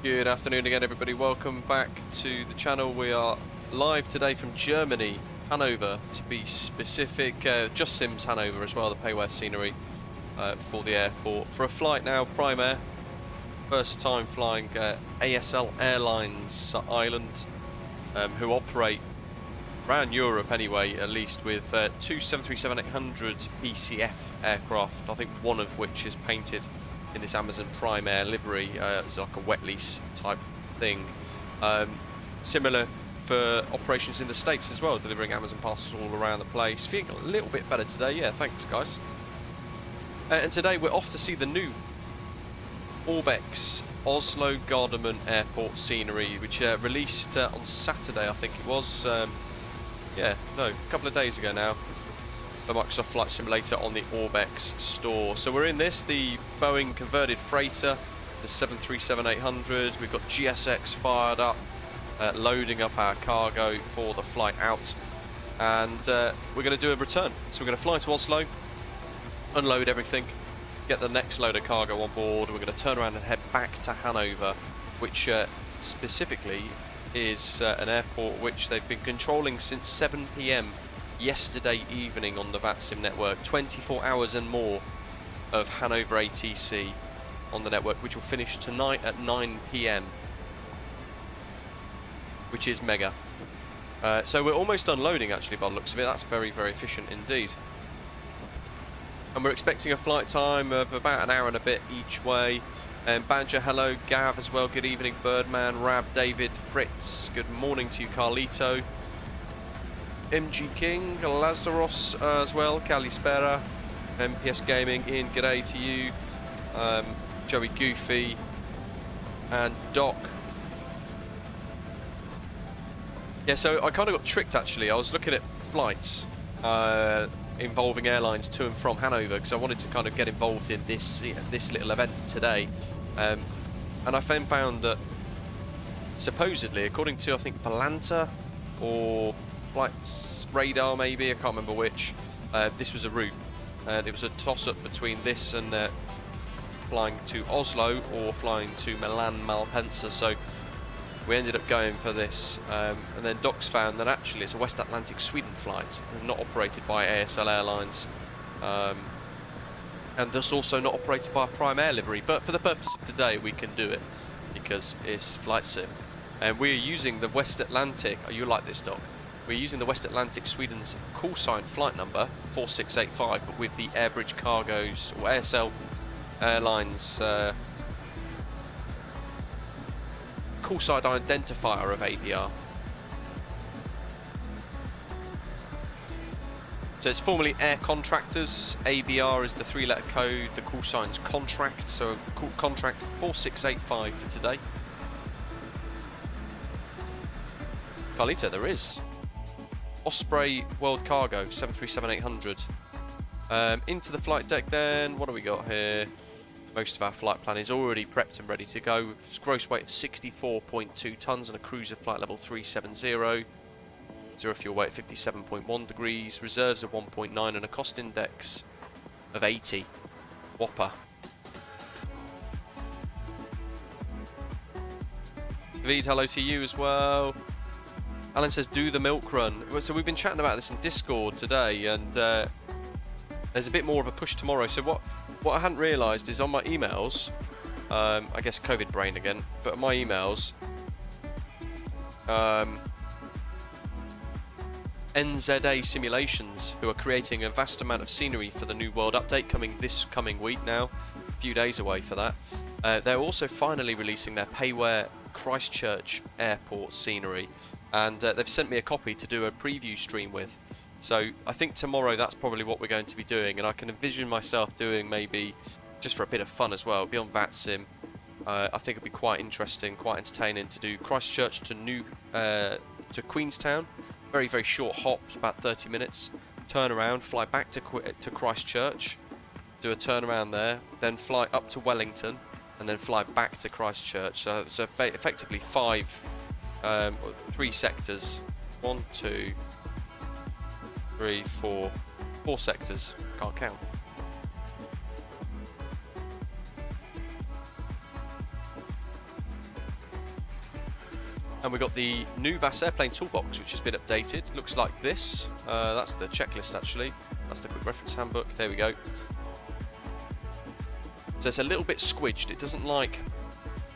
Good afternoon again, everybody. Welcome back to the channel. We are live today from Germany, Hannover to be specific. Just Sims Hannover as well, the payware scenery for the airport. For a flight now, Prime Air. First time flying ASL Airlines Ireland, who operate around Europe anyway, at least, with two 737-800 BCF aircraft, I think one of which is painted in this Amazon Prime Air livery. It's like a wet lease type thing. Similar for operations in the States as well, delivering Amazon parcels all around the place. Feeling a little bit better today, yeah, thanks guys. And today we're off to see the new Orbx Oslo Gardermoen Airport scenery, which released on Saturday, I think it was. A couple of days ago now. The Microsoft Flight Simulator on the Orbx store. So we're in this, the Boeing converted freighter, the 737-800. We've got GSX fired up, loading up our cargo for the flight out. And we're going to do a return. So we're going to fly to Oslo, unload everything, get the next load of cargo on board. We're going to turn around and head back to Hannover, which specifically is an airport which they've been controlling since 7 PM yesterday evening on the VATSIM network. 24 hours and more of Hannover ATC on the network, which will finish tonight at 9 PM, which is mega. So we're almost unloading actually by the looks of it. That's very, very efficient indeed. And we're expecting a flight time of about an hour and a bit each way. And Badger, hello. Gav as well, good evening. Birdman, Rab, David, Fritz, good morning to you. Carlito, MG King, Lazaros as well, Kalispera, MPS Gaming, Ian, g'day to you. Joey Goofy, and Doc. Yeah, so I kind of got tricked actually. I was looking at flights involving airlines to and from Hannover because I wanted to kind of get involved in this little event today, and I found that supposedly, according to I think Valanta or Flights Radar maybe, I can't remember which, this was a route, and it was a toss-up between this and flying to Oslo or flying to Milan Malpensa. So we ended up going for this, and then Doc's found that actually it's a West Atlantic Sweden flight, not operated by ASL Airlines, and thus also not operated by a Prime Air livery. But for the purpose of today, we can do it because it's flight sim, and we're using the West Atlantic. Oh, you like this, Doc? We're using the West Atlantic Sweden's call sign flight number 4685, but with the Airbridge Cargo's or ASL Airlines call sign identifier of ABR. So it's formerly Air Contractors. ABR is the 3-letter code, the call sign's contract, so call contract 4685 for today. Carlito, there is. Osprey World Cargo 737-800. Into the flight deck then. What do we got here? Most of our flight plan is already prepped and ready to go. Gross weight of 64.2 tons and a cruiser flight level 370. Zero fuel weight 57.1 degrees. Reserves of 1.9 and a cost index of 80. Whopper. David, hello to you as well. Alan says, do the milk run. So we've been chatting about this in Discord today, and there's a bit more of a push tomorrow. So what I hadn't realised is on my emails, I guess COVID brain again, but my emails, NZA Simulations, who are creating a vast amount of scenery for the New World Update coming this coming week now, a few days away for that. They're also finally releasing their payware Christchurch Airport scenery, and they've sent me a copy to do a preview stream with. So I think tomorrow that's probably what we're going to be doing, and I can envision myself doing maybe just for a bit of fun as well, be on VATSIM. I think it'd be quite interesting, quite entertaining to do Christchurch to Queenstown. Very, very short hop, about 30 minutes. Turn around, fly back to Christchurch, do a turnaround there, then fly up to Wellington, and then fly back to Christchurch. So effectively three sectors. 1, 2, 3, 4 sectors. Can't count. And we've got the new VAS airplane toolbox, which has been updated. Looks like this. That's the checklist, actually. That's the quick reference handbook. There we go. So it's a little bit squidged. It doesn't like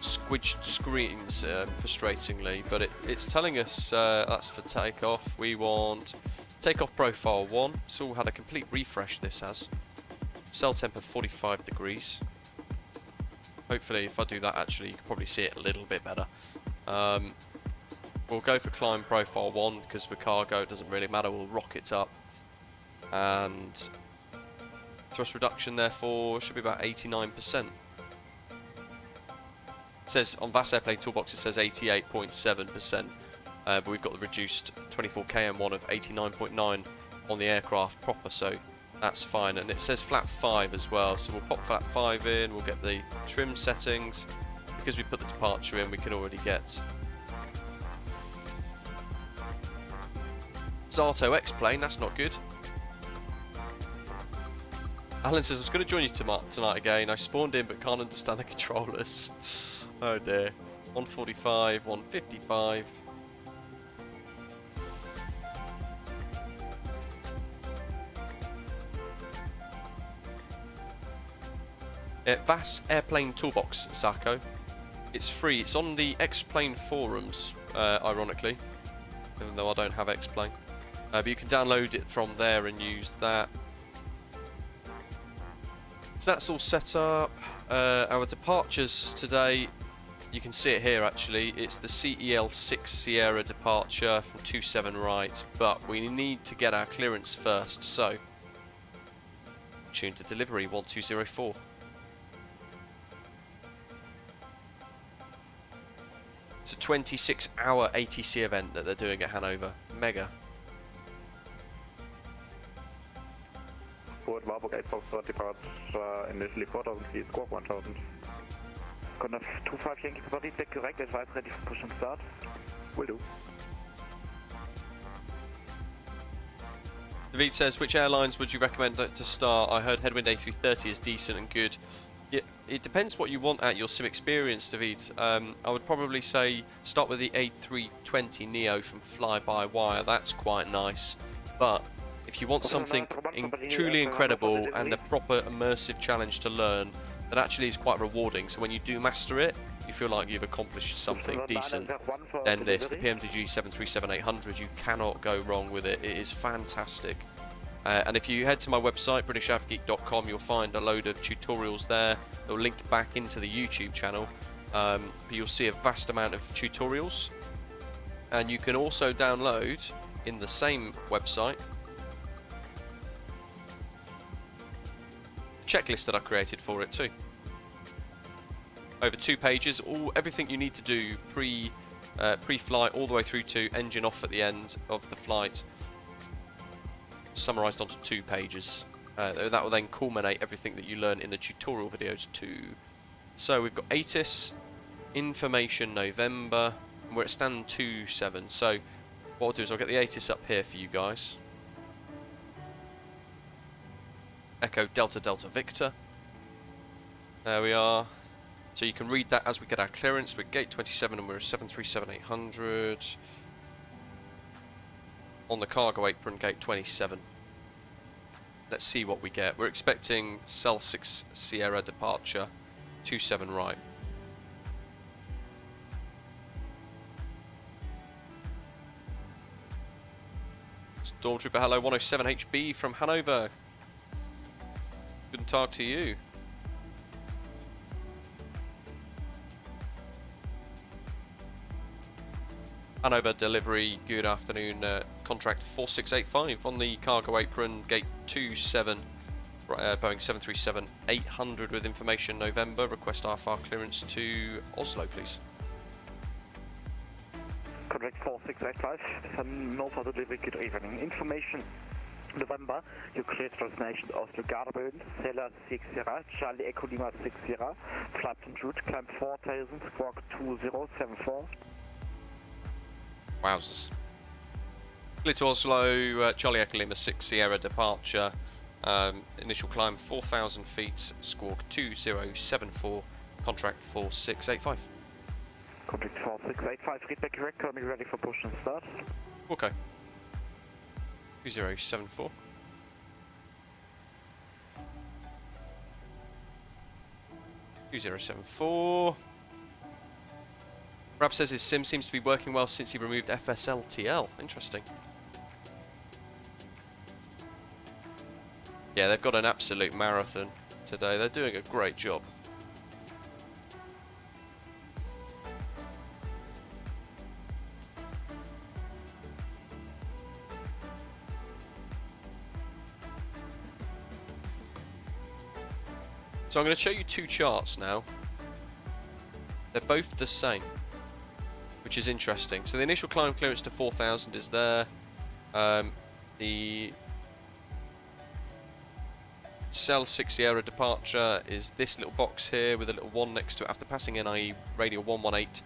squidged screens, frustratingly, but it's telling us that's for takeoff. We want takeoff profile 1. It's all had a complete refresh, this has. Cell temp of 45 degrees. Hopefully, if I do that, actually, you can probably see it a little bit better. We'll go for climb profile 1 because with cargo it doesn't really matter. We'll rocket up, and thrust reduction therefore should be about 89%. It says on VAS airplane toolbox it says 88.7%, but we've got the reduced 24 km one of 89.9 on the aircraft proper, so that's fine. And it says flat 5 as well, so we'll pop flat 5 in. We'll get the trim settings. Because we put the departure in, we can already get Zato X-plane. That's not good. Alan says, I was going to join you tonight again. I spawned in but can't understand the controllers. Oh dear. 145, 155. VAS airplane toolbox, Sako. It's free. It's on the X-plane forums, ironically, even though I don't have X-plane. But you can download it from there and use that. So that's all set up. Our departures today, you can see it here actually. It's the CEL6 Sierra departure from 27 right, but we need to get our clearance first. So, tune to delivery 1204. It's a 26-hour ATC event that they're doing at Hanover. Mega. Forward Warburg 8 departs initially 4000 feet, squawk 1000. Contact 25 Yankee Paris, check correct, advise ready for push and start. Will do. David says, which airlines would you recommend to start? I heard Headwind A330 is decent and good. Yeah, it depends what you want at your sim experience, David. I would probably say start with the A320 Neo from Fly-by-Wire. That's quite nice. But if you want something truly incredible and a proper immersive challenge to learn that actually is quite rewarding, so when you do master it, you feel like you've accomplished something decent, then this, the PMDG 737-800, you cannot go wrong with it. It is fantastic. And if you head to my website, britishafgeek.com, you'll find a load of tutorials there. They'll link back into the YouTube channel. But you'll see a vast amount of tutorials. And you can also download, in the same website, a checklist that I created for it too. Over 2 pages, everything you need to do pre-flight all the way through to engine off at the end of the flight. Summarised onto 2 pages. That will then culminate everything that you learn in the tutorial videos too. So we've got ATIS, information November, and we're at stand 27. So what I'll do is I'll get the ATIS up here for you guys. Echo Delta Delta Victor. There we are. So you can read that as we get our clearance. We're gate 27 and we're at 737-800. On the cargo apron, gate 27. Let's see what we get. We're expecting Cell 6 Sierra departure, 27 right. Stormtrooper, hello, 107 HB from Hanover. Guten Tag to you. Hanover delivery, good afternoon. Contract 4685 on the cargo apron, gate 27, Boeing 737-800 with information November. Request IFR clearance to Oslo, please. Contract 4685, Hannover delivery, good evening. Information November, you cleared destination Oslo Gardermoen, Seller 60, Charlie Echo Lima 60, flight route, climb 4000, squawk 2074. Wowzers. Clear to Oslo, Charlie Echo Lima 6 Sierra departure. Initial climb 4,000 feet, squawk 2074, contract 4685. Contact 4685, feedback correct, coming ready for push and start. Okay. 2074. Rab says his sim seems to be working well since he removed FSLTL. Interesting. Yeah, they've got an absolute marathon today. They're doing a great job. So I'm going to show you two charts now. They're both the same, which is interesting. So the initial climb clearance to 4,000 is there. The Cell 6 Sierra departure is this little box here with a little 1 next to it after passing NIE radial 118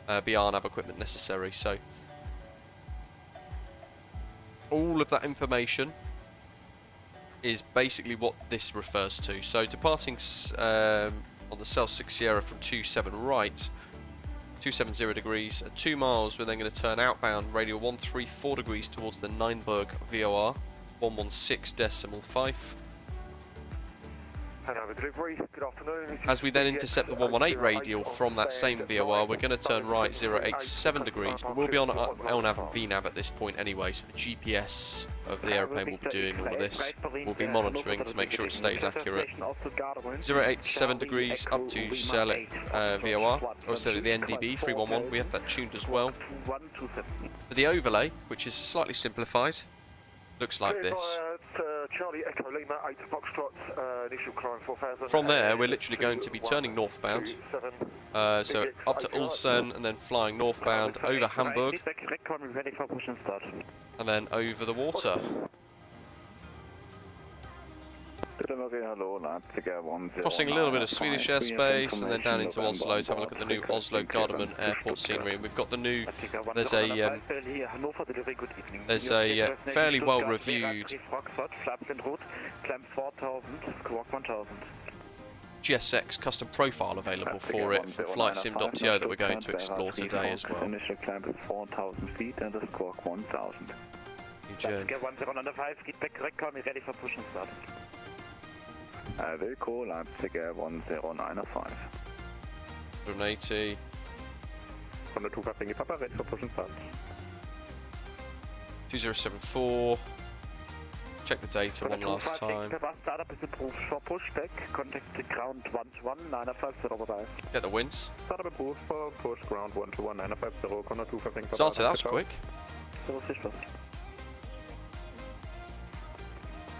BR nav equipment necessary. So all of that information is basically what this refers to. So departing on the Cell 6 Sierra from 27 right, 270 degrees, at 2 miles we're then going to turn outbound radial 134 degrees towards the Nienburg VOR, 116.5. Good afternoon. As we then intercept the 118 radial from that same VOR, we're going to turn right 087 degrees, but we'll be on LNAV and VNAV at this point anyway, so the GPS of the aeroplane will be doing all of this. We'll be monitoring to make sure it stays accurate. 087 degrees up to Cell VOR, or the NDB 311, we have that tuned as well. For the overlay, which is slightly simplified, looks like this. Charlie Echo Lima 8 Foxtrot, initial climb 4,000. From there, we're literally going to be turning northbound. So up to Ulsan and then flying northbound over Hamburg. And then over the water. Crossing a little bit of Swedish airspace and then down into Oslo to have a look at the new Oslo Gardermoen Airport scenery. And we've got the new, there's a fairly well reviewed GSX custom profile available for it from flightsim.to that we're going to explore today as well. Initial climb is 4,000 feet and the score 1,000. Feedback correct, call me ready for push and start. Wilco, Leipzig Air 1095. 180. 102 Papa, Papa, ready for push and start. 2074. Check the data one last time. Startup is approved for pushback. Contact the ground 121 950 over. Get the winds. Startup approved for push ground 121 950. 102 Papa. Started, that was quick.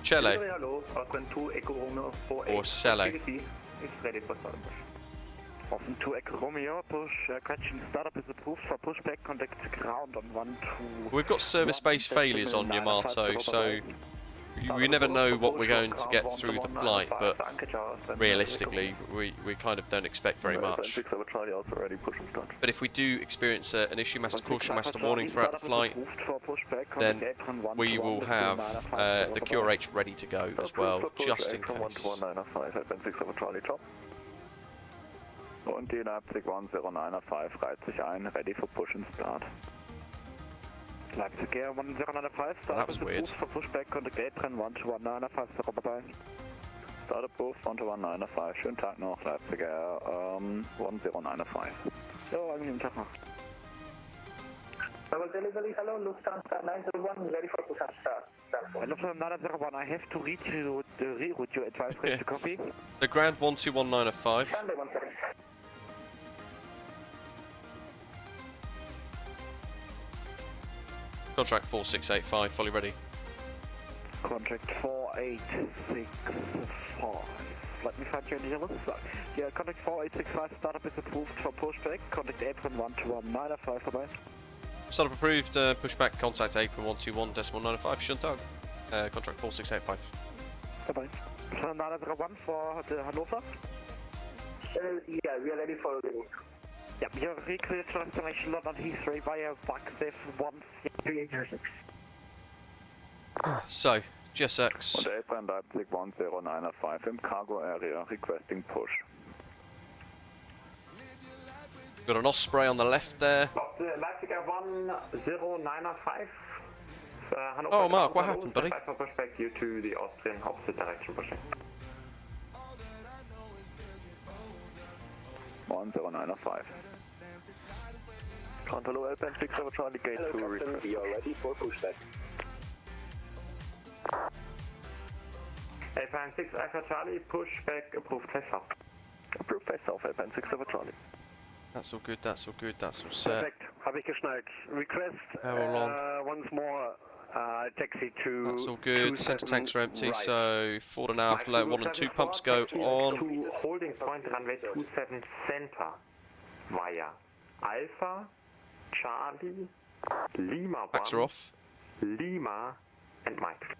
Chele. Or Cele. Often 2 Echo Romeo, push, question startup is approved for pushback, contact the ground on 12. We've got service-based failures on Yamato, so we never know what we're going to get through the flight, but realistically, we kind of don't expect very much. But if we do experience an issue master caution, master warning throughout the flight, then we will have the QRH ready to go as well, just in case. Und die Leipzig 1095 reiht sich ein, ready for push and start. Leipzig Air 1095, that was weird. For pushback, contact Apron 12195, Start approved 12195, schönen Tag noch, Leipzig Air 1095. Jo, angenehmen Tag noch. Hello, Lufthansa 901, ready for push and start. Lufthansa 901, I have to reroute your advice, to copy. The ground 121905. Contract 4685, fully ready. Contract 4865. Let me find you in the list. Yeah, contract 4865, startup is approved for pushback. Contact apron 12195, bye. Startup approved, pushback, contact apron 121.905, Shuntag. Contract 4685. Bye bye. 901 for the Hannover? Yeah, we are ready for the route. Yeah, you're recleared for destination London Heathrow via VATSIM 1386. So, GSX. Und Apron Leipzig 1095 im Cargo Area, requesting push. Got an Osprey on the left there. Leipzig Air 1095. Hannover Oh, Mark, what Oslo, happened, buddy? For pushback due to the Austrian opposite direction pushing. 1095. Hello, Alpine 6 over Charlie, gate 2 request. You are ready for pushback. Alpine 6 Alpha Charlie, pushback approved face south. Approved face south, Alpine 6 over Charlie. That's all good, that's all good, that's all set. Perfect, habe ich geschnallt. Request once more taxi to... That's all good, centre tanks are empty, so forward and aft, low 1 and 2 pumps go on. To holding point runway 27 center via Alpha, Charlie, Lima 1, Backs are off. Lima and Mike.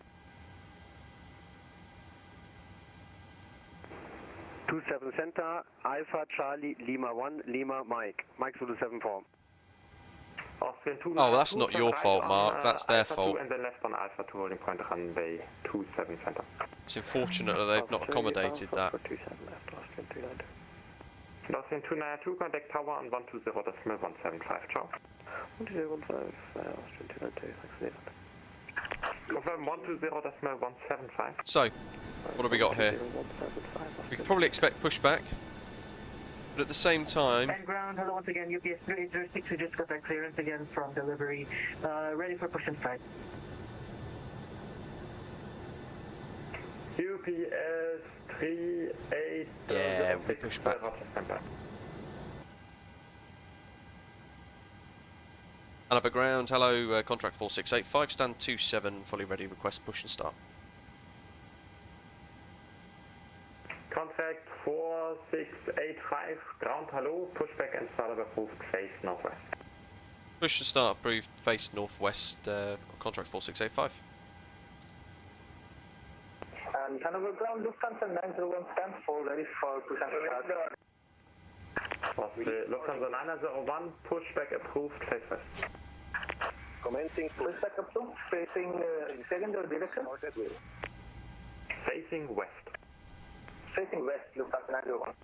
27 center, Alpha, Charlie, Lima 1, Lima, Mike. Mike 274. Oh, that's not your fault, Mark, that's their fault. And then left on Alpha to holding point runway 27 center. It's unfortunate that they've not accommodated that. Austrian 292, contact tower on 120.175, ciao. 120.175, Austrian 292, thanks. Confirm 120.175. So, what have we got here? We could probably expect pushback, but at the same time... And ground, hello once again, UPS 3806, we just got that clearance again from delivery. Ready for push and start. UPS 38... Yeah, we push back. Hanover ground, hello, contract 4685, stand 27, fully ready, request push and start. Contact 4685, ground, hello, pushback and startup approved, face northwest. Push and start approved, face northwest, contract 4685. Hanover ground, Lufthansa 901 stand for ready for push and start. Lufthansa 901, pushback approved, face west. Commencing pushback approved, facing second direction. Facing west. Facing west, Lufthansa 901.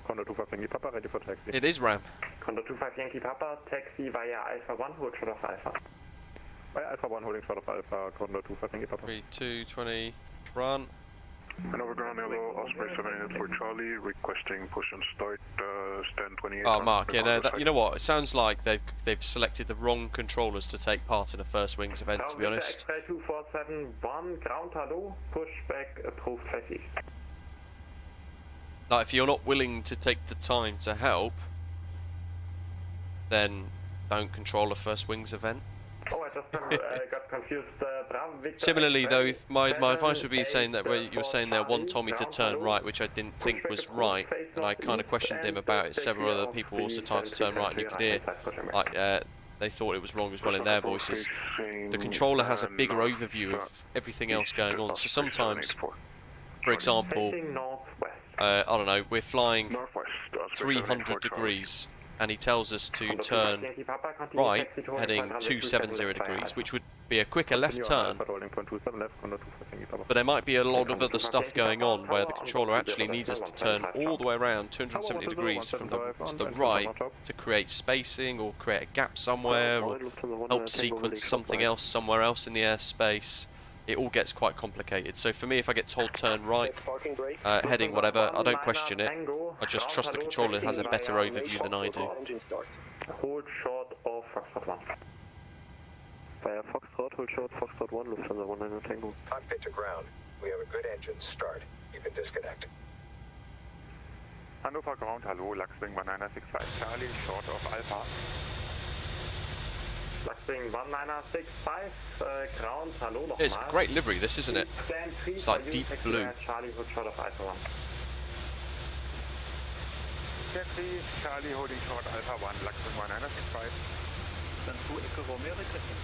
Condor 25 Yankee Papa, ready for taxi. It is Ram. Condor 25 Yankee Papa, taxi via Alpha 1, hold short of Alpha. Via Alpha 1, holding short of Alpha, Condor 25 Yankee Papa. 3220, run. Hanover ground, hello, Osprey 78 for Charlie, requesting push and start, stand 28. Oh, Mark, yeah, no, you know what? It sounds like they've selected the wrong controllers to take part in a first wings event, to be honest. X-ray 2471, ground, hello, pushback approved, face east. Like, if you're not willing to take the time to help, then don't control a first wings event. Oh, I just got confused. Similarly, though, if my advice would be saying that where you were saying there, want Tommy to turn right, which I didn't think was right, and I kind of questioned him about it. Several other people also tried to turn right, and you could hear, like, they thought it was wrong as well in their voices. The controller has a bigger overview of everything else going on, so sometimes, for example, I don't know, we're flying 300 degrees, and he tells us to turn right, heading 270 degrees, which would be a quicker left turn, but there might be a lot of other stuff going on where the controller actually needs us to turn all the way around 270 degrees from to the right to create spacing or create a gap somewhere or help sequence something else somewhere else in the airspace. It all gets quite complicated. So for me, if I get told turn right, heading whatever, I don't question it. I just trust the controller has a better overview than I do. Hold short of Foxtrot 1. Via Foxtrot, hold short, Foxtrot 1, Lufthansa 19 Tango. Cockpit to ground. We have a good engine start. You can disconnect. Hannover ground, hello, Luxwing 1965 Charlie, short of Alpha. Luxwing 1965, ground, hello, nochmal. It's a great livery, this, isn't it? It's like deep blue. Charlie, hold short of Alpha 1. Taxi, Charlie holding short Alpha 1, Luxwing 1965. Then 2 Echo Romeo requesting.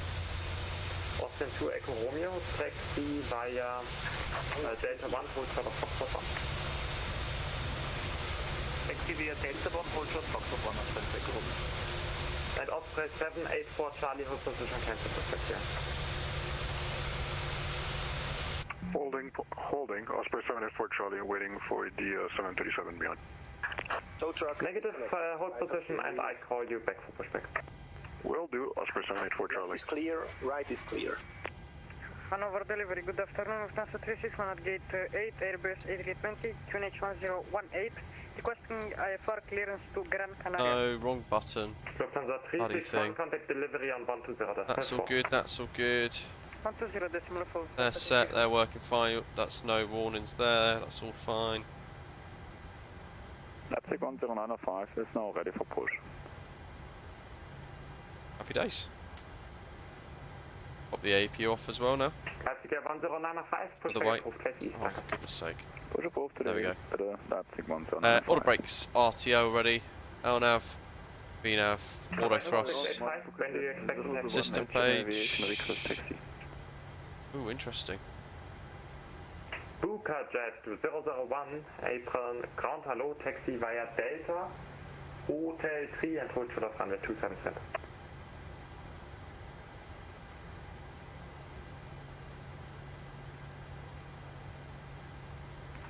Austin 2 Echo Romeo, taxi via Delta 1, hold short of Foxtrot 1. Taxi via Delta 1, hold short Foxtrot 1, Austin 2 Echo Romeo. And Osprey 784 Charlie, hold position, cancel perfect, yeah. Holding, Osprey 784 Charlie, waiting for the 737 beyond. Tow truck. Negative, hold position and I call you back for pushback. Will do, Osprey 784 Charlie. Is clear, right is clear. Hanover delivery, good afternoon, Lufthansa 361 at gate 8, Airbus A320, QNH1018, requesting IFR clearance to Gran Canaria. No, wrong button. Lufthansa Bloody 361, contact delivery on 120. That's all good, that's all good. 120 decimal 4. They're set, they're working fine. That's no warnings there, that's all fine. Leipzig 1095 is now ready for push. Happy days. Pop the AP off as well now. Leipzig 1095, For the pushback weight. approved, face east. Oh, for goodness sake. Push approved There we go. Leipzig 1095. Auto brakes, RTO ready. LNAV, VNAV, auto thrust. When do you expect to have System page. Ooh, interesting. Buka Jet 001, apron, ground hello, taxi via Delta, Hotel 3 and hold short of runway 277.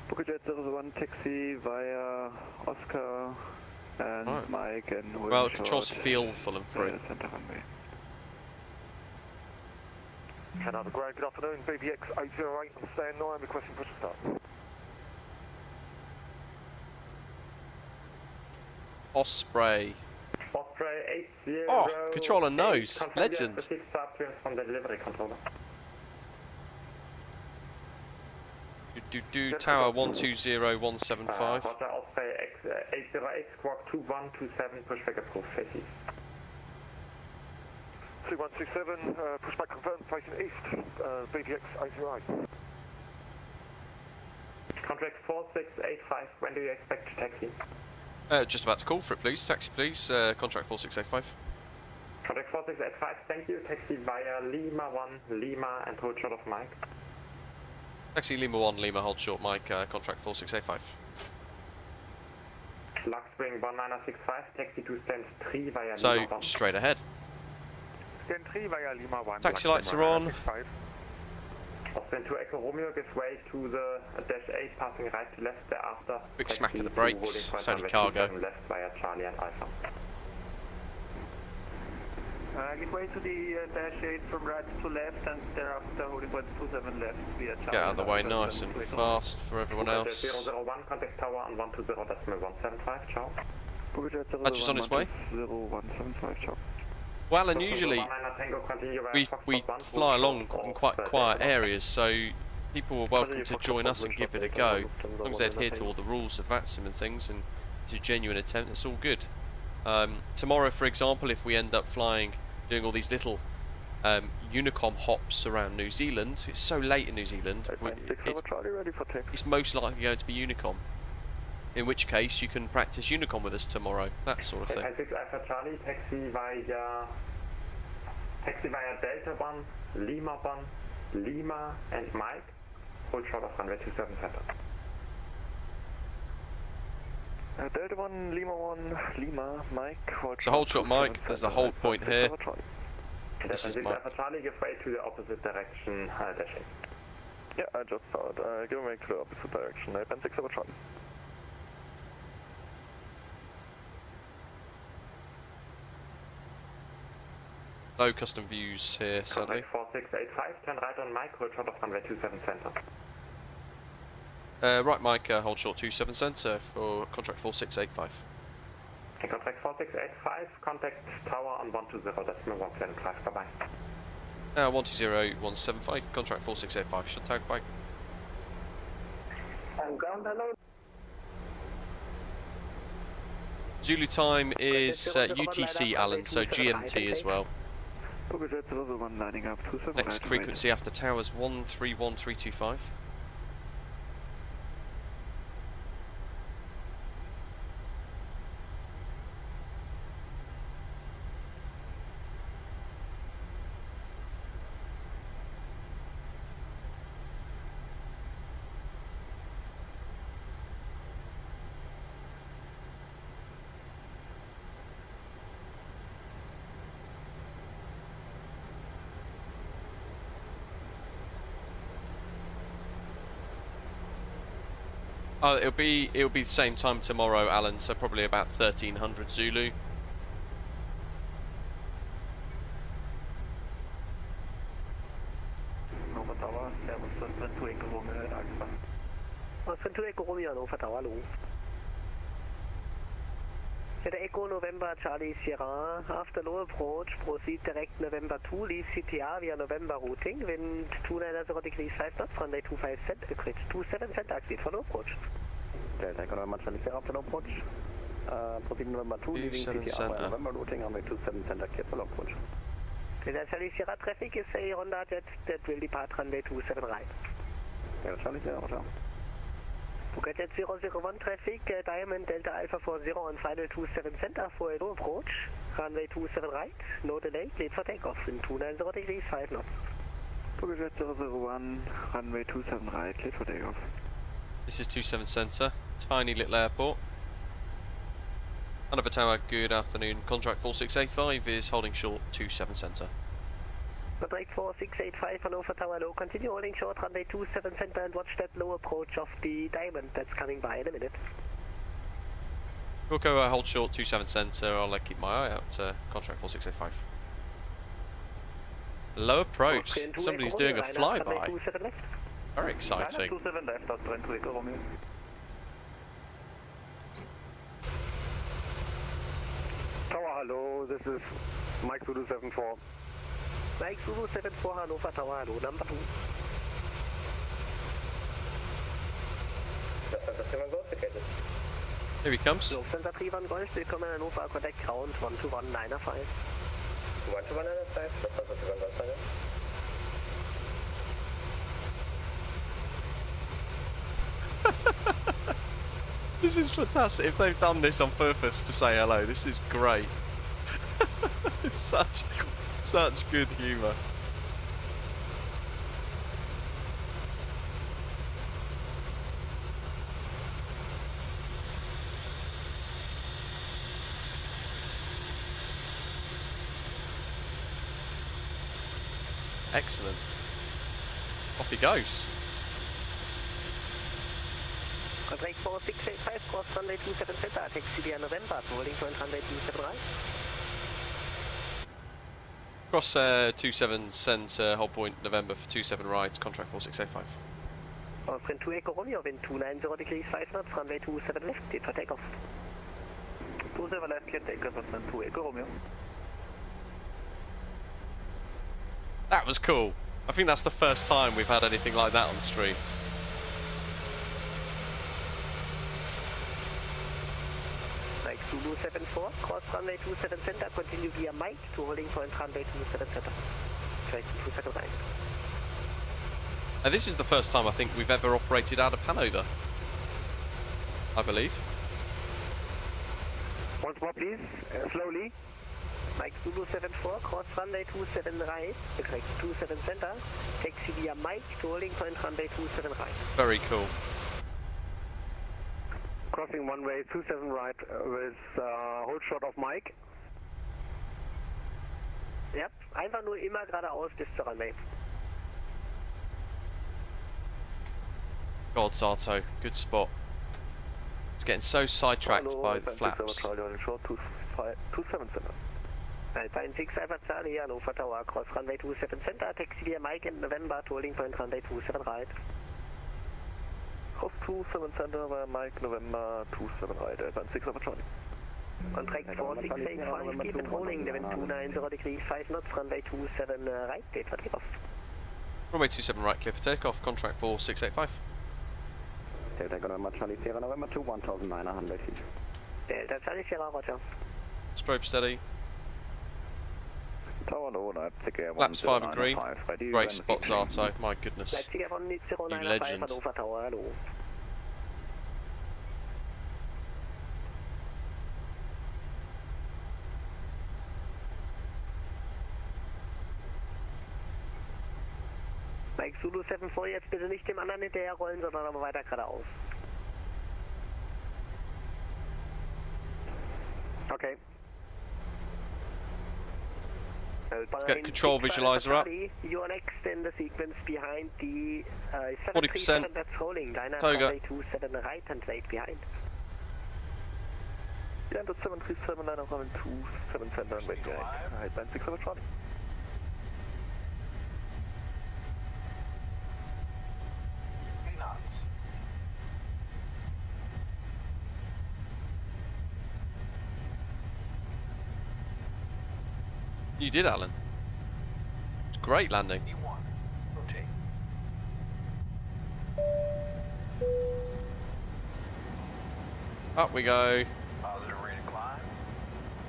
Bukajet 01 taxi via Oscar and Right. Mike and William Well, Short, controls feel full and free. Center runway. Canada Ground, good afternoon, BBX 808 on stand 9, requesting push start. Osprey. Osprey 80. Oh, controller knows. Confirm Legend. the specific start clearance from the delivery controller. Tower 120175. Roger, Osprey 808, squawk 2127, pushback approved, face east. 2127, pushback confirmed, facing east, BBX 808. Contract 4685, when do you expect to taxi? Just about to call for it, please. Taxi, please. Contract 4685. Contract 4685, thank you, taxi via Lima 1, Lima and hold short of Mike. Taxi Lima 1, Lima, hold short, Mike. Contract 4685. Luxwing 1965, taxi to stand 3 via So, Lima 1. straight ahead. Stand 3 via Lima 1. Taxi lights are on. Austin 2 Echo Romeo gives way to the dash 8, passing right to left thereafter. Quick Taxi smack of the to brakes, holding point it's only runway cargo. 27 left via Charlie and Alpha. Give way to the dash 8 from right to left and thereafter holding point 27 left via Get out of the way nice and fast for everyone else. 001, contact tower on 120.175, ciao. Bukajet Badger's on his way. 0175, ciao. Well, and usually we fly along in quite quiet areas, so people are welcome to join us and give it a go. As long as they adhere to all the rules of VATSIM and things and do a genuine attempt, it's all good. Tomorrow, for example, if we end up flying, doing all these little Unicom hops around New Zealand, it's so late in New Zealand, it's most likely going to be Unicom. In which case, you can practice Unicom with us tomorrow, that sort of thing. 6 Alpha Charlie, taxi via Delta 1, Lima 1, Lima and Mike, hold short of runway 27 center. Delta 1, Lima 1, Lima, Mike. So hold short, Mike. There's a hold point here. This is 6 Mike. Alpha Charlie, give way to the opposite direction, dash 8. Yeah, I just saw it. Give way to the opposite direction. 6 Alpha Charlie. No custom views here, sadly. Contact 4685, turn right on Mike, hold short of runway 27 center. Right, Mike, hold short 27 centre for contract 4685. And contact 4685, contact tower on 120.175, bye bye. 120175, contract 4685, should tag bye. And ground hello. Zulu time is UTC, Alan, so GMT as well. Bukajet 01 lining up 27. Next frequency after towers 131325. Oh, it'll be the same time tomorrow, Alan. So probably about 1300 Zulu. Hannover Tower, Servus, Austrian 2 Echo Romeo at Alpha. Austrian 2 Echo Romeo, Hannover Tower, hallo. The Echo November Charlie Sierra, after low approach, proceed direct November 2, leave CTR via November routing, wind 290 degrees 5 knots, runway 25 cent, grid 27 cent, exit for no approach. Delta Echo November Charlie Sierra after no approach. Proceed November 2, leaving CTR via November routing, runway 27 cent, exit for no approach. The Charlie Sierra traffic is a Honda jet that will depart runway 27 right. Delta Charlie Sierra, roger. Jet 001 traffic, Diamond Delta Alpha 40 on final 27 center for a low approach, runway 27 right, no delay, cleared for takeoff, wind 290 degrees 5 knots. Jet 001, runway 27 right, cleared for takeoff. This is 27 Centre, tiny little airport. Hannover Tower, good afternoon. Contract 4685 is holding short 27 Centre. Contract 4685 Hannover Tower low, continue holding short runway 27 center and watch that low approach of the Diamond that's coming by in a minute. We'll go hold short 27 Centre, I'll keep my eye out contract 4685. Low approach, somebody's doing a flyby. Very exciting. 27 left, Austrian 2 Echo Romeo. Tower, hello, this is Mike Zulu 74. Mike Zulu 74 Hannover Tower, hello, number 2. Here he comes. Lufthansa 31 Golf, willkommen Hannover, contact ground 12195. 12195, Lufthansa 31 Golf, This is fantastic. If they've done this on purpose to say hello, this is great. It's such good humour. Excellent. Off he goes. Contract 4685, cross runway 27 center, taxi via November, holding point runway 27 right. Cross 27 Centre, hold point November for 27 right, contract 4685. Austrian 2 Echo Romeo, wind 290 degrees 5 knots, runway 27 left, cleared for takeoff. 27 left, clear takeoff, Austrian 2 Echo Romeo. That was cool. I think that's the first time we've had anything like that on stream. Mike Zulu 74, cross runway 27 center, continue via Mike to holding point runway 27 center. Track 27 right. And this is the first time I think we've ever operated out of Hanover, I believe. Once more please, slowly. Mike Zulu 74, cross runway 27 right, correct 27 center, taxi via Mike to holding point runway 27 right. Very cool. Crossing runway 27 right with hold short of Mike. Yep, einfach nur immer geradeaus bis zur Runway. God, Sato, good spot. It's getting so sidetracked by the flaps. 27 center. Alpha 6 Alpha Charlie, Hannover Tower, cross runway 27 center, taxi via Mike in November to holding point runway 27 right. Cross 27 center via Mike, November 27 right, Alpha 6 Alpha Charlie. Contract 4685, keep it rolling, wind 290 degrees 5 knots, runway 27 right, cleared for takeoff. Runway 27 right, clear for takeoff, contract 4685. Delta Echo November Charlie Sierra November 2, 1900 feet. Delta Charlie Sierra, roger. Strobe steady. Tower low, Leipzig Air Laps 5 and green. 1095, ready, Great spot, Zato, my goodness. Leipzig Air 1095, legend. Hannover Tower, hallo. Mike Zulu 74, jetzt bitte nicht dem anderen hinterherrollen, sondern aber weiter geradeaus. Okay. Let's get control visualizer up. You are next in the sequence behind the 40%. that's rolling. Liner Toga. 27 right and late behind. Yeah, that's 737, liner runway 27 center and wait behind. Height 96 over Charlie. You did, Alan. It's great landing. Up we go.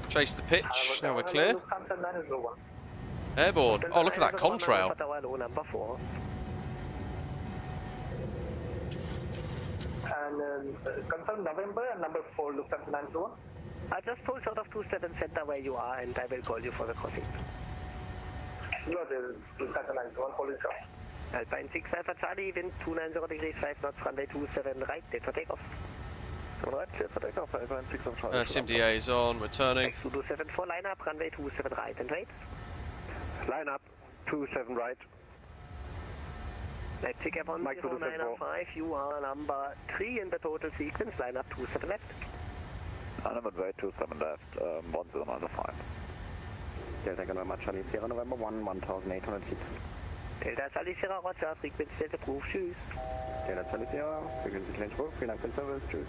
Chase the pitch. Now we're clear. Airborne. Oh, look at that contrail. Number 4. And confirm November and number 4 Lufthansa 901. I just pull short of 27 center where you are and I will call you for the crossing. You are the Lufthansa 901 holding short. Alpine 6 Alpha Charlie, wind 290 degrees 5 knots, runway 27 right, clear for takeoff. Right, clear for takeoff, Alpine 6 over Charlie. SIM-DA is on, we're turning. X227 line up, runway 27 right and wait. Line up, 27 right. Leipzig Airborne 0905, you are number 3 in the total sequence, line up 27 left. Hannover and 27 left, 1095. Delta November Charlie Sierra November 1, 1800 feet. Delta Charlie Sierra, roger, frequency set approved, tschüss. Delta Charlie Sierra, frequency change approved, vielen Dank für den Service, tschüss.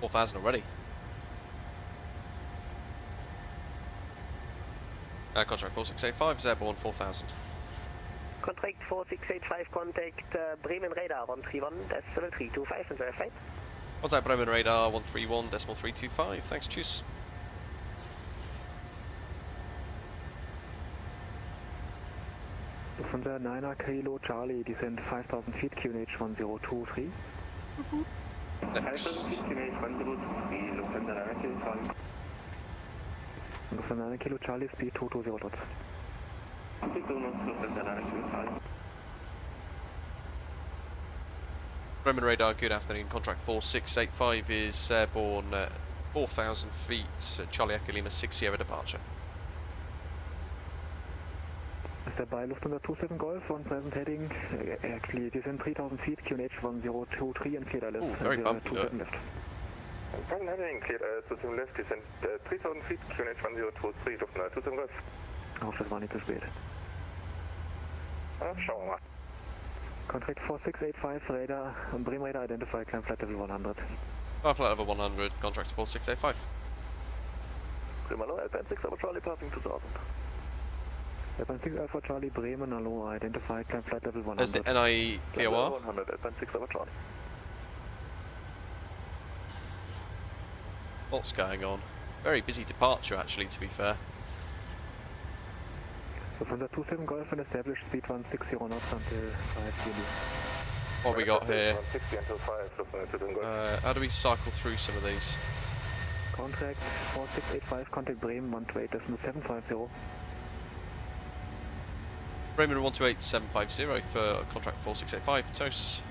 $4,000 already. Contract 4685 is airborne 4,000. Contract 4685, contact Bremen radar 131.325 and verified. Contact Bremen radar 131.325. Thanks, tschüss. Lufthansa 9 Kilo Charlie, descend 5,000 feet, QNH 1023. Next. QNH 1023, Lufthansa 9 Kilo Charlie. Lufthansa 9 Kilo Charlie, speed 220 knots. Bremen radar, good afternoon. Contract 4685 is airborne 4,000 feet. Charlie Echo Lima 6 Sierra departure. Step by Lufthansa 27 Golf, one present heading, actually descend 3,000 feet, QNH 1023 and clear ILS. Ooh, very bumpy there. left. Present heading, cleared ILS 27 left, descend 3,000 feet, QNH 1023, Lufthansa 27 Golf. Ich hoffe, das war nicht zu spät. Schauen wir mal. Contract 4685 radar, Bremen radar identify, climb flight level 100. Flight level 100, contract 4685. Bremen, hello, Alpine 6 Alpha Charlie, passing 2000. Alpine 6 Alpha Charlie, Bremen, hello, identify, climb flight level 100. There's the NIE VOR. 100, Alpine 6 Alpha Charlie. What's going on? Very busy departure, actually, to be fair. Lufthansa 27 Golf and established speed 160 knots until 5 km. What we got here? 160 until 5, Lufthansa 27 Golf. How do we cycle through some of these? Contract 4685, contact Bremen 128.750. Bremen 128.750 for contract 4685. TOS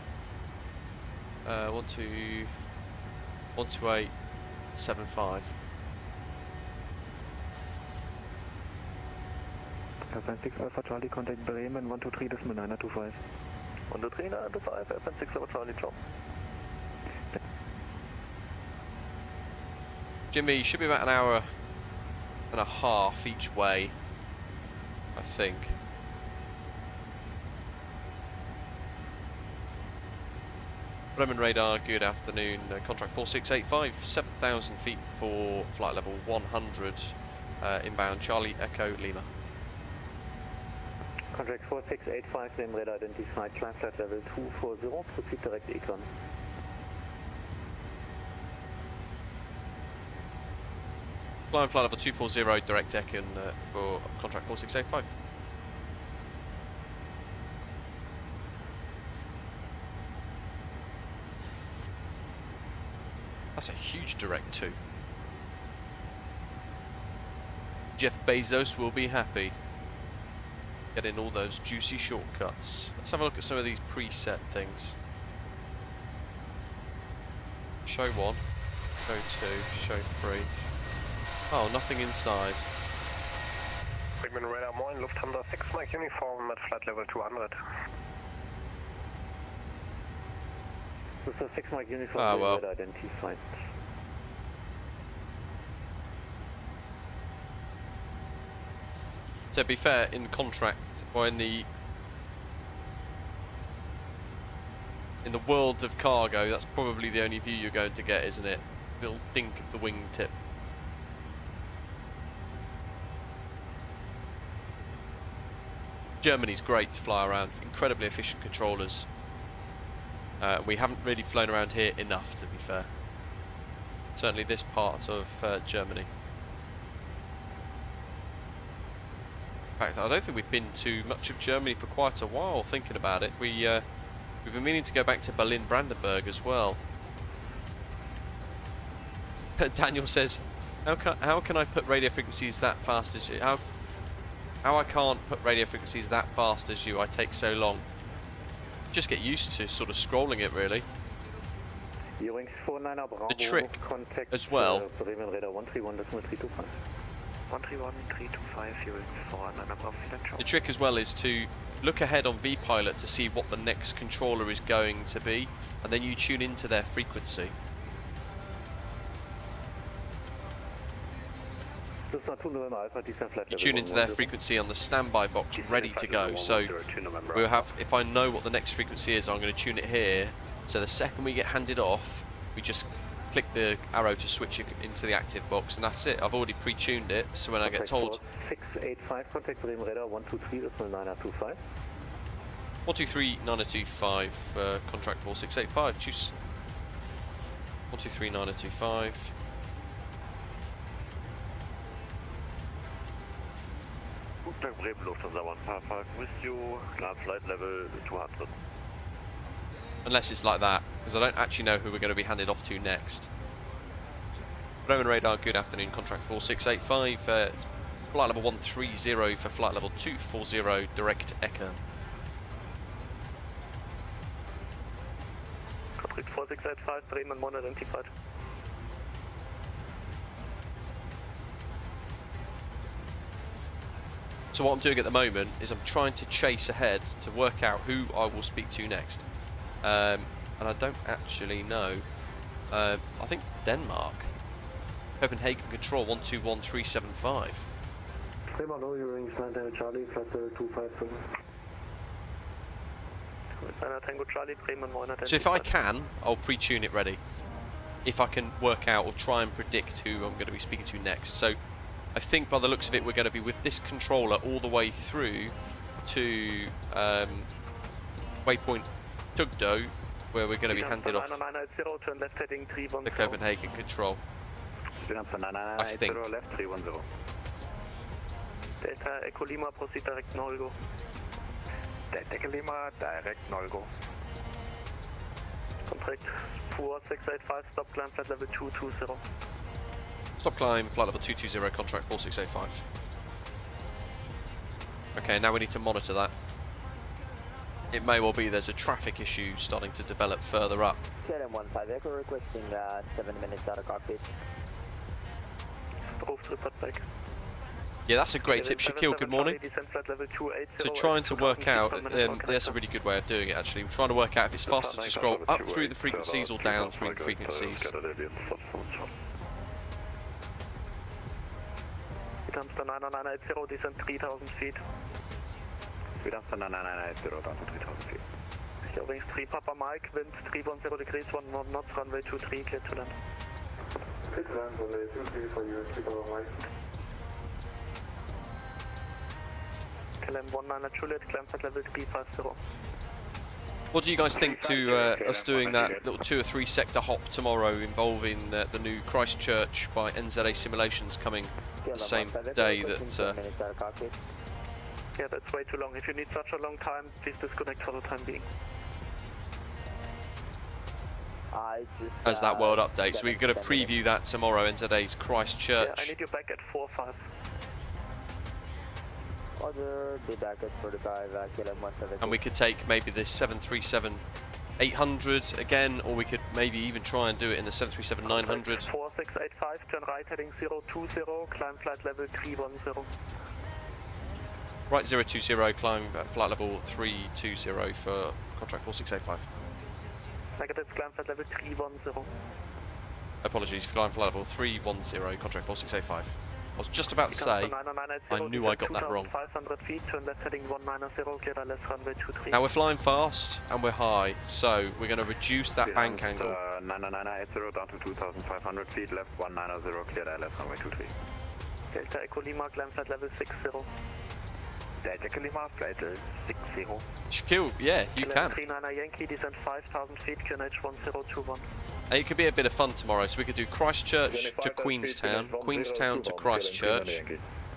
128.75. Alpine 6 Alpha Charlie, contact Bremen 123.925. 123.925, Alpine 6 Alpha Charlie, ciao. Jimmy, should be about an hour and a half each way, I think. Bremen radar, good afternoon. Contract 4685, 7,000 feet for flight level 100, inbound Charlie Echo Lima. Contract 4685, Bremen radar identified, climb flight level 240, proceed direct Econ. Flying flight level 240, direct Econ for contract 4685. That's a huge direct too. Jeff Bezos will be happy. Getting all those juicy shortcuts. Let's have a look at some of these preset things. Show one. Show 3. Oh, nothing inside. Segment radar moin, Lufthansa 6 Mike Uniform at flight level 200. This is 6 Mike Uniform, Ah, well. identified. To be fair, in contract, or in the world of cargo, that's probably the only view you're going to get, isn't it? Little dink of the wingtip. Germany's great to fly around, incredibly efficient controllers. We haven't really flown around here enough, to be fair. Certainly this part of Germany. In fact, I don't think we've been to much of Germany for quite a while, thinking about it. We've been meaning to go back to Berlin-Brandenburg as well. Daniel says, how can I put radio frequencies that fast as you? How I can't put radio frequencies that fast as you? I take so long. Just get used to sort of scrolling it, really. The trick as well. 131-325, The trick as well is to look ahead on vPilot to see what the next controller is going to be, and then you tune into their frequency. You tune into their frequency on the standby box, ready to go. So we'll have, if I know what the next frequency is, I'm going to tune it here. So the second we get handed off, we just click the arrow to switch it into the active box, and that's it. I've already pre-tuned it, so when I get told 685, contact Bremen radar 123 925. 123 925, contract 4685, choose 123 925. Bremen Lufthansa 155 with you, climb flight level 200. Unless it's like that, because I don't actually know who we're going to be handed off to next. Bremen radar, good afternoon, contract 4685, flight level 130 for flight level 240, direct Echo. Contract 4685, Bremen 1 identified. So what I'm doing at the moment is I'm trying to chase ahead to work out who I will speak to next. And I don't actually know. I think Denmark. Copenhagen Control 121375. So if I can, I'll pre-tune it ready. If I can work out or try and predict who I'm going to be speaking to next. So I think by the looks of it, we're going to be with this controller all the way through to waypoint Tugdo, where we're going to be handed off the Copenhagen Control. I think. Delta Echo Lima, proceed direct Nolgo. Delta Echo Lima, direct Nolgo. Contract 4685, stop climb flight level 220. Stop climb, flight level 220, contract 4685. Okay, now we need to monitor that. It may well be there's a traffic issue starting to develop further up. KLM-15 Echo requesting 7 minutes out of cockpit. Yeah, that's a great tip. Shaquille, good morning. So trying to work out, that's a really good way of doing it actually. We're trying to work out if it's faster to scroll up through the frequencies or down through the frequencies. Amster 9980, descend 3000 feet. Amster 9980, down to 3000 feet. Wings 3 Papa Mike, wind 310 degrees, 1 knots, runway 23, clear to land. Clear to land, runway 23 for you, 3 Papa Mike. KLM 19 Juliet, climb flight level 350. What do you guys think to us doing that little 2 or 3 sector hop tomorrow involving the new Christchurch by NZA Simulations coming the same day that... Yeah, that's way too long. If you need such a long time, please disconnect for the time being. As that world update, so we're going to preview that tomorrow, NZA's Christchurch. Yeah, I need you back at 4-5. Other, be back at 45, KLM 170. And we could take maybe the 737 800 again, or we could maybe even try and do it in the 737-900. 4685, turn right heading 020, climb flight level 310. Right 020, climb flight level 320 for contract 4685. Negative, climb flight level 310. Apologies, climb flight level 310, contract 4685. I was just about to say, I knew I got that wrong. 500 feet, turn left heading 190, clear left runway 23. Now we're flying fast and we're high, so we're going to reduce that bank angle. 99980 down to 2,500 feet, left 190, clear left runway 23. Delta Echo Lima, climb flight level 60. Delta Echo Lima, flight level 60. Shaquille, yeah, you can. 39 Yankee, descend 5,000 feet, QNH 1021. It could be a bit of fun tomorrow, so we could do Christchurch to Queenstown, Queenstown to Christchurch,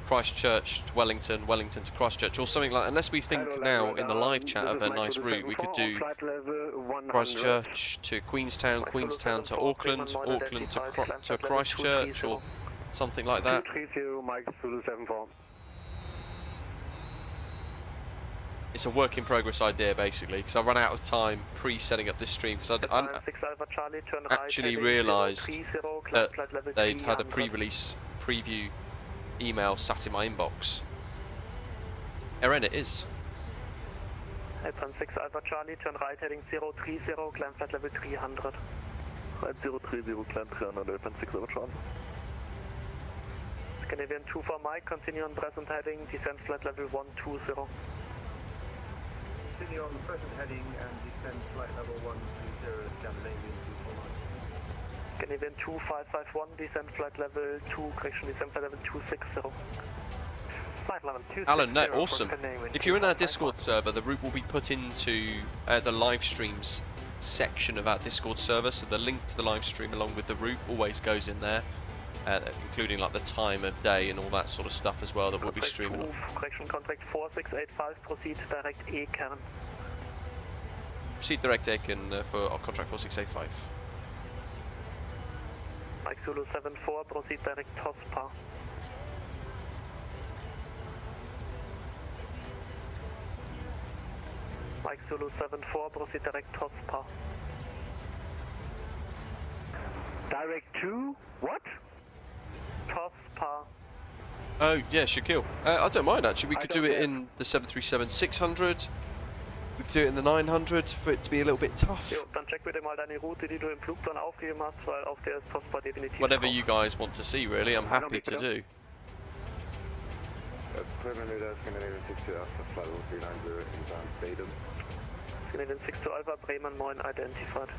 Christchurch to Wellington, Wellington to Christchurch, or something like. Unless we think now in the live chat of a nice route, we could do Christchurch to Queenstown, Queenstown to Auckland, Auckland to Christchurch, or something like that. 230, Mike Zulu 74. It's a work in progress idea basically, because I ran out of time pre-setting up this stream because I actually realised that they'd had a pre-release preview email sat in my inbox. Erin, it is. 816 Alpha Charlie, turn right heading 030, climb flight level 300. Right 030, climb 300, 816 Alpha Charlie. Scandinavian 24 Mike, continue on present heading, descend flight level 120. Continue on present heading and descend flight level 130, Scandinavian 24 Mike. Scandinavian 2551, descend flight level 2, correction, descend flight level 260. Flight level 260. Alan, no, awesome. If you're in our Discord server, the route will be put into the live streams section of our Discord server, so the link to the live stream along with the route always goes in there, including like the time of day and all that sort of stuff as well that we'll be streaming. Correction, contact 4685, proceed direct Eken. Proceed direct Eken for our contract 4685. Mike Zulu 74, proceed direct Tospa. Mike Zulu 74, proceed direct Tospa. Direct to what? Tospa. Oh yeah, Shaquille. I don't mind actually. We could do it in the 737-600. We could do it in the 900 for it to be a little bit tough. Jo, dann check bitte mal deine Route, die du im Flugplan aufgegeben hast, weil auf der ist Tospa definitiv. Whatever you guys want to see, really, I'm happy to do. Scandinavian 62 Alpha, Bremen 9 identified.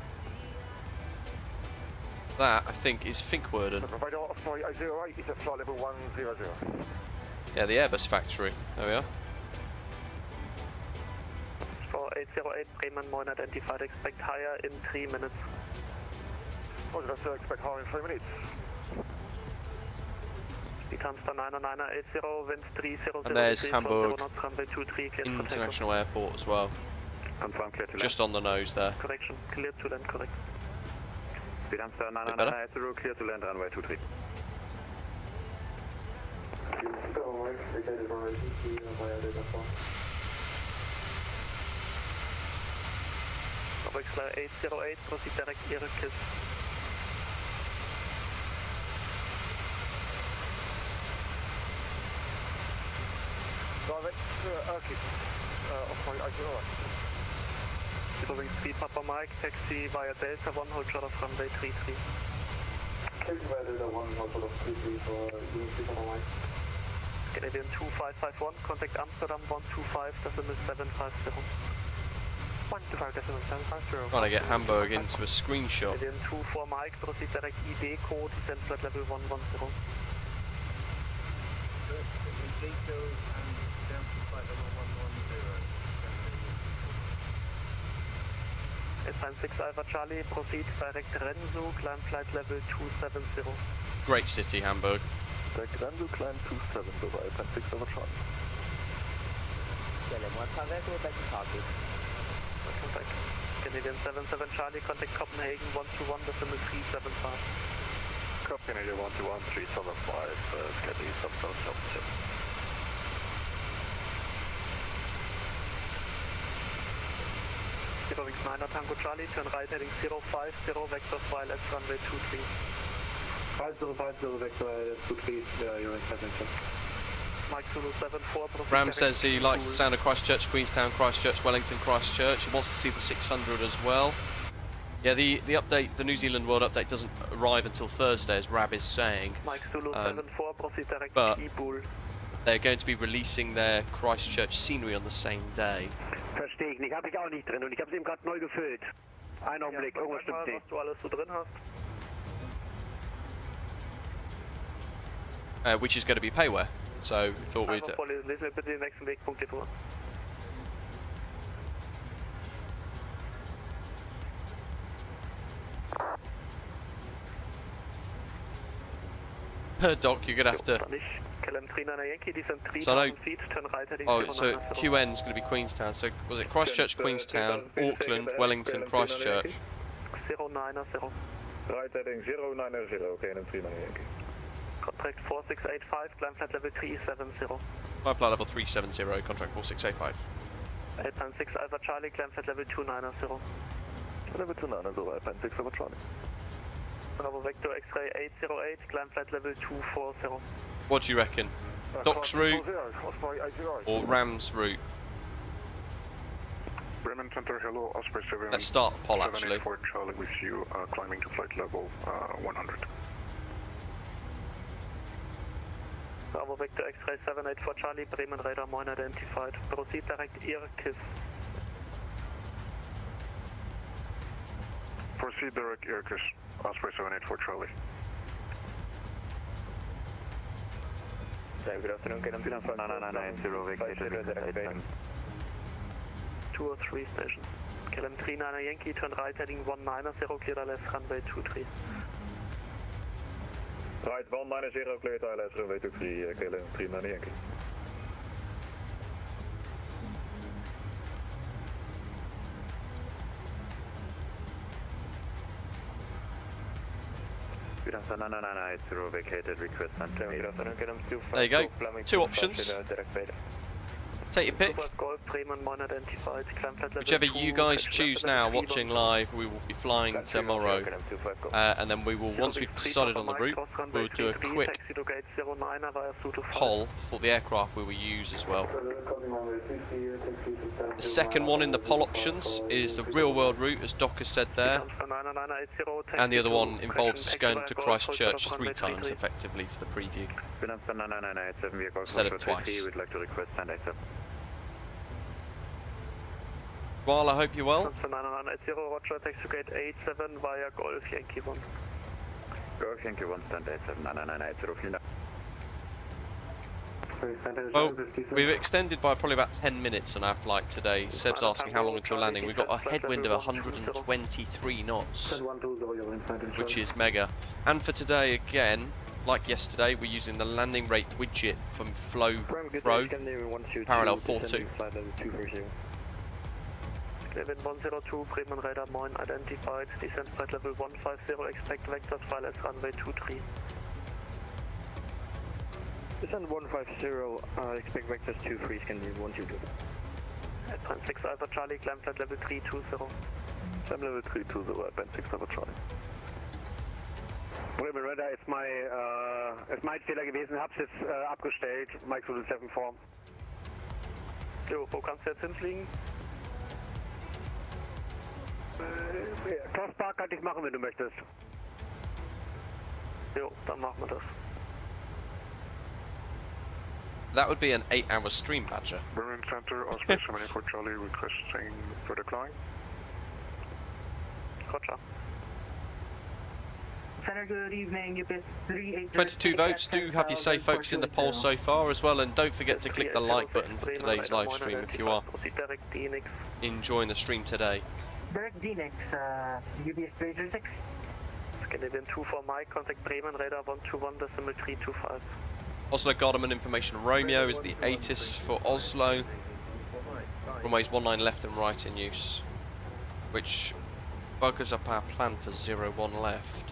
That, I think, is Finkwerden. Yeah, the Airbus factory. There we are. For 808 Bremen 9 identified, expect higher in 3 minutes. What did I say, expect higher in 3 minutes? Speed Hamster 99980, winds 3003. And there's Hamburg runway 23, International Airport as well. Just on the nose there. Correction, clear to land, correct. Speed Hamster 99980, clear to land runway 23. Orbx 808, proceed direct Irakis. Direct Irkis, off my 808. Following speed Papa Mike, taxi via Delta 1, hold short of runway 33. Taxi via Delta 1, hold short of 33 for speed Papa Mike. Canadian 2551, contact Amsterdam 125, decimal 750. 125, decimal 750. Trying to get Hamburg into a screenshot. Canadian 24 Mike, proceed direct ID code, descend flight level 110. S96 Alpha Charlie, proceed direct Renzo, climb flight level 270. Great city, Hamburg. Direct Renzo, climb 270 by S96 Alpha Charlie. Contact Canadian 77 Charlie, contact Copenhagen 121, decimal 375. Copenhagen 121, 375, schedule 7777. 0 wings 9 Tango Charlie, turn right heading 050, vector file left runway 23. 5050 vector 23, you're in passenger. Mike Zulu 74, Ram says he likes the sound of Christchurch, Queenstown, Christchurch, Wellington, Christchurch. He wants to see the 600 as well. Yeah, the update, the New Zealand World update doesn't arrive until Thursday, as Rab is saying. Mike Zulu 74, proceed direct but E-Bull. they're going to be releasing their Christchurch scenery on the same day. Verstehe ich nicht, habe ich auch nicht drin und ich habe es eben gerade neu gefüllt. Einen Augenblick, irgendwas stimmt nicht. Was du alles so drin hast. Which is going to be payware. So we thought we'd. Einfach vorlesen, lesen wir bitte den nächsten Wegpunkt hier vor. Doc, you're going to have to. So I know. Oh, so QN is going to be Queenstown. So was it Christchurch, Queenstown, Auckland, Wellington, Christchurch? 090. Right heading 090, KLM 39 Yankee. Contract 4685, climb flight level 370. Climb flight level 370, contract 4685. 896 Alpha Charlie, climb flight level 290. Level 290, 896 Alpha Charlie. Bravo Vector X-ray 808, climb flight level 240. What do you reckon? Doc's route or Ram's route? Bremen Center, hello, Osprey 7. Let's start the poll actually. 784 Charlie with you, climbing to flight level 100. Bravo Vector X-ray 784 Charlie, Bremen Radar Moin identified. Proceed direct Irkis. Proceed direct Irkis, Osprey 784 Charlie. Good afternoon, KLM 990 vacated. 2 or 3 stations. KLM 39 Yankee, turn right heading 190, clear the left runway 23. Right 190, clear the left runway 23, KLM 39 Yankee. Good afternoon, 990 vacated, request center. Good afternoon, KLM 25. There you go, 2 options. Take your pick. Whichever you guys choose now, watching live, we will be flying tomorrow. And then we will, once we've decided on the route, we'll do a quick poll for the aircraft we will use as well. The second one in the poll options is the real world route, as Doc has said there. And the other one involves us going to Christchurch 3 times effectively for the preview. Instead of twice. Well, I hope you're well. Roger, taxi gate 87 via Golf Yankee 1. Golf Yankee 1, stand 87, 990, Well, we've extended by probably about 10 minutes on our flight today. Seb's asking how long until landing. We've got a headwind of 123 knots, which is mega. And for today, again, like yesterday, we're using the landing rate widget from Flow Pro, parallel 42. Level 102, Bremen Radar Moin identified, descent flight level 150, expect vectors file as runway 23. Descent 150, expect vectors 23, can be 122. 896 Alpha Charlie, climb flight level 320. Climb level 320, 896 Alpha Charlie. Bremen Radar ist mein Fehler gewesen, hab's jetzt abgestellt, Mike Zulu 74. Jo, wo kannst du jetzt hinfliegen? Crosspark kann ich machen, wenn du möchtest. Jo, dann machen wir das. That would be an 8-hour stream badger. Bremen Center, Osprey 74 Charlie, requesting further climb. Roger. Center, good evening. You've been 22 votes. Do have your safe folks in the poll so far as well, and don't forget to click the like button for today's live stream if you are enjoying the stream today. Direct DNX, UBS 336. Scandinavian 24 Mike, contact Bremen, radar 121.325. Oslo Gardermoen Information Romeo is the ATIS for Oslo. Runways 19 left and right in use, which buggers up our plan for 01 left.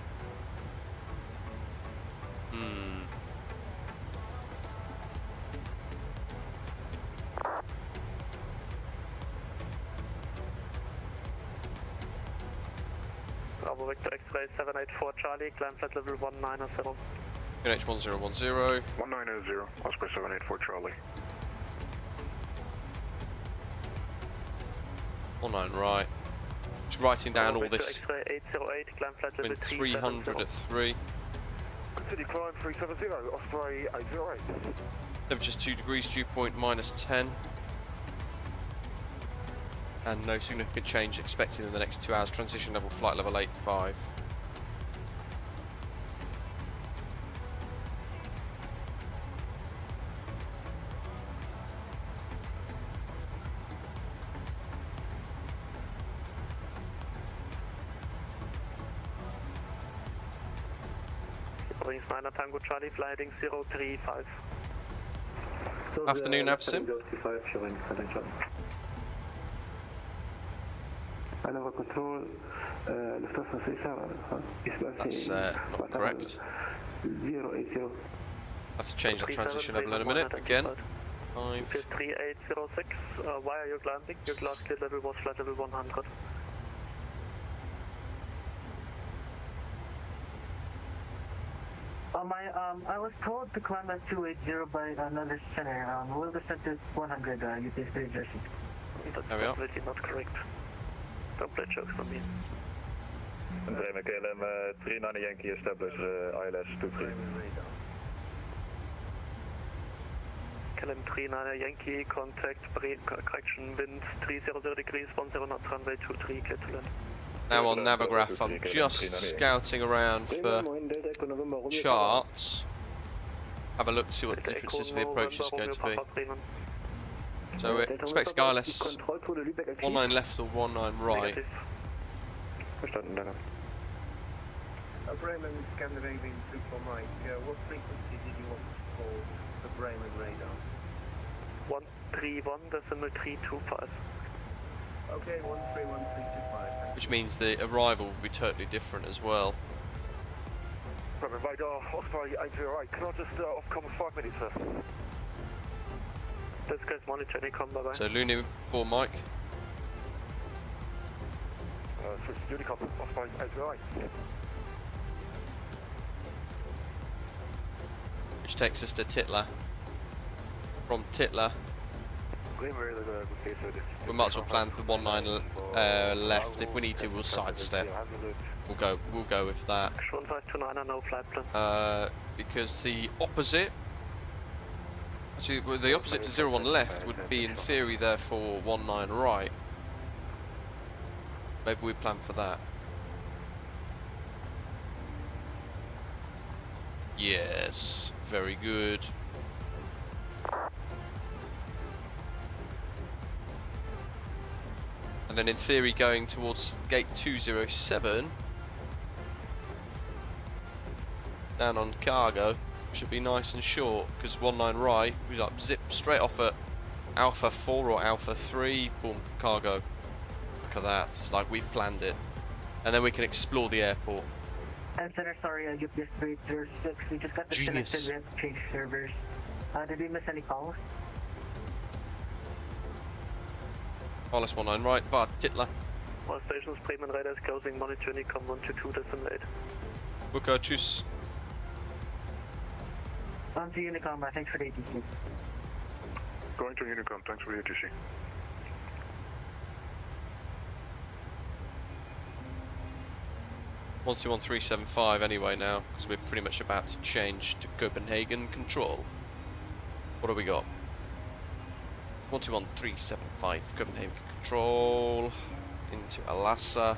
Bravo Victor X-ray 784 Charlie, climb flight level 190. QNH 1010. 190, Osprey 784 Charlie. 19 right. Just writing down all this. X-ray 808, climb flight level Wind 300 at 3. Continue climb 370, Osprey 808. Temperature's 2 degrees, dew point -10. And no significant change expected in the next 2 hours. Transition level, flight level 85. Wings 9 Tango Charlie, fly heading 035. Afternoon, VATSIM. Hannover control, Lufthansa 67. That's not correct. 080. Have to change that transition level in a minute again. 5. 3806, why are you landing? Your last clear level was flight level 100. I was told to climb at 280 by another center. We'll descend to 100, UP Spirit Jersey. That's There we are. completely not correct. Don't play jokes on me. Bremen KLM 39 Yankee establish ILS 23. KLM 39 Yankee, contact, correction, wind 300 degrees, 10 knots, runway 23, clear to land. Now on Navigraph, I'm just scouting around for charts. Have a look to see what the differences for the approaches are going to be. So we're expecting ILS 19 left or 19 right. Bremen Scandinavian 24 Mike, what frequency did you want to call the Bremen radar? 131.325. Okay, 131325. Which means the arrival will be totally different as well. Bremen radar, Osprey 808. Can I just off-com 5 minutes, sir? This guy's monitoring, come bye bye. So Looney 4 Mike. Switch to Unicom, Osprey 808. Which takes us to Titler. From Titler, we might as well plan for 19 left. If we need to, we'll sidestep. We'll go with that. 1529, no flight plan. Because the opposite, actually, well, the opposite to 01 left would be in theory therefore 19 right. Maybe we plan for that. Yes, very good. And then in theory going towards gate 207 down on cargo should be nice and short, because 19 right, we like zip straight off at Alpha 4 or Alpha 3, boom, cargo. Look at that, it's like we've planned it. And then we can explore the airport. And Center, sorry, UP Spirit 06, we just got Genius. disconnected. We have to change servers. Did we miss any calls? ILS 19 right, but Titler. All stations, Bremen radar is closing, monitor Unicom 122, decimal 8. Booker, tschüss. On to Unicom, thanks for the ATC. Going to Unicom, thanks for the ATC. One 21375 anyway now, because we're pretty much about to change to Copenhagen control. What do we got? 121375 Copenhagen control into Alassa.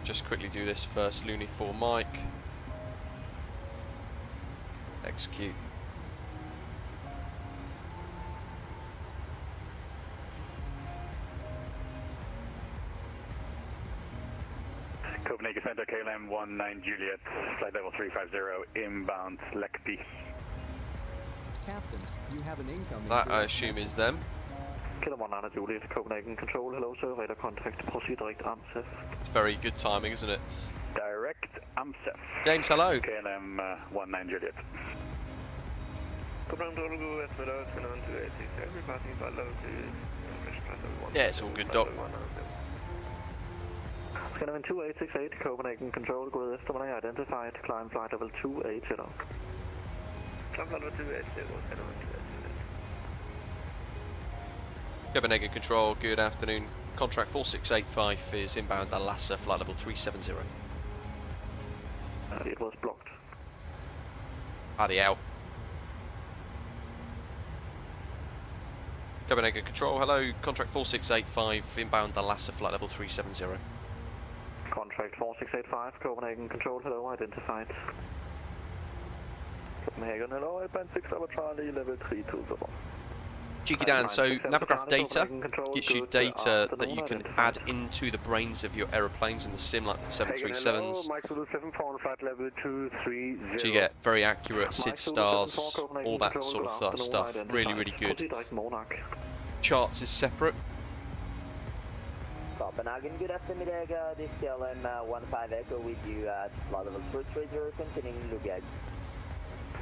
Just quickly do this first. Looney 4 Mike. Execute. Copenhagen Center, KLM 19 Juliet, flight level 350, inbound Lekpi. Captain, you have an incoming. That I assume is them. KLM 19 Juliet, Copenhagen control, hello sir, radar contact, proceed direct AMSF. It's very good timing, isn't it? Direct AMSF. James, hello. KLM 19 Juliet. Yeah, it's all good, Doc. Skyline 2868, Copenhagen Control, good estimate identified, climb flight level 280. Copenhagen Control, good afternoon. Contract 4685 is inbound Alassa, flight level 370. It was blocked. Bloody hell. Copenhagen Control, hello. Contract 4685, inbound Alassa, flight level 370. Contract 4685, Copenhagen Control, hello, identified. Copenhagen, hello, 896 over Charlie, level 320. Cheeky Dan, so Navigraph data gives you data that you can add into the brains of your aeroplanes in the sim, like the 737s. So you get very accurate SID stars, all that sort of stuff. Really, really good. Charts is separate. Copenhagen, good afternoon, this is LM 15 Echo with you at flight level 330, continuing Lugag.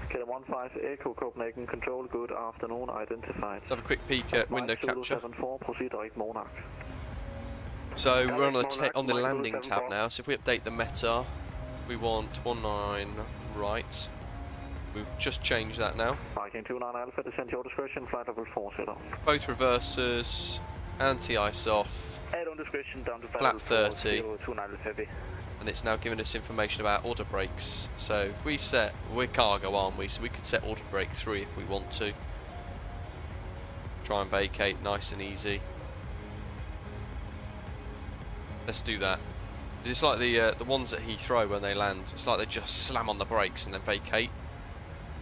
KLM 15 Echo, Copenhagen Control, good afternoon, identified. Let's have a quick peek at window capture. 74, proceed direct Monarch. So we're on the landing tab now, so if we update the meta, we want 19 right. We've just changed that now. Viking 29 Alpha, descend your discretion, flight level 40. Both reversers, anti-ice off, Add on discretion down to flat 30. 29 heavy. And it's now giving us information about auto brakes. So if we set, we're cargo, aren't we? So we could set auto brake 3 if we want to. Try and vacate nice and easy. Let's do that. It's like the ones at Heathrow when they land. It's like they just slam on the brakes and then vacate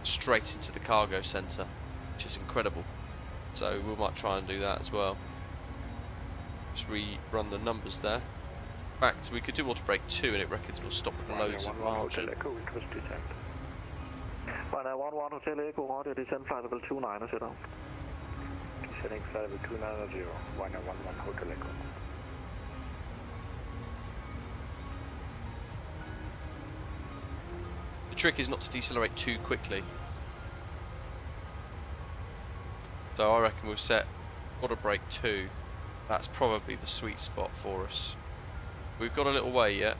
straight into the cargo centre, which is incredible. So we might try and do that as well. Just rerun the numbers there. In fact, we could do auto brake 2 and it reckons we'll stop with loads of margin. 11 Hotel Echo, order descend flight level 29, sit down. Descending flight level 290, 11 Hotel Echo. The trick is not to decelerate too quickly. So I reckon we'll set auto brake 2. That's probably the sweet spot for us. We've got a little way yet.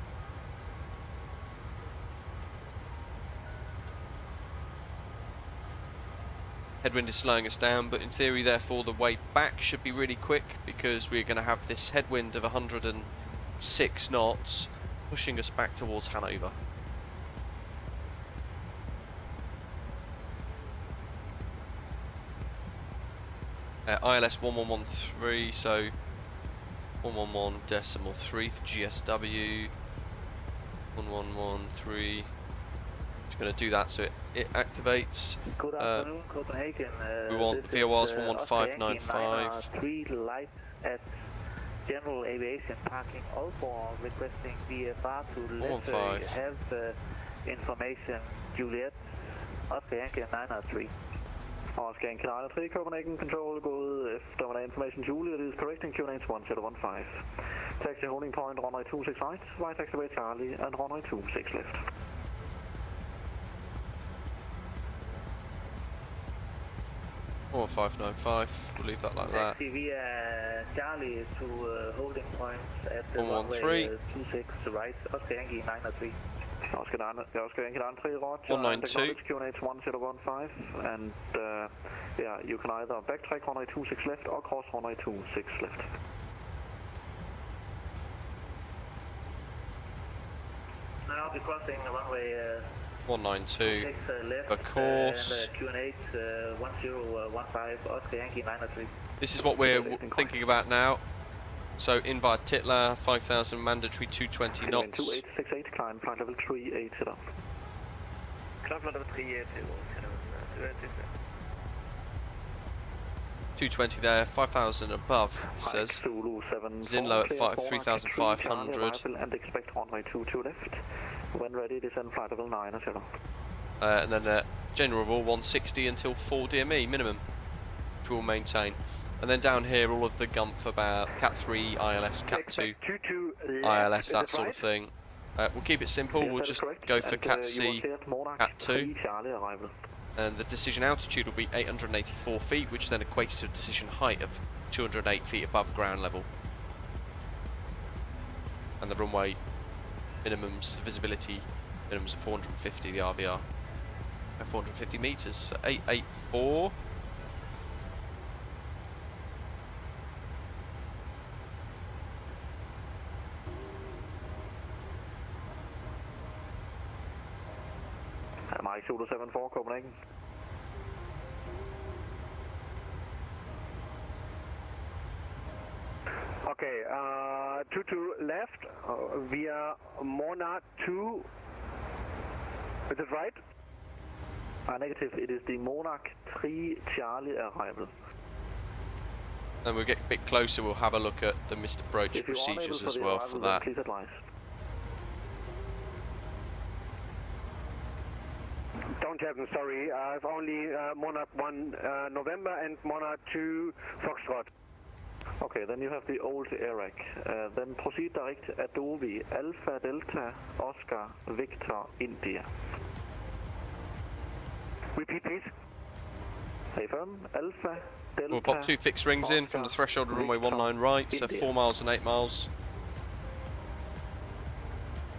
Headwind is slowing us down, but in theory, therefore, the way back should be really quick because we're going to have this headwind of 106 knots pushing us back towards Hanover. ILS 1113, so 111.3 for GSW. 1113. Just going to do that so it activates. Good afternoon, Copenhagen. We want VORs 11595. 3 light at General Aviation Parking Aalborg, requesting VFR to let have information. Juliet, Oscar Yankee 903. Oscar Yankee 903, Copenhagen Control, good eftermiddag information. Juliet is correcting QNH 1015. Taxi holding point, runway 26 right, right taxiway Charlie, and runway 26 left. Or 595, we'll leave that like that. Taxi via Charlie to holding points at the 113. 26 right, Oscar Yankee 903. Oscar Yankee 903, Roger. 192. QNH 1015, and yeah, you can either backtrack runway 26 left or cross runway 26 left. Now I'll be crossing runway 192, left, of course. QNH 1015, Oscar Yankee 903. This is what we're thinking about now. So in via Titler, 5,000 mandatory 220 knots. 2868, climb flight level 380. Climb flight level 380. 220 there, 5,000 above, it says. Zinlow at 3,500. And expect runway 22 left. When ready, descend flight level 90. And then general rule 160 until 4 DME minimum, which we'll maintain. And then down here, all of the gumph about Cat 3, ILS, Cat 2, ILS, that sort of thing. We'll keep it simple, we'll just go for Cat C, Cat 2. And the decision altitude will be 884 feet, which then equates to a decision height of 208 feet above ground level. And the runway minimums, the visibility minimums of 450, the RVR. 450 metres, so 884. Mike Zulu 74, Copenhagen. Okay, 22 left via Monarch 2. Is it right? Negative, it is the Monarch 3 Charlie arrival. And we'll get a bit closer, we'll have a look at the missed approach procedures as well for that. Please advise. Don't happen, sorry. I've only Monarch 1 November and Monarch 2 Foxtrot. Okay, then you have the old ARAC. Then proceed direct Adobe Alpha Delta Oscar Victor India. Repeat please. Stay firm. Alpha Delta. We'll pop 2 fixed rings in from the threshold of runway 19 right, so 4 miles and 8 miles.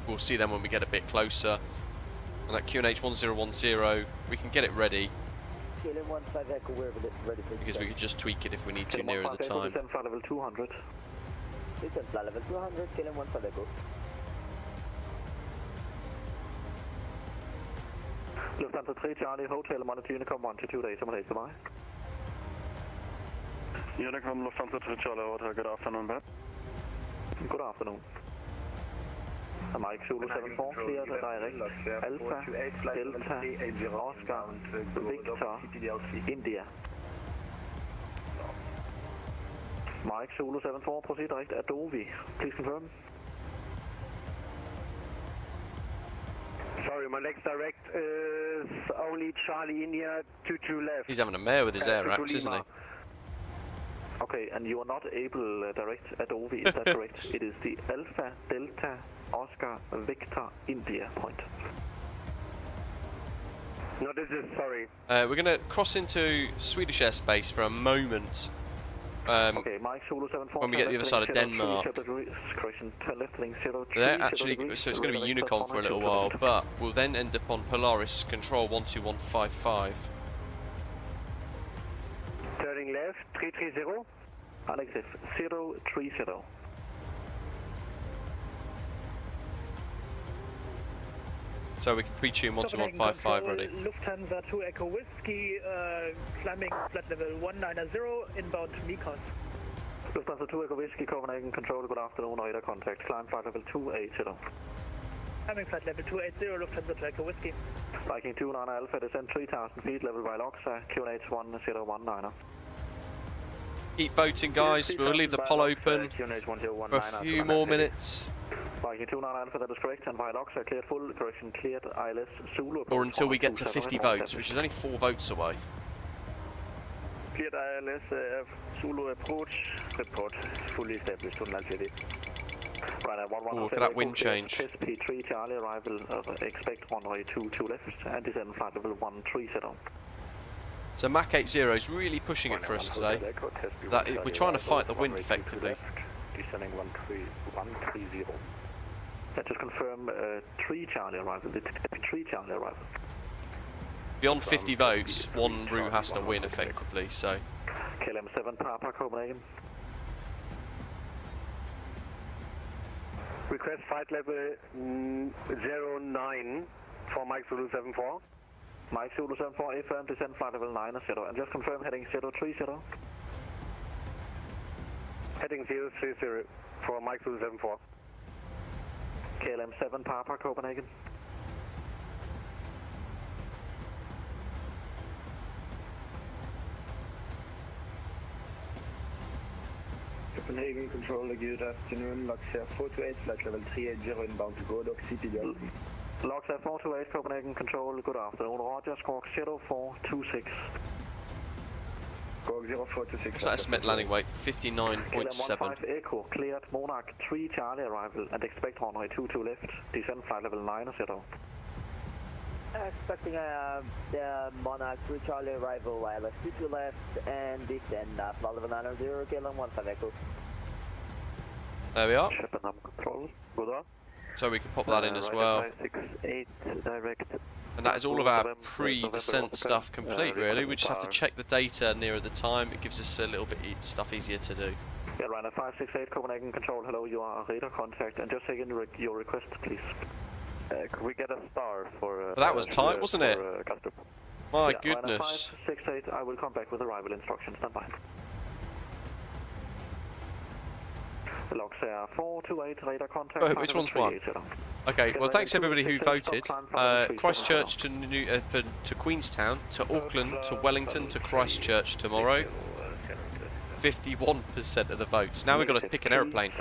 We'll see them when we get a bit closer. And that QNH 1010, we can get it ready. Because we could just tweak it if we need to nearer the time. Descend flight level 200. Descend flight level 200, KLM 15 Echo. Lufthansa 3 Charlie, Hotel Monitor Unicom 1 to 2 days, someone goodbye. Unicom Lufthansa 3 Charlie, Hotel, good afternoon, Pat. Good afternoon. Mike Zulu 74, clear the direct Alpha Delta Oscar Victor India. Mike Zulu 74, proceed direct Adobe, please confirm. Sorry, my next direct is only Charlie India 22 left. He's having a mare with his AirACs, isn't he? Okay, and you are not able direct Adobe, is that correct? It is the Alpha Delta Oscar Victor India point. No, this is, sorry. We're going to cross into Swedish airspace for a moment. Okay, Mike Zulu 74, when we get the other side of Denmark. They're actually, so it's going to be Unicom for a little while, but we'll then end up on Polaris Control 12155. Turning left, 330. Alex, 030. So we can pre-tune 12155 ready. Lufthansa 2 Echo Whiskey, climbing flight level 190, inbound Mykonos. Lufthansa 2 Echo Whiskey, Copenhagen Control, good afternoon, radar contact, climb flight level 280. Climbing flight level 280, Lufthansa 2 Echo Whiskey. Viking 29 Alpha, descend 3000 feet, level Viloxa, QNH 1019. Keep boating, guys, we'll leave the POL open for a few more minutes. Viking 29 Alpha, that is correct, and Viloxa cleared full, correction cleared, ILS Zulu. Or until we get to 50 votes, which is only 4 votes away. Cleared ILS Zulu approach, report, fully established, Right, oh, look at that wind change. SP3 Charlie, arrival, expect runway 22 left, and descend flight level 130. So Mach 80 is really pushing it for us today. We're trying to fight the wind effectively. Descending 130. Let's just confirm 3 Charlie arrival, the 3 Charlie arrival. Beyond 50 votes, one route has to win effectively, so. KLM 7 Papa, Copenhagen. Request flight level 09 for Mike Zulu 74. Mike Zulu 74, affirm descend flight level 90, and just confirm heading 030. Heading 030 for Mike Zulu 74. KLM 7 Papa, Copenhagen. Copenhagen Controller, good afternoon. Loxair 428, flight level 380, inbound to Godok, CPDL. Loxair 428, Copenhagen Control, good afternoon. Roger, squawk 0426. Squawk 0426. So estimate landing weight 59.7. Echo, cleared Monarch 3 Charlie arrival and expect runway 22 left. Descend flight level 90. Expecting the Monarch 3 Charlie arrival wireless 22 left and descend flight level 900 KLM 15 Echo. There we are. Ship and number control. Good on. So we can pop that in as well. 568 direct. And that is all of our pre-descent stuff complete, really. We just have to check the data nearer the time. It gives us a little bit stuff easier to do. Yeah, Ryanair 568 Copenhagen Control. Hello, you are radar contact. And just take in your request, please. Could we get a star for... Well, that was tight, wasn't it? My yeah, goodness. 568, I will come back with arrival instructions. Stand by. The logs are 428 radar contact. Oh, which one's what? Okay, well thanks everybody who voted. Christchurch to to Queenstown, to Auckland, to Wellington, to Christchurch tomorrow. 51% of the votes. Now we've got to pick an aeroplane.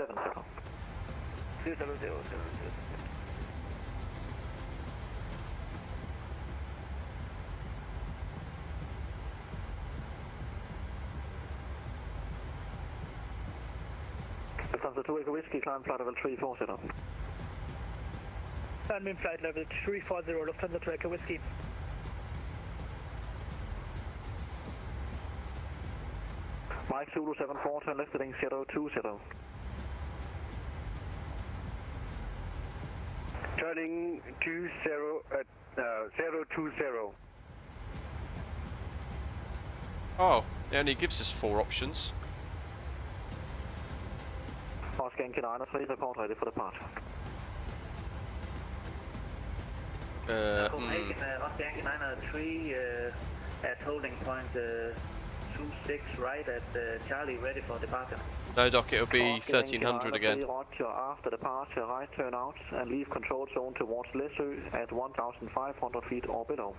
Lufthansa 2 Echo Whiskey, climb flight level 340. Landing flight level 340, Lufthansa 2 Echo Whiskey. Mike Zulu 74, turn left heading 020. Turning 020. Oh, it only gives us 4 options. Oscar Yankee 93, report ready for departure. Oscar Yankee 93 at holding point 26 right at Charlie, ready for departure. No, Doc, it'll be 1300 again. Roger, after departure, right turn out and leave control zone towards Læsø at 1,500 feet or below.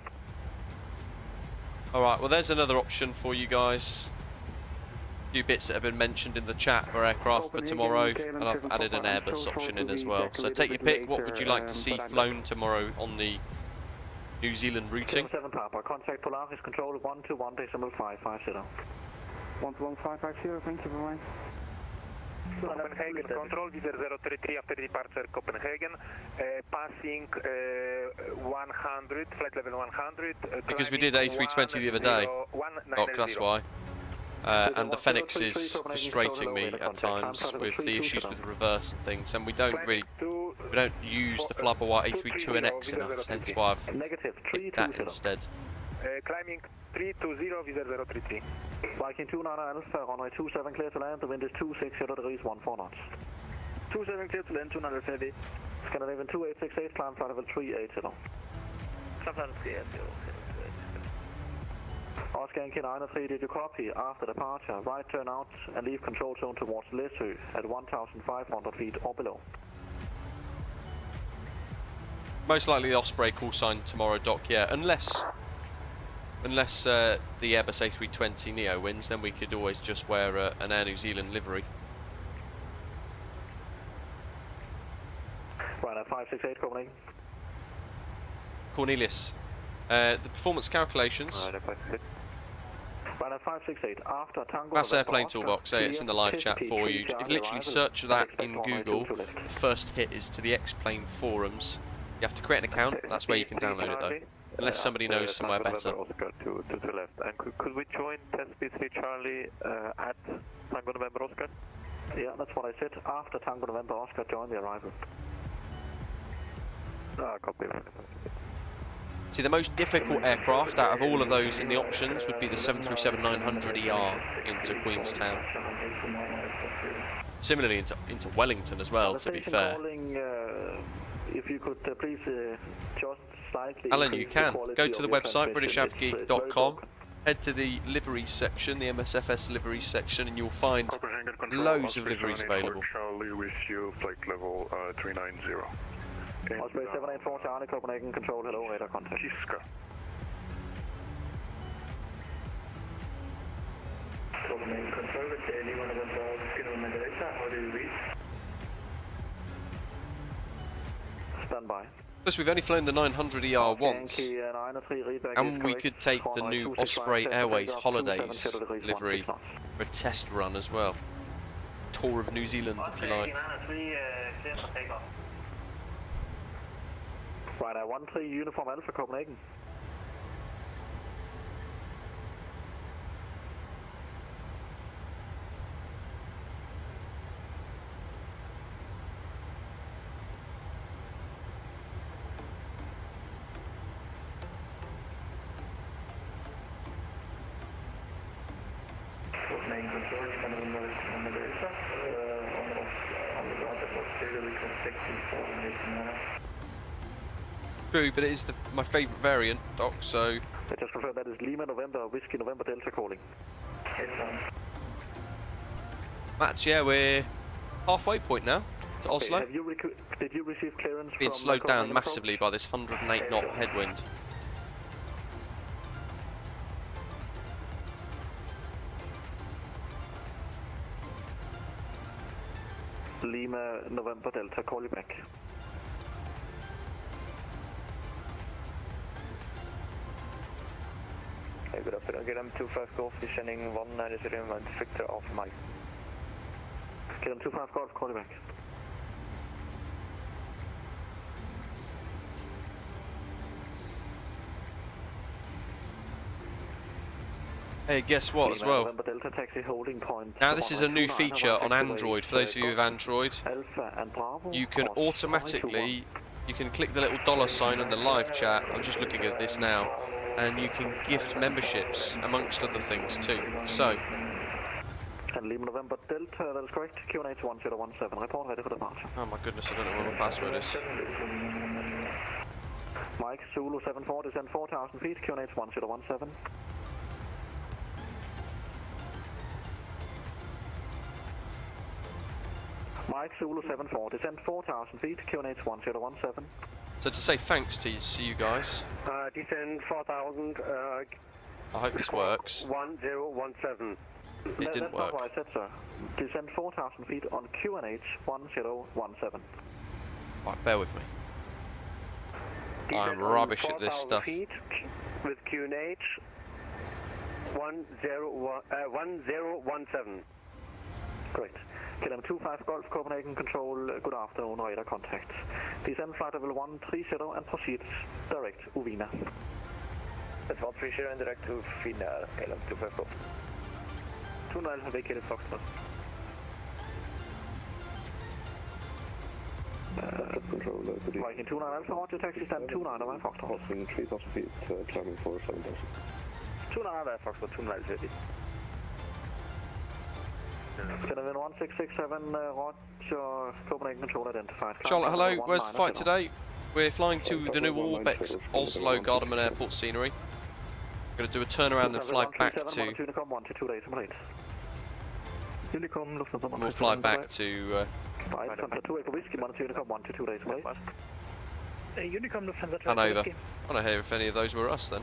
Alright, well there's another option for you guys. A few bits that have been mentioned in the chat for aircraft for tomorrow, and I've added an Airbus option in as well. So take your pick. What would you like to see flown tomorrow on the New Zealand routing? 7 Papa, contact Polaris control 121.550. 121.550, thank you very much. Copenhagen control, Viser 033 after departure Copenhagen, passing 100, flight level 100. Because we did A320 the other day. Oh, that's why. And the Phoenix is frustrating me at times with the issues with the reverse and things, and we don't use the Flybawah A32NX enough, hence why I've picked that instead. Climbing 320, Viser 033. Viking 29 Alpha, runway 27 clear to land, the wind is 260 degrees, 14 knots. 27 clear to land, 200 heavy. Scandinavian 2868, climb flight level 380. Climb flight 380. Oscar Yankee 93, did you copy? After departure, right turn out and leave control zone towards Læsø at 1,500 feet or below. Most likely the Osprey call sign tomorrow, Doc, yeah, unless the Airbus A320 Neo wins, then we could always just wear an Air New Zealand livery. Ryanair 568 Copenhagen. Cornelius, the performance calculations. Ryanair 568 after Tango. That's Airplane Toolbox. It's in the live chat for you. If you literally search that in Google, the first hit is to the X-Plane forums. You have to create an account. That's where you can download it though. Unless somebody knows somewhere better. Oscar to the left. And could we join test B3 Charlie at Tango November Oscar? Yeah, that's what I said. After Tango November Oscar, join the arrival. Copy. See, the most difficult aircraft out of all of those in the options would be the 737-900ER into Queenstown. Similarly into Wellington as well, to be fair. If you could please just slightly... Alan, you can. Go to the website, britishafgeek.com, head to the liveries section, the MSFS liveries section, and you'll find loads of liveries available. Charlie with you, flight level 390. Osprey 784 Charlie, Copenhagen control, hello, radar contact. Kiska. Copenhagen control, it's daily 112 kilometer Delta, how do you read? Stand by. Plus, we've only flown the 900ER once, and we could take the new Osprey Airways Holidays livery for a test run as well. Tour of New Zealand, if you like. Ryanair 13 Uniform Alpha Copenhagen. Copenhagen Control, on the Delta, on the ground that was clearly reconstructed for the True, but it is my favourite variant, Doc, so... I just confirm that is Lima November, Whiskey November Delta calling. Mats, yeah, we're halfway point now to Oslo. Okay, did you receive clearance Being from slowed down Copenhagen massively by this 108 knot headwind. Lima November Delta, call you back. Hey, good afternoon. Get them 25 Golf, descending 190 and Victor off Mike. Get them 25 Golf, call you back. Hey, guess what as well? November Delta taxi holding point. Now this is a new feature on Android. For those of you with Android, you can automatically, you can click the little $ on the live chat. I'm just looking at this now, and you can gift memberships amongst other things too. So. And Lima November Delta, that is correct. QNH 1017. Report ready for departure. Oh my goodness, I don't know what my password is. Mike Zulu 74, descend 4,000 feet. QNH 1017. Mike Zulu 74, descend 4,000 feet, QNH 1017. So to say thanks to you guys. Descend 4,000. I hope this works. 1017. It didn't work. That's not what I said, sir. Descend 4,000 feet on QNH 1017. Right, bear with me. I'm rubbish at this stuff. Feet with QNH 1017. Great. KLM 25 Golf Copenhagen Control, good afternoon, radar contact. Descend flight level 130 and proceed direct Uvina. That's 130 and direct to Uvina, KLM 25 Golf. 29 vacated Foxtrot. Viking 29 Alpha, roger, taxi stand 29 on Foxtrot. Crossing 3,000 feet, climbing for 7,000. 29 Alpha, Foxtrot, 29 30. Cinnamon 1667, roger, Copenhagen Control identified. Charlotte, hello, where's the flight today? We're flying to the new Orbx Oslo Gardermoen Airport scenery. We're going to do a turnaround and fly back to... We'll fly back to... Hanover. I don't hear if any of those were us then.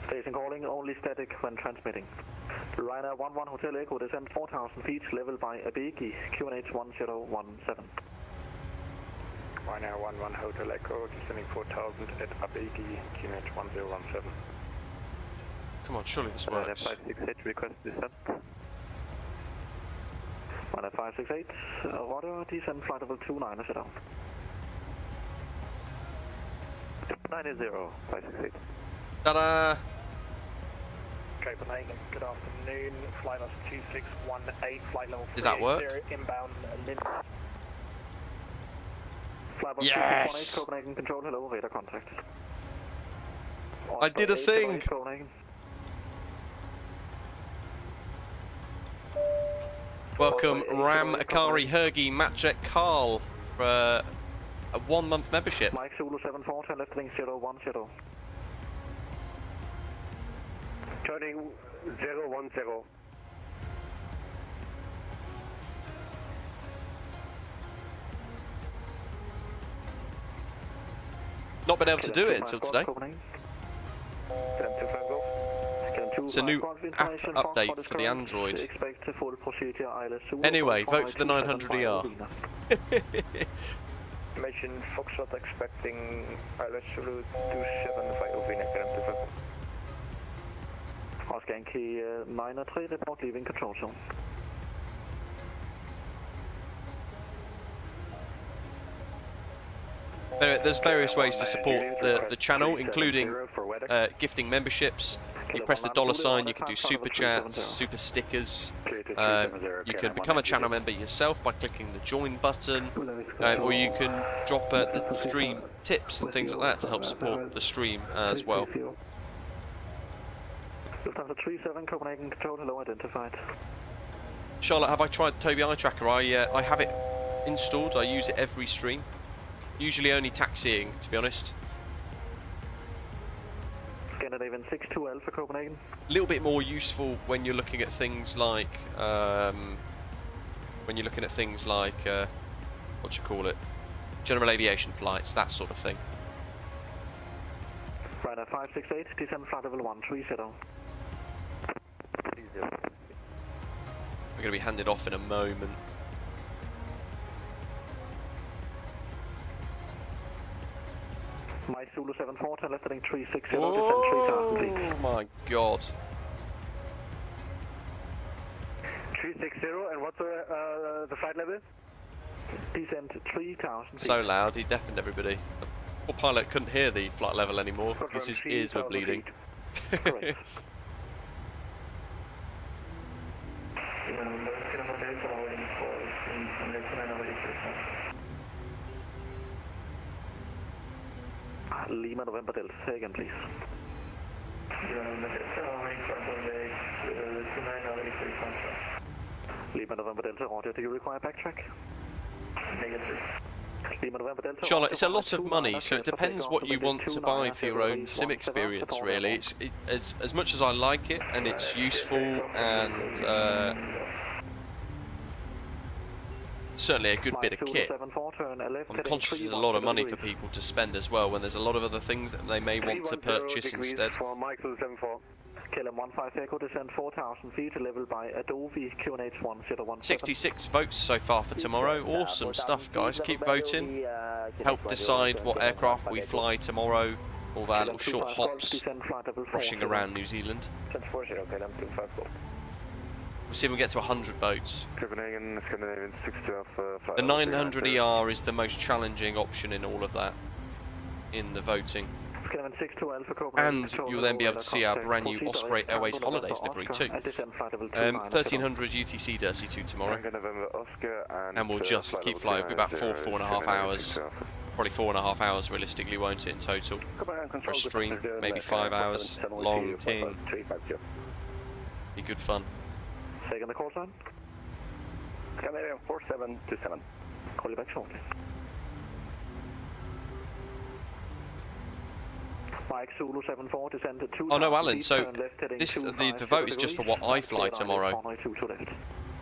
Station calling, only static when transmitting. Ryanair 11 Hotel Echo, descend 4,000 feet, level by Abegi, QNH 1017. Ryanair 11 Hotel Echo, descending 4,000 at Abegi, QNH 1017. Come on, surely this works. 568, request descent. Ryanair 568, order, descend flight level 29, sit down. 90, 568. Ta-da! Copenhagen, good afternoon. Flight us 2618, flight level 3. Does that work? Inbound Lynn. Yes! Copenhagen Control, hello, radar contact. I did a thing! Welcome Ram Akari Hergi Matchek Carl for a 1-month membership. Mike Zulu 74, turn left wing 010. Turning 010. Not been able to do it until today. It's a new app update for the Android. Anyway, vote for the 900ER. Mission Foxtrot expecting ILS Zulu 275 Uvina, KLM 25. Oscar Yankee 903, report leaving control zone. There's various ways to support the channel, including gifting memberships. You press the $sign, you can do super chats, super stickers. You can become a channel member yourself by clicking the join button, or you can drop the stream tips and things like that to help support the stream as well. Lufthansa 37, Copenhagen control, hello, identified. Charlotte, have I tried Tobii Eye Tracker? I have it installed. I use it every stream. Usually only taxiing, to be honest. Scandinavian 62 Alpha Copenhagen. A little bit more useful when you're looking at things like what do you call it? General aviation flights, that sort of thing. Ryder 568, descend flight level 130. We're going to be handed off in a moment. My Zulu 74, turn left heading 360, descend 3000 feet. Oh my god. 360, and what's the flight level? Descend 3000 feet. So loud, he deafened everybody. The poor pilot couldn't hear the flight level anymore because his ears were bleeding. Lima November Delta, say again please. Lima November Delta, Roger, do you require backtrack? Negative. Lima November Delta, Charlotte, it's a lot of money, so it depends what you want to buy for your own sim experience, really. As much as I like it, and it's useful, and certainly a good bit of kit, I'm conscious there's a lot of money for people to spend as well, when there's a lot of other things that they may want to purchase instead. KLM 15 Echo, descend 4,000 feet, level by Adobe QNH 1017. 66 votes so far for tomorrow. Awesome stuff, guys. Keep voting. Help decide what aircraft we fly tomorrow. All our little short hops rushing around New Zealand. We'll see if we get to 100 votes. The 900 ER is the most challenging option in all of that, in the voting. And you'll then be able to see our brand new Osprey Airways Holidays livery too. 1300 UTC Jersey 2 tomorrow. And we'll just keep flying. It'll be about 4.5 hours. Probably 4.5 hours realistically, won't it, in total? For a stream, maybe 5 hours. Long team. Be good fun. Second the call sign. Canadian 4727. Call you back shortly. Mike Zulu 74, descend to 2. Oh no, Alan, so the vote is just for what I fly tomorrow.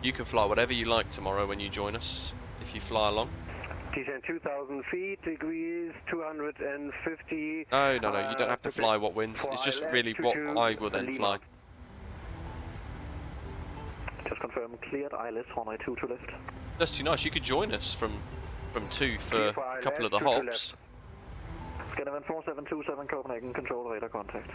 You can fly whatever you like tomorrow when you join us, if you fly along. Descend 2,000 feet, degrees 250. No, you don't have to fly what wins. It's just really what I will then fly. Just confirm, cleared, ILS 192 to left. That's too nice, you could join us from 2 for a couple of the hops. Scandinavian 4727 Copenhagen, control radar contact.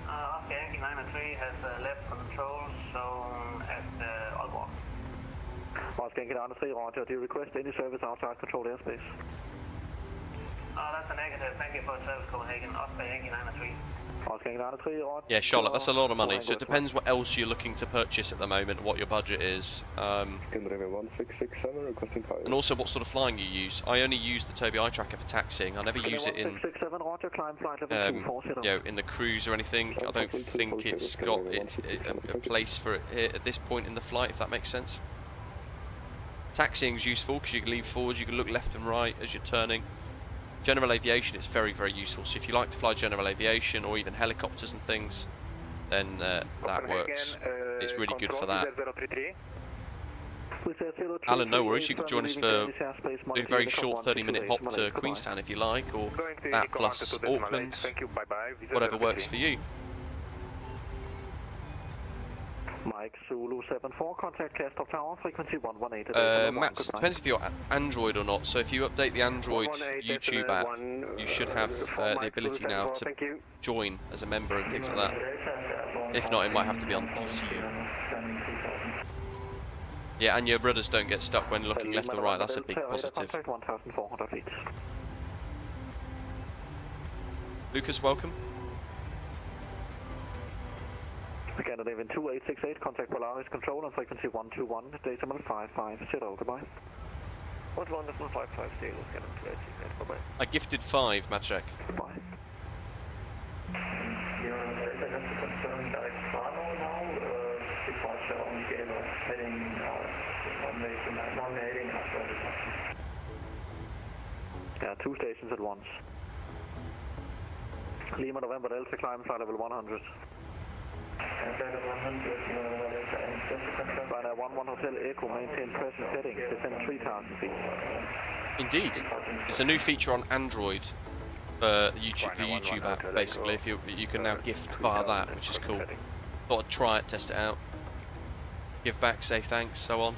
Oscar Yankee 903 has left control zone at Aalborg. Oscar Yankee 903, Roger, do you request any service outside controlled airspace? That's a negative, thank you for service Copenhagen, Oscar Yankee 903. Yeah, Charlotte, that's a lot of money, so it depends what else you're looking to purchase at the moment, what your budget is. And also what sort of flying you use. I only use the Tobii Eye Tracker for taxing. I never use it in in the cruise or anything. I don't think it's got a place for it here at this point in the flight, if that makes sense. Taxiing is useful because you can lean forward, you can look left and right as you're turning. General aviation is very, very useful, so if you like to fly general aviation or even helicopters and things, then that works. It's really good for that. Alan, no worries, you can join us for a very short 30-minute hop to Queenstown if you like, or that plus Auckland, whatever works for you. Mike, Zulu 74, contact Castro Tower, frequency 118. Matt, depends if you're Android or not. So if you update the Android YouTube app, you should have the ability now to join as a member and things like that. If not, it might have to be on PC. Yeah, and your rudders don't get stuck when looking left or right. That's a big positive. 1,400 feet. Lucas, welcome. Scandinavian 2868, contact Polaris control on frequency 121, decimal 550, goodbye. 11550, Scanner 2868, bye-bye. I gifted 5, Maciek. Goodbye. You're confirm direct Fano now, departure on Gale heading runway heading after departure. Yeah, 2 stations at once. Lima November Delta, climb flight level 100. Ryanair 11 Hotel Echo, maintain present setting, descend 3,000 feet. Indeed. It's a new feature on Android, the YouTube app, basically. If you can now gift via that, which is cool. Thought I'd try it, test it out. Give back, say thanks, so on.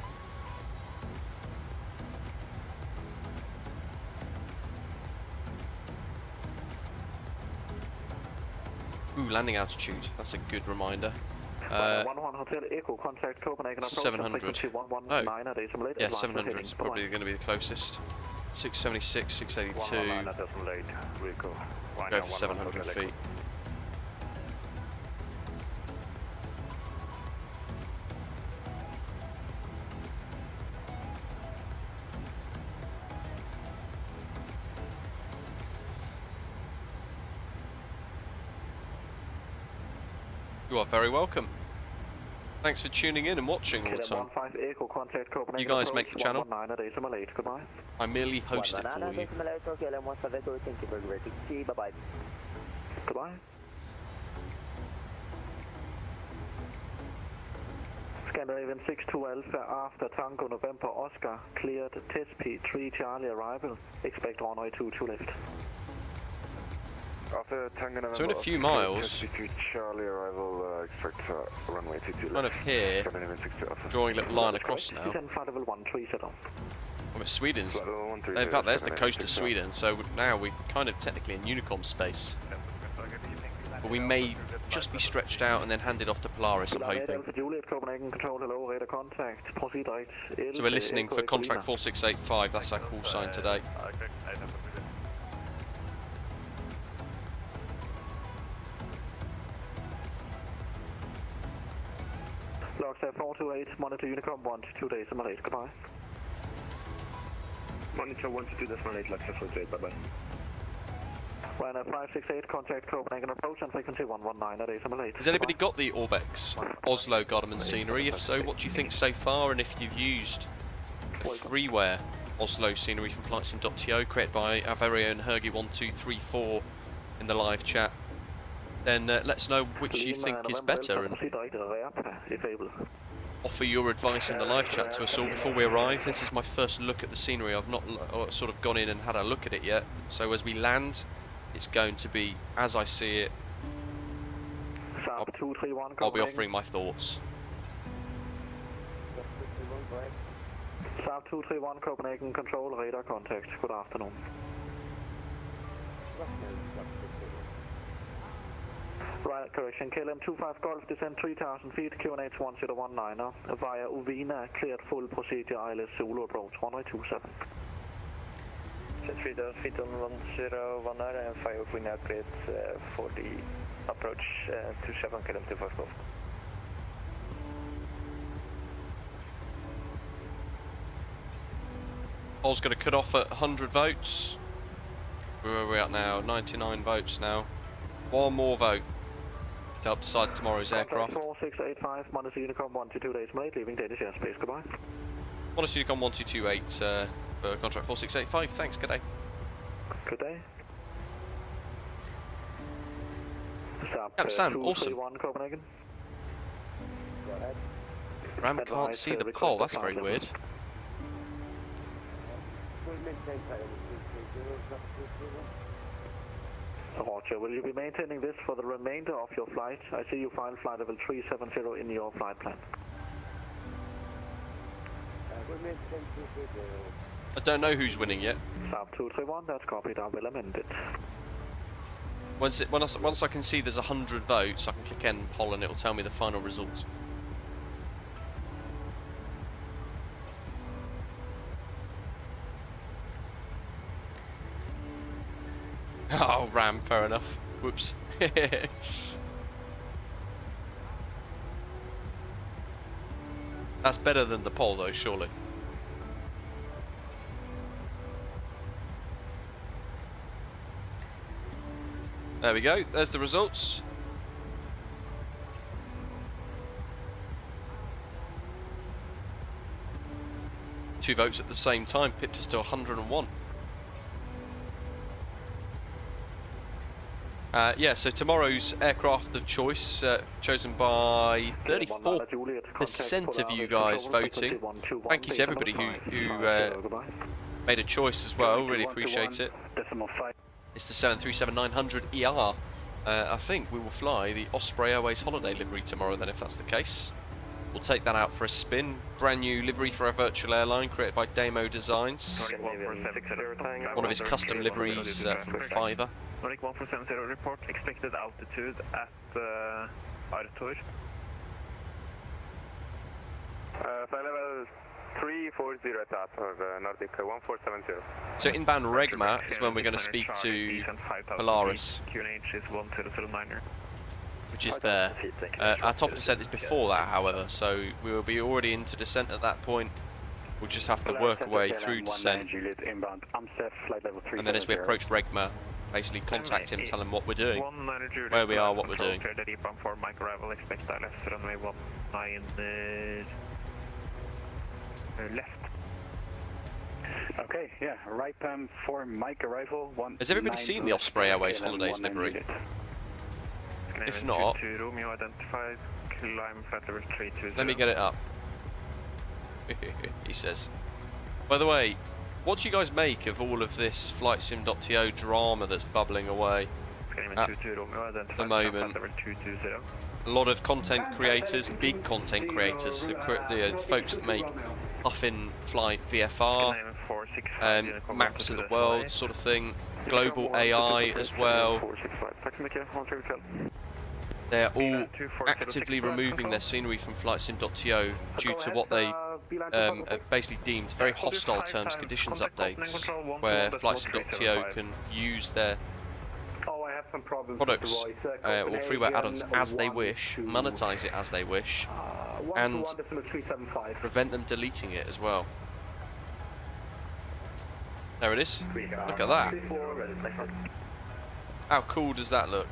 Ooh, landing altitude. That's a good reminder. 11 Hotel Echo, contact Copenhagen. 700. Oh. Yeah, 700 is probably going to be the closest. 676, 682. Go for 700 feet. You are very welcome. Thanks for tuning in and watching all the time. You guys make the channel. I merely host it for you. Goodbye. Scandinavian 62 Alpha after Tango November Oscar cleared test P3 Charlie arrival. Expect runway 22 left. So in a few miles, kind of here, drawing a little line across now. Well, Sweden's, in fact there's the coast of Sweden, so now we're kind of technically in Unicom space. But we may just be stretched out and then handed off to Polaris, I'm hoping. So we're listening for contract 4685, that's our call sign today. Lockset 428, monitor Unicom 122 decimal 8, goodbye. Monitor 122 decimal 8, Lockset 428, bye-bye. Ryanair 568, contact Copenhagen approach on frequency 119 decimal 8. Has anybody got the Orbx Oslo Gardermoen scenery? If so, what do you think so far? And if you've used the freeware Oslo scenery from flightsim.to, created by our very own Hergy1234 in the live chat, then let us know which you think is better and offer your advice in the live chat to us all before we arrive. This is my first look at the scenery. I've not sort of gone in and had a look at it yet. So as we land, it's going to be as I see it. I'll be offering my thoughts. South 231 Copenhagen control radar contact. Good afternoon. Right, correction, KLM 25 Golf, descend 3,000 feet, QNH 1019 via Uvina, cleared full procedure, ILS Zulu approach, runway 27. Set 3,000 feet on 1019 and fire Uvina cleared for the approach 27 KLM 25 Golf. Paul's going to cut off at 100 votes. Where are we at now? 99 votes now. One more vote to help decide tomorrow's aircraft. 4685, monitor Unicom 122 days late, leaving Danish airspace, goodbye. Monitor Unicom 1228 for contract 4685, thanks, good day. Good day. Cap Sam, awesome. Copenhagen. Ram can't see the pole, that's very weird. Roger. Will you be maintaining this for the remainder of your flight? I see you file flight level 370 in your flight plan. I don't know who's winning yet. South 231, that's copied. I will amend it. Once I can see there's 100 votes, I can click end poll and it will tell me the final result. Oh, Ram, fair enough. Whoops. That's better than the poll though, surely. There we go, there's the results. Two votes at the same time, pipped us to 101. Yeah, so tomorrow's aircraft of choice, chosen by 34% of you guys voting. Thank you to everybody who made a choice as well, really appreciate it. It's the 737-900 ER. I think we will fly the Osprey Airways holiday livery tomorrow then, if that's the case. We'll take that out for a spin. Brand new livery for our virtual airline created by Damo Designs. One of his custom liveries from Fiverr. Nordic 1470 report, expected altitude at Arthur. Flight level 340 at Arthur, Nordic 1470. So inbound Regma is when we're going to speak to Polaris, QNH is 1009er. which is there. Our top descent is before that, however, so we will be already into descent at that point. We'll just have to work our way through descent. And then as we approach Regma, basically contact him, tell him what we're doing, where we are, what we're doing. For Mike arrival, expect ILS runway 19 left. Okay, yeah, right for Mike arrival. Has everybody seen the Osprey Airways holidays livery? If not, let me get it up. He says. By the way, what do you guys make of all of this flightsim.to drama that's bubbling away at the moment? A lot of content creators, big content creators, the folks that make Puffin Flight VFR, maps of the world sort of thing, global AI as well. They're all actively removing their scenery from flightsim.to due to what they have basically deemed very hostile terms and conditions updates, where flightsim.to can use their products or freeware add-ons as they wish, monetize it as they wish, and prevent them deleting it as well. There it is. Look at that. How cool does that look?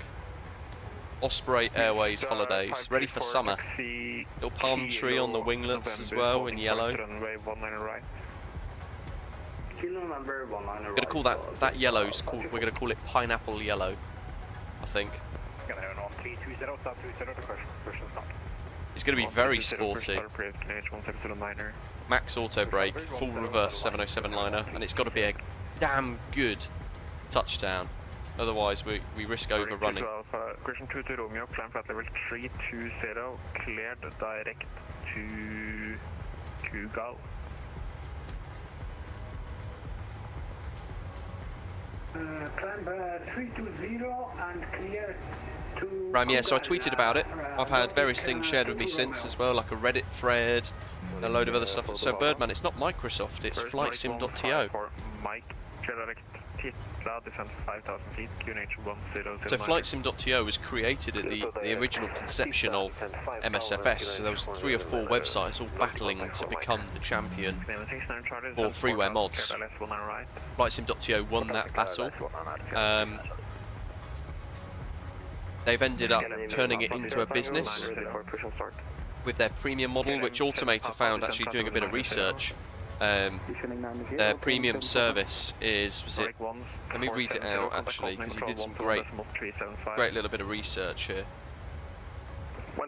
Osprey Airways holidays, ready for summer. Little palm tree on the winglets as well in yellow. We're going to call that yellow's called, we're going to call it pineapple yellow, I think. It's going to be very sporty. Max auto brake, full reverse 707 liner, and it's got to be a damn good touchdown. Otherwise, we risk overrunning. Question 22 Romeo, climb flight level 320, cleared direct to Kugal. Climb 320 and clear to... Ram, yeah, so I tweeted about it. I've had various things shared with me since as well, like a Reddit thread, and a load of other stuff. So Birdman, it's not Microsoft, it's flightsim.to. So flightsim.to was created at the original conception of MSFS, so there was 3 or 4 websites all battling to become the champion for freeware mods. Flightsim.to won that battle. They've ended up turning it into a business with their premium model, which Automator found actually doing a bit of research. Their premium service is, let me read it out actually, because he did some great little bit of research here. 121.375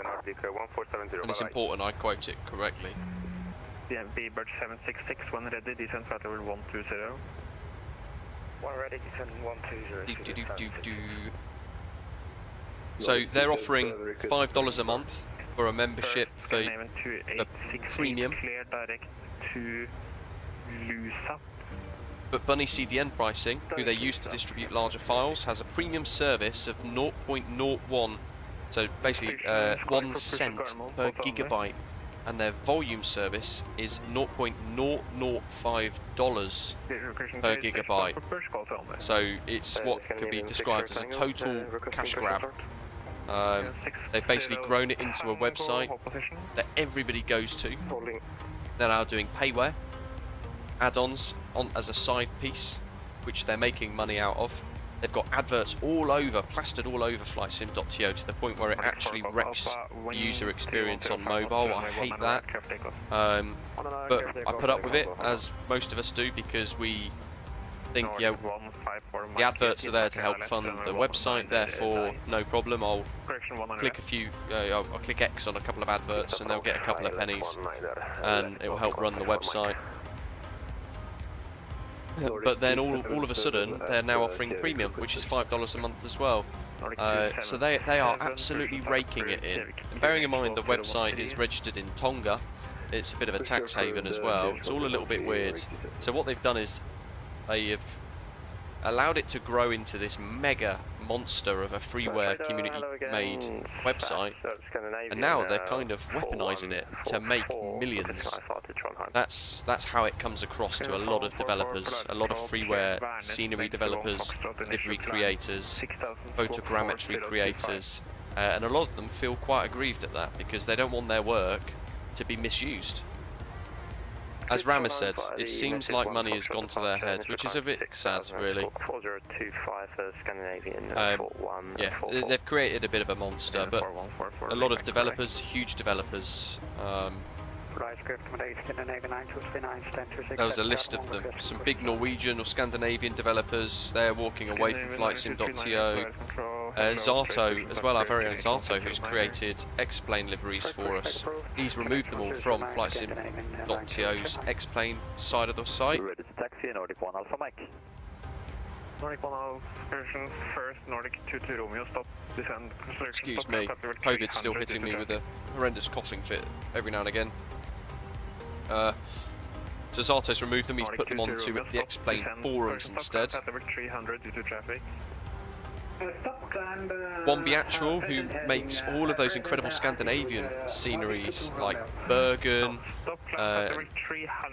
Nordic 1470. And it's important I quote it correctly. DMV Bird 766, when ready, descent flight level 120. One ready, descend 120. So they're offering $5 a month for a membership for the premium. Clear direct to Lusa. But Bunny CDN pricing, who they use to distribute larger files, has a premium service of 0.01, so basically 1 cent per gigabyte, and their volume service is $0.005 per gigabyte. So it's what could be described as a total cash grab. They've basically grown it into a website that everybody goes to. They're now doing payware, add-ons as a side piece, which they're making money out of. They've got adverts all over, plastered all over flightsim.to to the point where it actually wrecks the user experience on mobile. I hate that. But I put up with it, as most of us do, because we think, yeah, the adverts are there to help fund the website, therefore no problem. I'll click I'll click X on a couple of adverts and they'll get a couple of pennies and it will help run the website. But then all of a sudden they're now offering premium, which is $5 a month as well. So they are absolutely raking it in. And bearing in mind the website is registered in Tonga, it's a bit of a tax haven as well. It's all a little bit weird. So what they've done is they have allowed it to grow into this mega monster of a freeware community-made website, and now they're kind of weaponizing it to make millions. That's how it comes across to a lot of developers, a lot of freeware scenery developers, livery creators, photogrammetry creators, and a lot of them feel quite aggrieved at that because they don't want their work to be misused. As Ram has said, it seems like money has gone to their heads, which is a bit sad, really. Yeah, they've created a bit of a monster, but a lot of developers, huge developers, there was a list of them. Some big Norwegian or Scandinavian developers, they're walking away from flightsim.to. Zato as well, our very own Zato, who's created X-Plane liveries for us. He's removed them all from flightsim.to's X-Plane side of the site. Ready to taxi, Nordic 1 Alpha Mike. Nordic 1 Alpha, version first, Nordic 2 Romeo, stop, descend. Excuse me, COVID's still hitting me with a horrendous coughing fit every now and again. So Zato's removed them, he's put them onto the X-Plane forums instead. Whammy Actual, who makes all of those incredible Scandinavian sceneries like Bergen,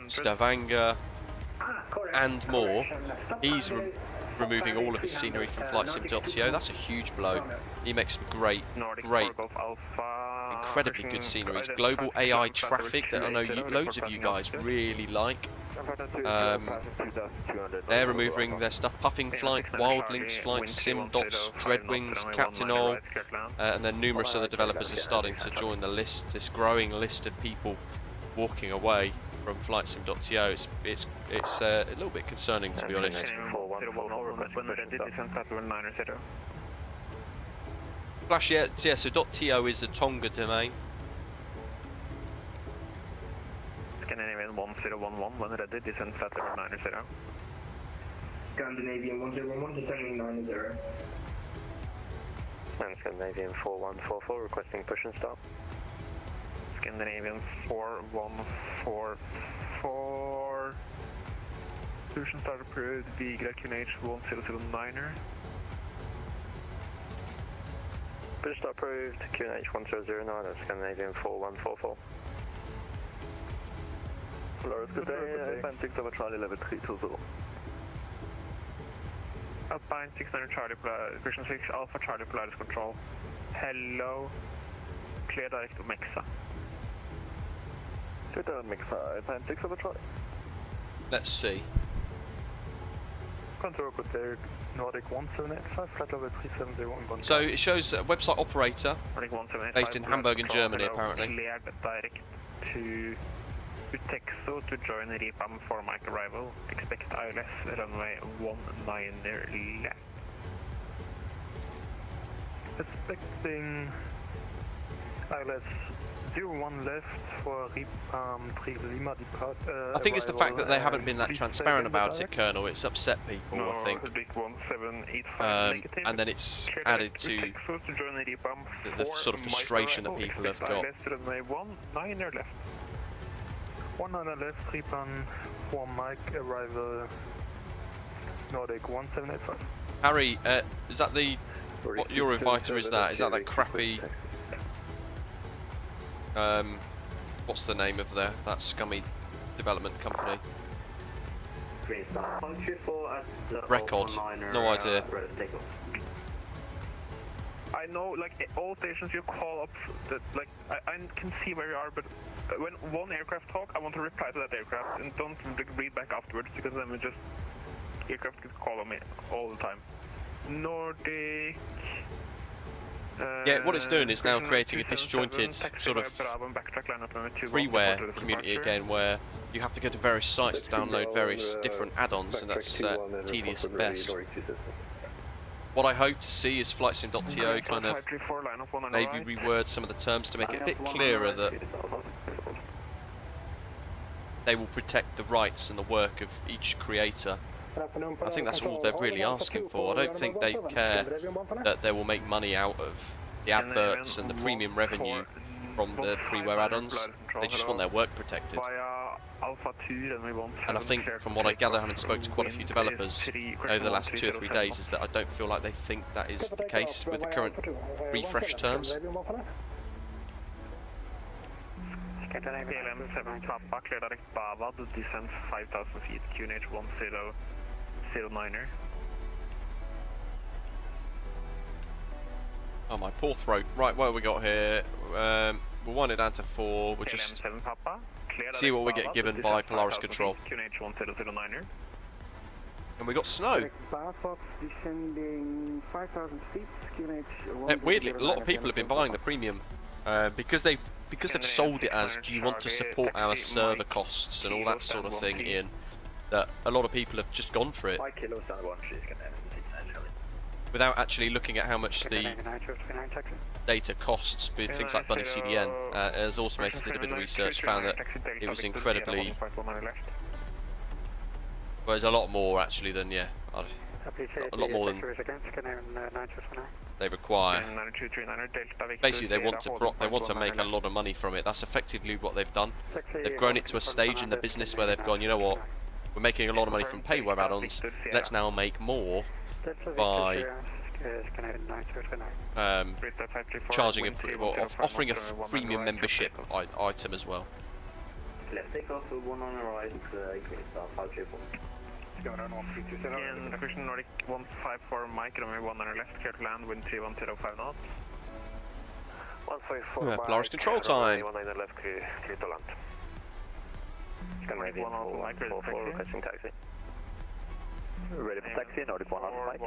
Stavanger, and more. He's removing all of his scenery from flightsim.to. That's a huge blow. He makes some great, incredibly good sceneries. Global AI traffic that I know loads of you guys really like. They're removing their stuff. Puffing Flight, Wildlinks Flight, Sim Dots, Dreadwings, Captain Ol, and then numerous other developers are starting to join the list. This growing list of people walking away from flightsim.to. It's a little bit concerning, to be honest. Flash, yeah, so .to is a Tonga domain. Scandinavian 1011, when ready, descend flat level 90. Scandinavian 1011, descending 90. And Scandinavian 4144, requesting push and stop. Scandinavian 4144, push and start approved, Vigra QNH 1009er. Push start approved, QNH 1009, Scandinavian 4144. Lars, good day, 56 over Charlie, level 320. Alpine 600 Charlie, version 6, Alpha Charlie, Polaris Control. Hello, clear direct to Mexa. Clear direct Mexa, Alpine 6 over Charlie. Let's see. Control code Nordic 1785, flight level 370. So it shows a website operator based in Hamburg in Germany, apparently. Cleared direct to Utexo to join Ripam for Mike arrival. Expect ILS runway 19 left. Expecting ILS 01 left for Lima depart. I think it's the fact that they haven't been that transparent about it, Colonel. It's upset people, I think. And then it's added to the sort of frustration that people have got. 19 left. 19 left, Reapan for Mike, arrival Nordic 1785. Harry, is that the... What Eurofighter is that? Is that crappy... what's the name of that scummy development company? Record. No idea. I know, like, all stations you call up, that, like, I can see where you are, but when one aircraft talk, I want to reply to that aircraft, and don't read back afterwards, because then we just... Aircraft can call on me all the time. Nordic... yeah, what it's doing is now creating a disjointed sort of freeware community again, where you have to go to various sites to download various different add-ons, and that's tedious at best. What I hope to see is flightsim.to kind of maybe reword some of the terms to make it a bit clearer that they will protect the rights and the work of each creator. I think that's all they're really asking for. I don't think they care that they will make money out of the adverts and the premium revenue from the freeware add-ons. They just want their work protected. And I think, from what I gather, having spoken to quite a few developers over the last 2 or 3 days, is that I don't feel like they think that is the case with the current refresh terms. KLM 7 Papa, clear direct Bavad, descent 5,000 feet, QNH 1009er. Oh, my poor throat. Right, what have we got here? We'll wind it down to 4. We'll just see what we get given by Polaris Control. QNH 1009er. And we got snow. Descending 5,000 feet, Weirdly, a lot of people have been buying the premium because they've sold it as, do you want to support our server costs and all that sort of thing in, that a lot of people have just gone for it without actually looking at how much the data costs with things like Bunny CDN. As Automated did a bit of research, found that it was incredibly... Well, there's a lot more actually than, a lot more than they require. Basically, they want to make a lot of money from it. That's effectively what they've done. They've grown it to a stage in the business where they've gone, you know what, we're making a lot of money from payware add-ons. Let's now make more by charging offering a premium membership item as well. Left takeoff, one on the right, And question Nordic 154 Mike, runway 1 on the left, clear to land, wind 3105 knots. 154 Polaris control time. 1 on the left, clear to land. Nordic 1 on Mike, ready for requesting taxi. Ready for taxi, Nordic 1 on Mike.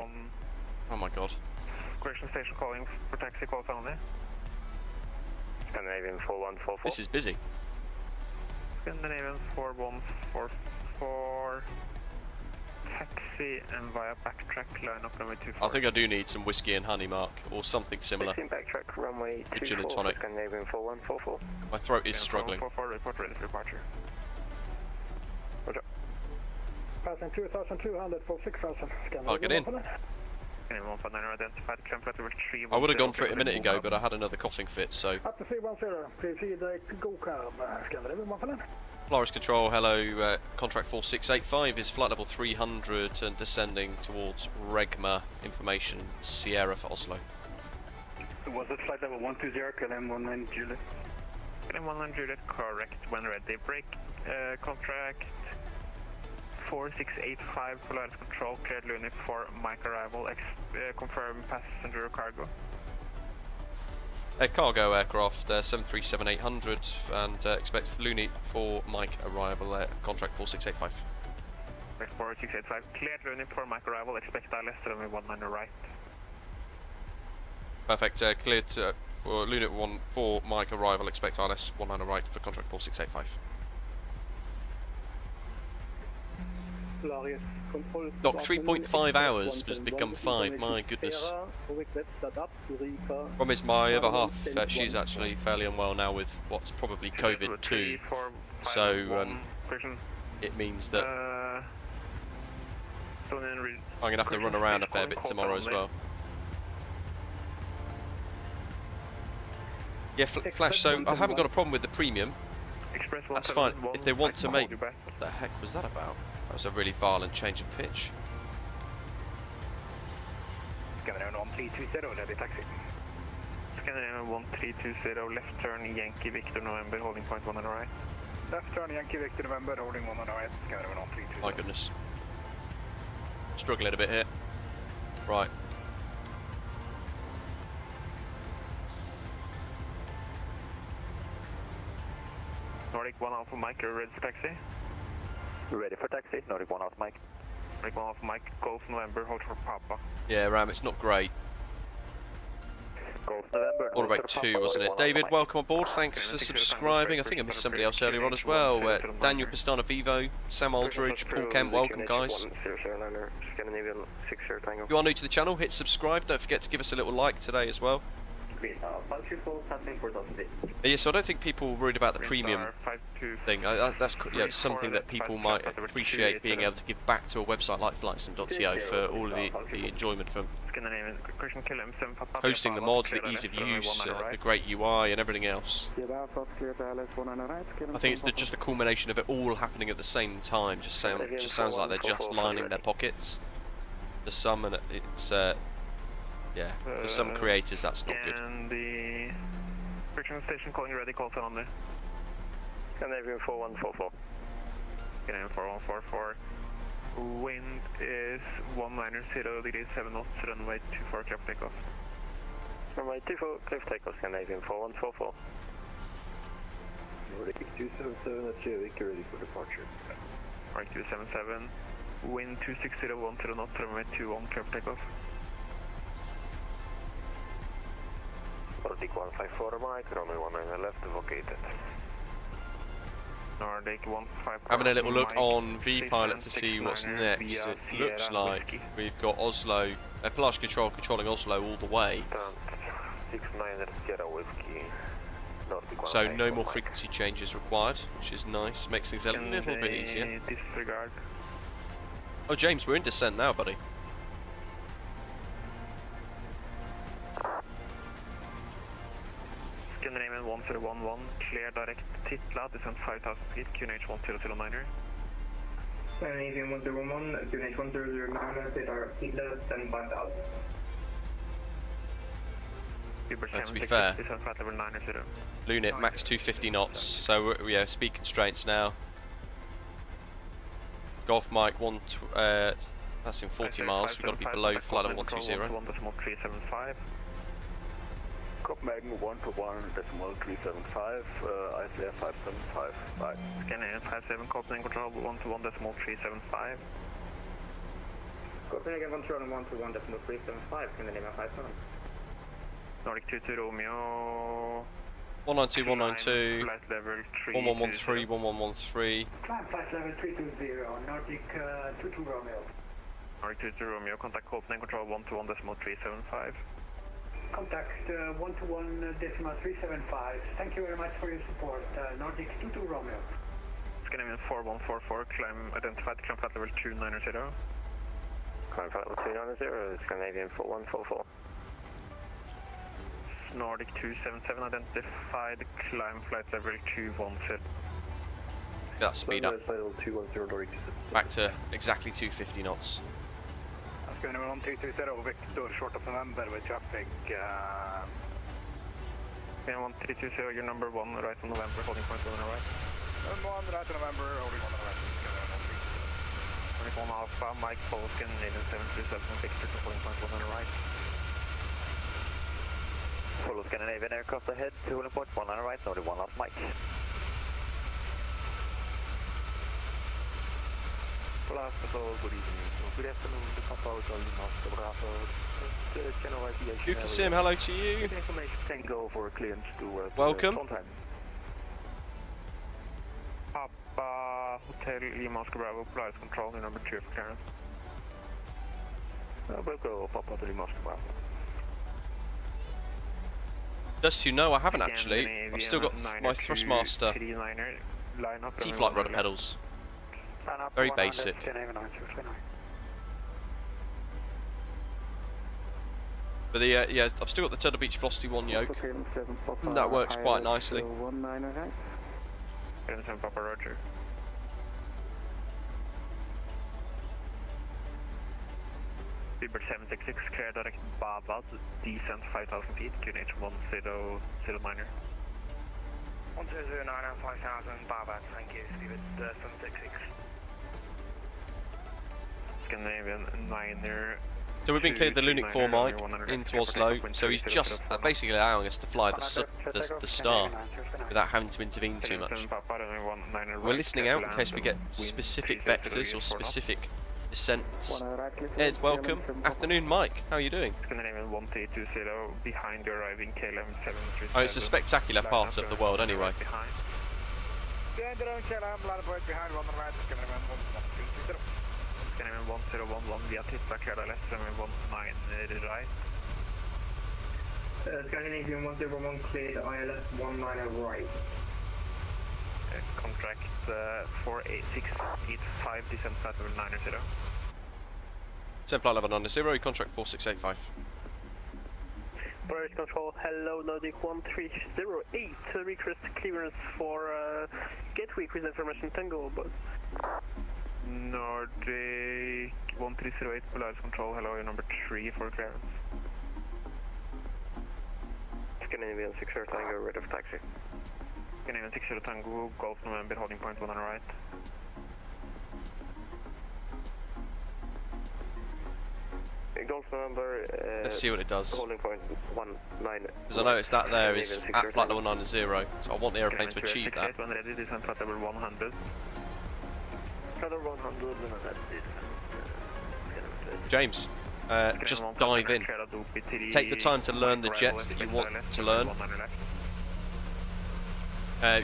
Oh my god. Question station calling for taxi, calls only. Scandinavian 4144. This is busy. Scandinavian 4144. Taxi and via backtrack, line up runway 24. I think I do need some whiskey and honey, Mark, or something similar. Backtrack, runway 24, gin and tonic. Scandinavian 4144. My throat is struggling. 4144, report ready for departure. Roger. Passing 2,200 for 6,000. I'll get in. I would have gone for it a minute ago, but I had another coughing fit, so... Up to 310, please go car, Scandinavian 1 Polaris Control, hello, contract 4685 is flight level 300 and descending towards Regma, information, Sierra for Oslo. Was it flight level 120, KLM 19 Juliet? KLM 19 Juliet, correct, when ready. Break, contract 4685, Polaris Control, cleared Luni for Mike arrival, confirm passenger cargo. A cargo aircraft, 737-800, and expect Luni for Mike arrival at contract 4685. 4685, cleared Luni for Mike arrival, expect ILS runway 19 right. Perfect, cleared for Luni 1 for Mike arrival, expect ILS 19 right for contract 4685. Doc, 3.5 hours has become 5, my goodness. Problem is my other half, she's actually fairly unwell now with what's probably COVID too. So it means that I'm going to have to run around a fair bit tomorrow as well. Yeah, Flash, so I haven't got a problem with the premium. That's fine. If they want to make... What the heck was that about? That was a really violent change of pitch. Scanner 1320, ready taxi. Scanner 1320, left turn Yankee Victor November, holding point 1 on the right. Left turn Yankee Victor November, holding 1 on the right. Scanner 1320. My goodness. Struggling a bit here. Right. Nordic 1 Alpha Mike, you're ready for taxi? Ready for taxi, Nordic 1 Alpha Mike. Nordic 1 Alpha Mike, Golf November, hold for Papa. Yeah, Ram, it's not great. Golf November. Orbx 2, wasn't it? David, welcome aboard. Thanks for subscribing. I think I missed somebody else earlier on as well. Daniel Pistana Vivo, Sam Aldridge, Paul Kemp, welcome guys. If you are new to the channel, hit subscribe. Don't forget to give us a little like today as well. Yeah, so I don't think people worried about the premium thing. That's something that people might appreciate, being able to give back to a website like flightsim.to for all of the enjoyment from hosting the mods, the ease of use, the great UI and everything else. I think it's just the culmination of it all happening at the same time. Just sounds like they're just lining their pockets. The sum, and it's yeah, for some creators that's not good. And the friction station calling ready, call on there. Scandinavian 4144. Scandinavian 4144. Wind is 190 degrees 7 knots, runway 24, clear for takeoff. Runway 24, clear for takeoff, Scandinavian 4144. Nordic 277 at Kjevik, ready for departure. Nordic 277, wind 260, 10 knots, runway 21, clear for takeoff. Nordic 154 Mike, runway 19 left, located. Nordic 154. Having a little look on VPilot to see what's next. It looks like we've got Oslo, Pelash controlling Oslo all the way. 69 Sierra Whiskey. So no more frequency changes required, which is nice. Makes things a little bit easier. Disregard. Oh, James, we're in descent now, buddy. Scandinavian 1011, clear direct Titla, descent 5000 feet, QNH 1009er. Scandinavian 1011, QNH 1009er, direct Titla, descent 5000. To be fair, Lunit max 250 knots, so yeah, speed constraints now. Golf Mike that's in 40 miles, we've got to be below flight level 120. Copenhagen 121.375, ICF 575, bye. Scandinavian 57, Copenhagen control 121.375. Copenhagen control 121.375, Scandinavian 57. Nordic 22 Romeo. 192, 192, Flight level 1113, 1113. Climb flight level 320, Nordic 22 Romeo. Nordic 22 Romeo, contact Copenhagen control 121.375. Contact 121.375. Thank you very much for your support. Nordic 22 Romeo. Scandinavian 4144, climb identified, climb flight level 290. Climb flight level 290, Scandinavian 4144. Nordic 277, identified, climb flight level 210. That's speed up. Back to exactly 250 knots. Scandinavian 1320, Victor, short of November with traffic. Scandinavian 1320, you're number 1, right on November, holding point 1 on the right. 1 right on November, holding 1 on the right. Scandinavian 1 Alpha, Mike, Paul, Scandinavian 737, Victor, holding point 1 on the right. Follow Scandinavian aircraft ahead, to holding point 1 on the right, Nordic 1 Alpha Mike. Good evening. Good afternoon, the Papa Hotel Master Bravo. Yukasim, hello to you. Information can go for clearance to welcome. Papa Hotel Lima Oscar Bravo, Polaris Control, your number 2 for clearance. We'll go Papa to Lima Oscar Bravo. Just so you know, I haven't actually. I've still got my Thrustmaster T-flight rudder pedals. Very basic. But the yeah, I've still got the Turtle Beach Velocity 1 yoke. That works quite nicely. 7 Papa Roger. Speedbird 766, clear direct Bavad, descent 5,000 feet, QNH 1009er. 1009 and 5,000 Bavad, thank you, Speedbird 766. Scandinavian 9er. So we've been cleared the Lunik 4 mic into Oslo, so he's just basically allowing us to fly the star without having to intervene too much. We're listening out in case we get specific vectors or specific descents. Ed, welcome. Afternoon, Mike. How are you doing? Scandinavian 1320 behind the arriving KLM 737. Oh, it's a spectacular part of the world anyway. Scandinavian 1011 via Titta, cleared ILS 719 right. Scandinavian 101 cleared ILS 19 right. Contract 48685, descent flight level 90. 10 flight level 90, contract 4685. Polaris Control, hello, Nordic 1308, request clearance for gateway, cruise information Tango, above. Nordic 1308, Polaris Control, hello, your number 3 for clearance. Scandinavian 60 Tango, ready for taxi. Scandinavian 60 Tango, Golf November, holding point 1 on the right. Golf November, let's see what it does. Holding point 19. Because I noticed that there is at flight level 90, so I want the aeroplane to achieve that. Ready, descent flight level 100. James, just dive in. Take the time to learn the jets that you want to learn.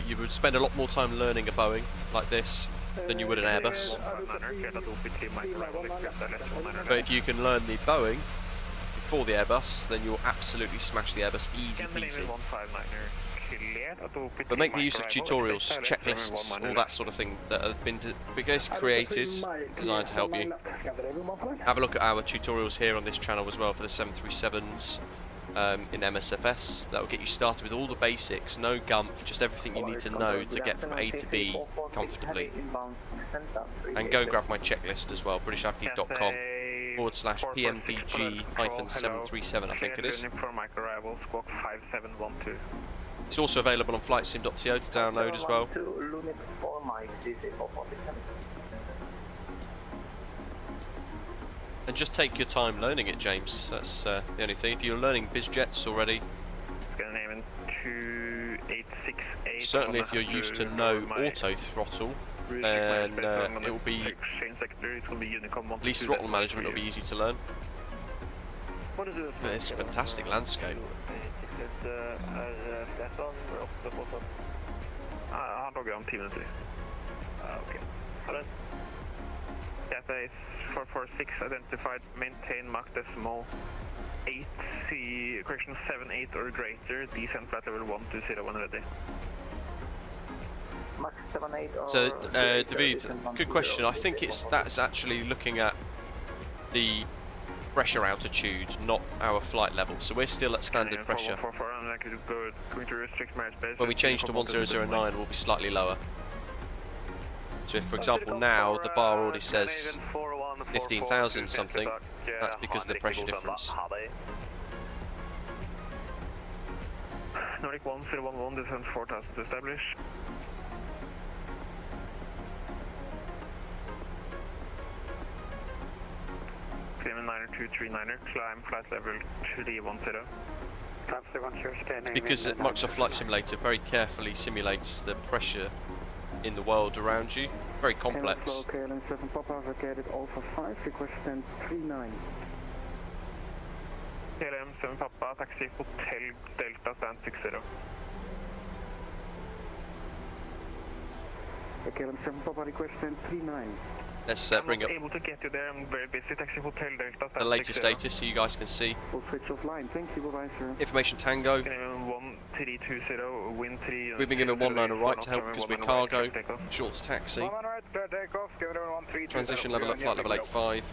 You would spend a lot more time learning a Boeing like this than you would an Airbus. But if you can learn the Boeing before the Airbus, then you'll absolutely smash the Airbus easy peasy. But make the use of tutorials, checklists, all that sort of thing that have been created, designed to help you. Have a look at our tutorials here on this channel as well for the 737s in MSFS. That will get you started with all the basics, no gumph, just everything you need to know to get from A to B comfortably. And go grab my checklist as well, britishafgate.com/PMDG-737 I think it is. It's also available on flightsim.to to download as well. And just take your time learning it, James. That's the only thing. If you're learning BizJets already, certainly if you're used to no auto throttle, then it will be, at least throttle management will be easy to learn. It's a fantastic landscape. Han loggar om 10 minuter. Okej. Data is 446 identified, maintain Mach decimal 8, correction 78 or greater, descent flight level 120 when ready. Mach 78 or So, David, good question. I think that's actually looking at the pressure altitude, not our flight level. So we're still at standard pressure. When we change to 1009, we'll be slightly lower. So if, for example, now the bar already says 15,000 something, that's because of the pressure difference. Nordic 1011, descent 4000 to establish. Cayman 9239er, climb flight level 310. It's because Microsoft Flight Simulator very carefully simulates the pressure in the world around you. Very complex. KLM 7 Papa, vacated Alpha 5, request 1039. KLM 7 Papa, taxi Hotel Delta stand 60. KLM 7 Papa request 1039. Let's bring up able to get you there. I'm very busy. Taxi Hotel Delta. the latest status so you guys can see. We'll switch offline. Thank you. Bye-bye, sir. Information Tango. 1320, wind 3. We've been given 19 right to help because we're cargo. Short to taxi. 1 right, takeoff. Give it 1320. Transition level at flight level 85.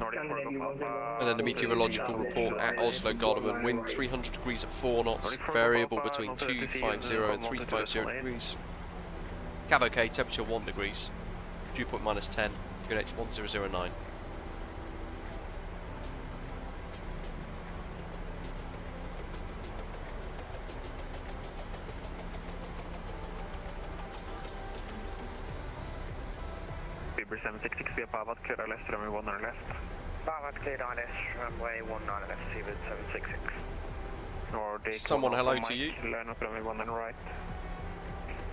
And then the meteorological report at Oslo Gardermoen. Wind 300 degrees at 4 knots. Variable between 250 and 350 degrees. Cav OK, temperature 1 degrees. Dew point -10. QNH 1009. Uber 766 via Pavat, clear left, runway 19 left. Pavat, clear left, runway 19 left, Seabird 766. Nordic. Someone hello to you. Line up runway 19 right.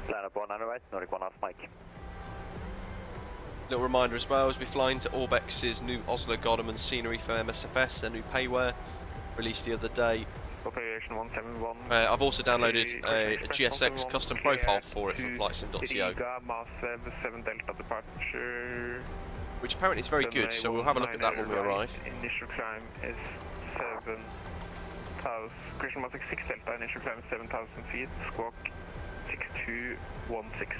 Line up 19 right, Nordic 1 half Mike. Little reminder as well, as we fly into Orbx's new Oslo Gardermoen scenery for MSFS, their new payware, released the other day. Population 171. I've also downloaded a GSX custom profile for it from flightsim.to, 7 Delta departure. which apparently is very good, so we'll have a look at that when we arrive. Initial climb is 7,000. Christian Matic 6 Delta, initial climb is 7,000 feet, squawk 6216.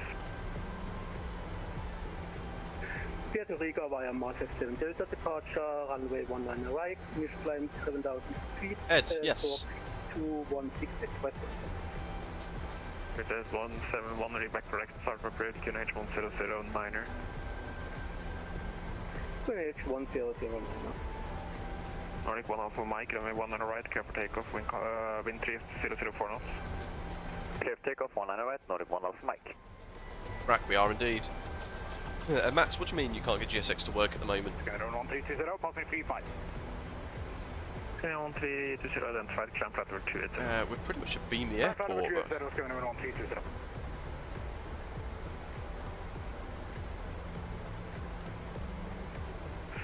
Pietro Riga via MSFS 7 Delta departure, runway 19 right, initial climb 7,000 feet. Ed, yes. 216 express. It is 171, read back correct, start for period, QNH 1009er. QNH 1009. Nordic 1 Alpha Mike, runway 19 right, clear for takeoff, wind 3004 knots. Clear for takeoff, 19 right, Nordic 1 Alpha Mike. Rack, we are indeed. Mats, what do you mean you can't get GSX to work at the moment? Skyline 1320, passing 35. Skyline 1320, identified, climb flight level 280. We're pretty much at Beam the airport, but... Skyline 1320.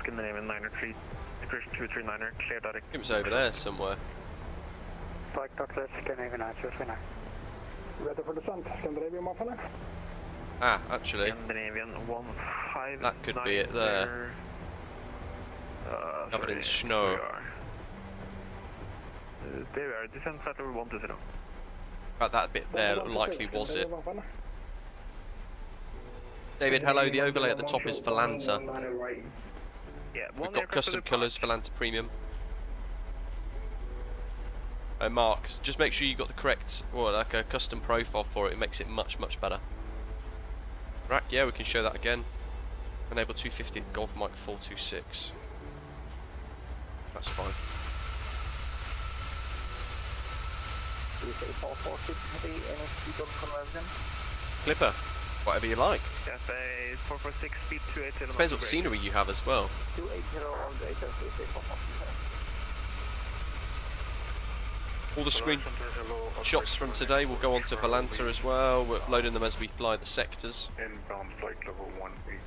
Scandinavian 903, Christian 239er, clear direct. It was over there somewhere. Flight Doctor, Scandinavian 939. Ready for descent, Scandinavian Muffler. Ah, actually, Scandinavian 15. that could be it there. Covered in snow. There we are, descent flight level 120. That bit there likely was it. David, hello, the overlay at the top is Volanta. Yeah, We've got custom colours, Volanta Premium. Mark, just make sure you got the correct, or like a custom profile for it, it makes it much, much better. Right, yeah, we can show that again. Enable 250 at Golf Mike 426. That's fine. Clipper, whatever you like. Yes, 446 speed 280. Depends what scenery you have as well. 280 on the All the screen shots from today will go onto Volanta as well. We're loading them as we fly the sectors. Inbound flight level 180.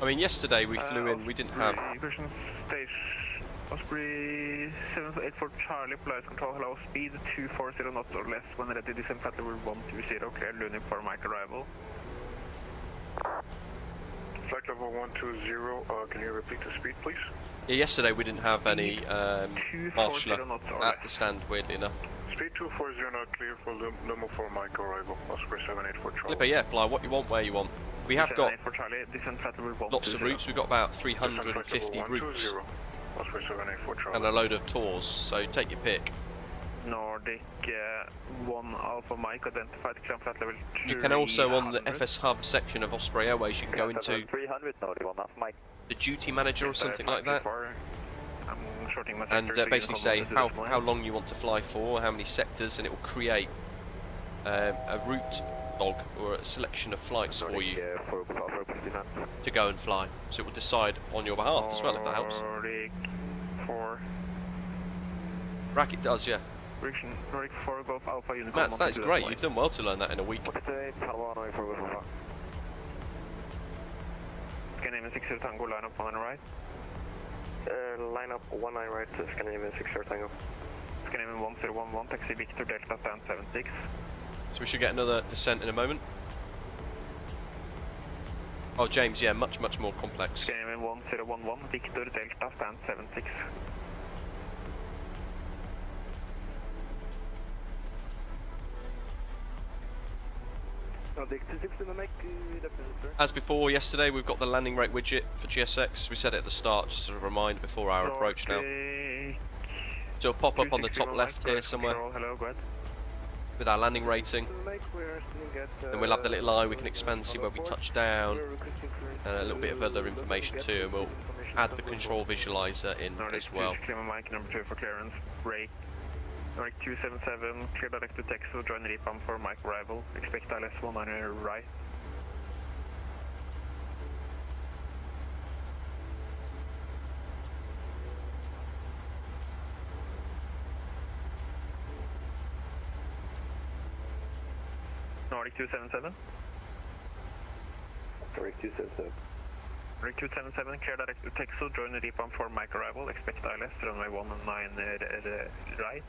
I mean, yesterday we flew in, we didn't have... Christian Station, Osprey 784 Charlie, Polaris Control, hello, speed 240 knots or less, when ready, descent flight level 120, clear, landing for Mike arrival. Flight level 120, can you repeat the speed, please? Yeah, yesterday we didn't have any marshaller at the stand, weirdly enough. Speed 240 not clear for Limo 4 Mike arrival, Osprey 784 Charlie. Clipper, yeah, fly what you want, where you want. We have got Charlie, lots of routes, we've got about 350 routes and a load of tours, so take your pick. Nordic 1 Alpha Mike identified, climb flight level 2. You can also, on the FS Hub section of Osprey Airways, you can go into 300, Nordic 1 Alpha Mike. the duty manager or something like that, and sector, basically say how long you want to fly for, how many sectors, and it will create a route log or a selection of flights for you to go and fly. So it will decide on your behalf as well, if that helps. Racket does, yeah. Mats, that is great. You've done well to learn that in a week. Scandinavian 60 Tango, line up 19 right. Line up 19 right, Scandinavian 60 Tango. Scandinavian 1011, taxi Victor Delta stand 76. So we should get another descent in a moment. Oh, James, yeah, much more complex. Scandinavian 1011, Victor Delta stand 76. As before, yesterday we've got the landing rate widget for GSX. We said it at the start, just as a reminder before our approach now. So it'll pop up on the top left here somewhere with our landing rating. Then we'll have the little eye we can expand, see where we touch down, and a little bit of other information too, and we'll add the control visualizer in as well. Mike number 2 for clearance, brake. Nordic 277, clear direct to Texas, join repam for Mike arrival. Expect ILS 19 right. Nordic 277. Nordic 277. Nordic 277, clear direct to Texas, join repam for Mike arrival. Expect ILS runway 19 right.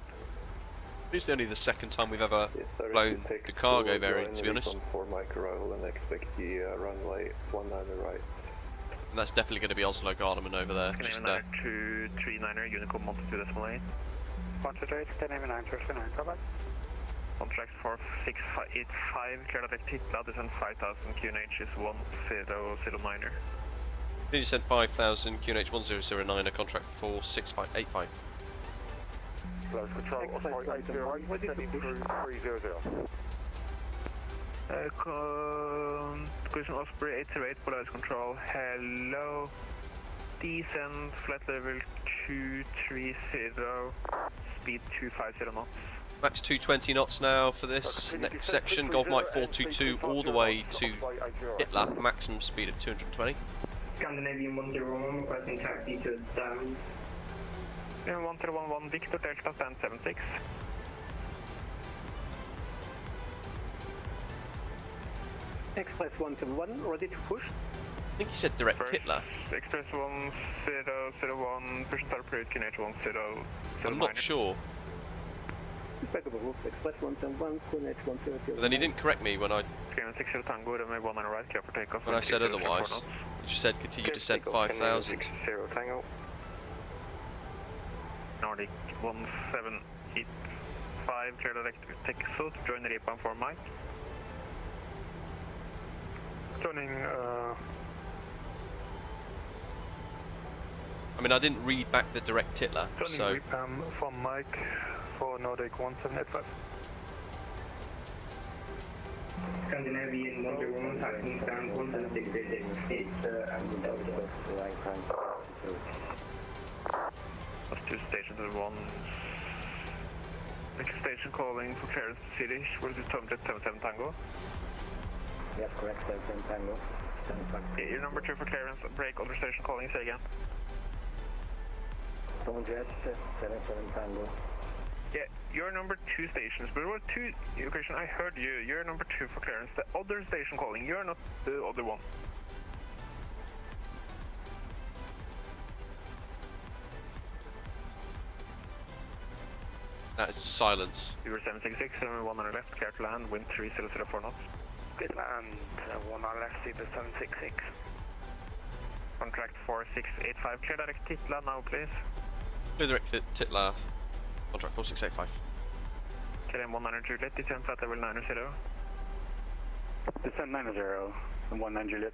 This is only the second time we've ever flown the cargo variant, to be honest. For Mike arrival and expect the runway 19 right. And that's definitely going to be Oslo Gardermoen over there. Just there. 239er, Unicom 12.8. Concentrate, 1089, bye-bye. Contract for 685, clear direct Hitler, descent 5000, QNH is 1009er. Then you sent 5000, QNH 1009, a contract for 6585. Close control, Osprey 80, sending through 300. Cruising Osprey 808, Polaris control, hello. Descent, flat level 230, speed 250 knots. Max 220 knots now for this next section, Golf Mike 422 all the way to Hitler, maximum speed of 220. Scandinavian 101, requesting taxi to down. 1011, Victor Delta stand 76. Express 171, ready to push. I think he said direct First, Hitler. Express 1001, push and start period, QNH 1009. I'm not sure. Express 171, QNH 130. But then he didn't correct me when I Tango, runway 19 right, clear for takeoff. when I said otherwise. He just said continue descent 5000. 60 Tango. Nordic 1785, clear direct to Texas, join the repam for Mike. Turning, I mean, I didn't read back the direct Hitler, so... repam from Mike for Nordic 1785. Scandinavian 101, taxi stand 17688. That's 2 stations at once. Next station calling for clearance to Swedish. What is it, 77 Tango? Yes, correct, 77 Tango. Yeah, you're number 2 for clearance. Break, other station calling, say again. 77 Tango. Yeah, you're number 2 stations, but there were 2 occasions I heard you. You're number 2 for clearance. The other station calling, you're not the other one. That is silence. You were 766, 1 on the left, clear to land, wind 3004 knots. Good land, 1 on left, Super 766. Contract 4685, clear direct Titla now, please. Clear direct Hitler, contract 4685. KLM 19 Juliet, descent flight level 90. Descent 90 and 19 Juliet.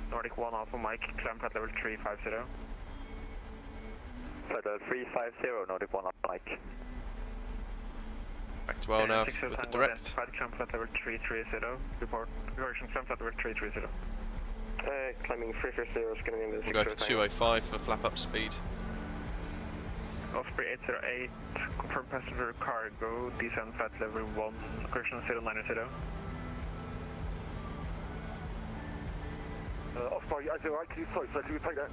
Nordic 1 Alpha Mike, climb flight level 350. Flight level 350, Nordic 1 Alpha Mike. Back to well now with the direct. Climb flight level 330, report. Correction, climb flight level 330. Climbing 330, Scandinavian 60 We'll go for 205 for flap up speed. Osprey 808, confirm passenger cargo, descent flight level 1, correction 090. Osprey 808, can you sorry, so can you take that?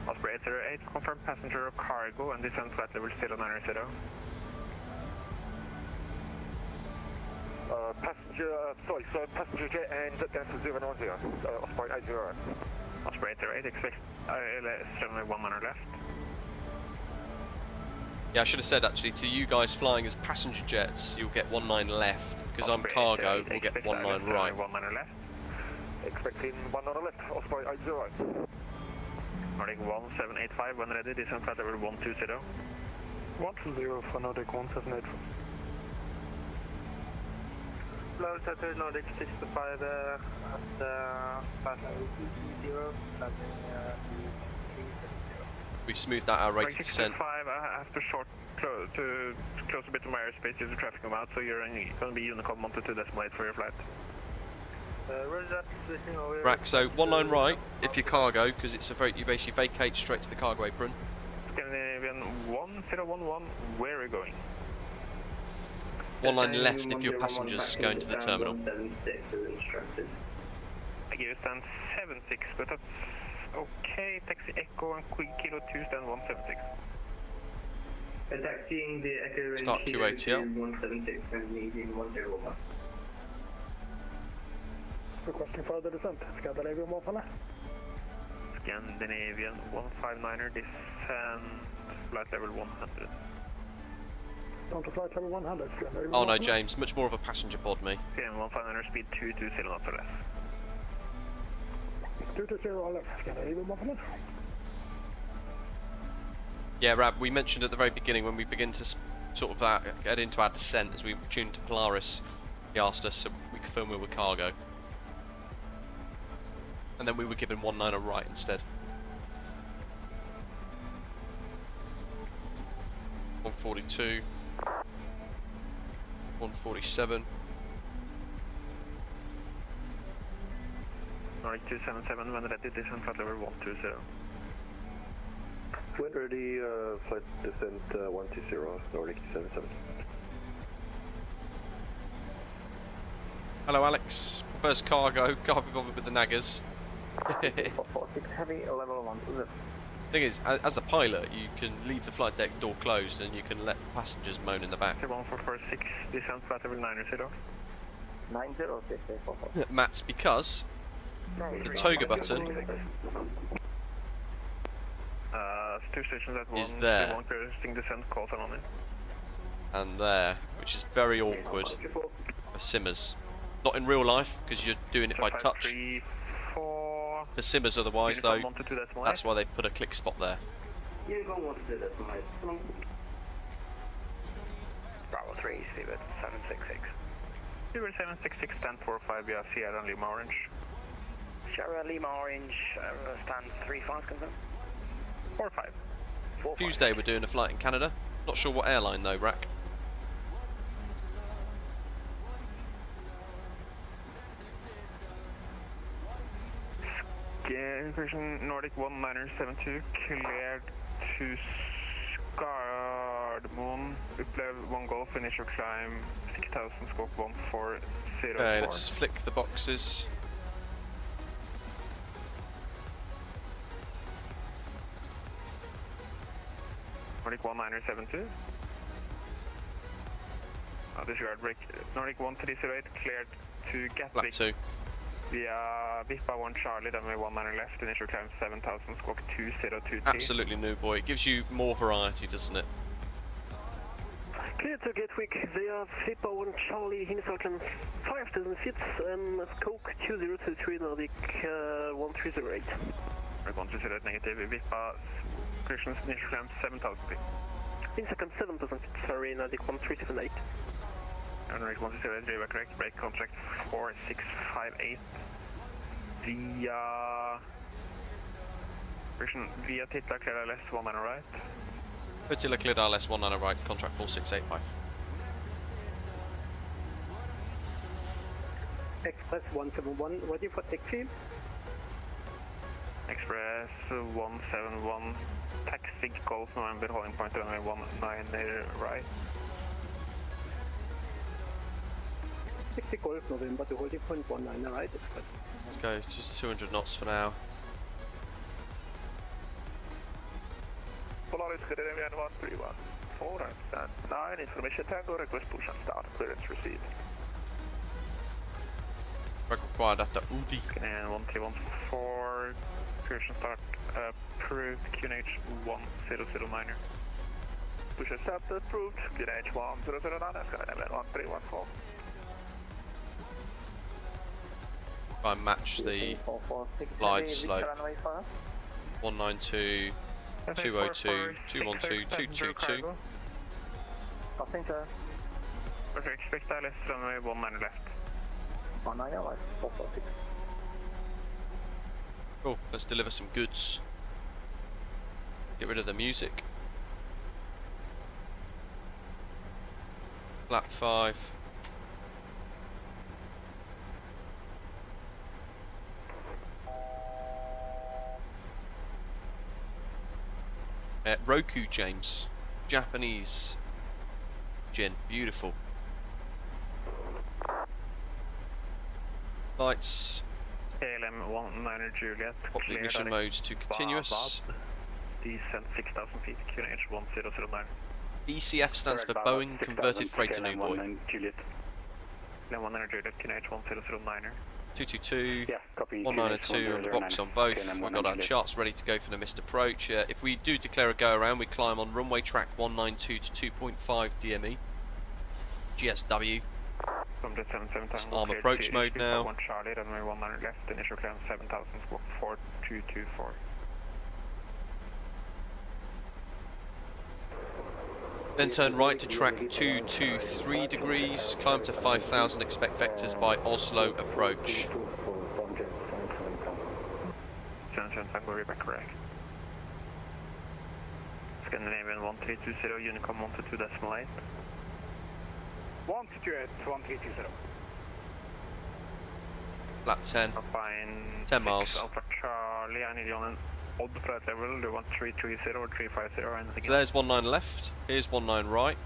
Osprey 808, confirm passenger cargo and descent flight level 090. passenger jet and down to 090, Osprey 80. Osprey 88, expect ILS runway 19 left. Yeah, I should have said actually, to you guys flying as passenger jets, you'll get 19 left, because I'm cargo, we'll get 19 right. 19 left. Expecting 19 left, Osprey 80. Nordic 1785, when ready, descent flight level 120. 120 for Nordic 178. Low Saturn Nordic 65 at flight level 230, flighting We smoothed that out, rated descent. 665, I have to close a bit of my airspace due to traffic come out, so you're going to be Unicom monted to decimal 8 for your flight. Where's that switching over? Rack, so 19 right if you're cargo, because it's you basically vacate straight to the cargo apron. Scandinavian 1011, where are you going? 19 left if you're passengers going to the terminal. I give you stand 76, but that's okay. Taxi Echo and Quick Kilo 2 stand 176. Taxiing the Echo Start QATL. 176 and leaving 101. Requesting further descent. Scandinavian 159. Scandinavian 159er descend flight level 100. On to flight level 100. Scandinavian Oh no, James, much more of a passenger pod, me. CM 159er speed 220 knots or less. 220 left. Scandinavian 159. Yeah, Rab, we mentioned at the very beginning when we begin to sort of get into our descent as we tuned to Polaris, he asked us if we could film with cargo. And then we were given 19 right instead. 142. 147. Nordic 277, when ready, descent flight level 120. When ready, flight descent 120, Nordic 277. Hello, Alex. First cargo, can't be bothered with the naggers. 446 heavy, level 120. Thing is, as the pilot, you can leave the flight deck door closed and you can let passengers moan in the back. 1446, descent flight level 90. 90, Matt's because the toga button two stations at is there descent calls on it. and there, which is very awkward for simmers. Not in real life, because you're doing it by touch. 3, 4. For simmers otherwise though, that's why they put a click spot there. Bravo 3, Seabird 766. Seabird 766, stand 45 via Sierra Lima Orange. Sierra Lima Orange, stand 35, confirm. 45. Tuesday we're doing a flight in Canada. Not sure what airline though, Rack. Version Nordic 1972 cleared to Gardermoen. Upplev 1 Golf, initial climb 6000 scope 1404. Okay, let's flick the boxes. Nordic 1972. Disregard break. Nordic 1308 cleared to Gatwick. Flat 2. Via Bippa 1 Charlie, runway 19 left, initial climb 7000, squawk 202T. Absolutely new, boy. It gives you more variety, doesn't it? Clear to Gatwick via Bippa 1 Charlie, initial climb 5000 feet, and squawk 2023 Nordic 1308. Nordic 1308 negative, Bippa corrections, initial climb 7000 feet. Initial climb 7000 feet, sorry, Nordic 1378. Nordic 1308, J-Back correct, break contract 4658. Via Titla clear LS 19 right. Titla cleared LS 19 right, contract 4685. Express 171, ready for taxi. Express 171, taxi Golf November, holding point runway 19 right. Taxi Golf November to holding point 19 right. Express. Let's go, just 200 knots for now. Polaris Scandinavian 131, 4 and 9, information tango, request push and start, clearance received. Track required after Udi. And 1314, correction start approved, QNH 1009er. Push accept approved, QNH 1009er, Skyline 1314. Try and match the glide slope. 192, 202, 212, 222. Passenger. Perfect, expect ILS runway 19 left. 19 right, 446. Cool, let's deliver some goods. Get rid of the music. Flat 5. Roku James, Japanese gin, beautiful. Lights. ALM 19 Juliet. Pop the ignition modes to continuous. Descent 6,000 feet, QNH 1009. BCF stands for Boeing Converted Freighter New Boy. Juliet. ALM 19 Juliet, QNH 1009er. 222, Yeah, copy. 192 on the box on both. We've got our charts ready to go for the missed approach. If we do declare a go around, we climb on runway track 192 to 2.5 DME. GSW. It's arm approach mode now. 1 Charlie, runway 19 left, initial climb 7,000, squawk 4224. Then turn right to track 223 degrees, climb to 5,000, expect vectors by Oslo approach. Tango back correct. Scandinavian 1320, Unicom 122.8. 128, 1320. Flat 10. 10 miles. Alpha Charlie, I need you on an odd flight level. Do you want 330 or 350 or anything? So there's 19 left, here's 19 right.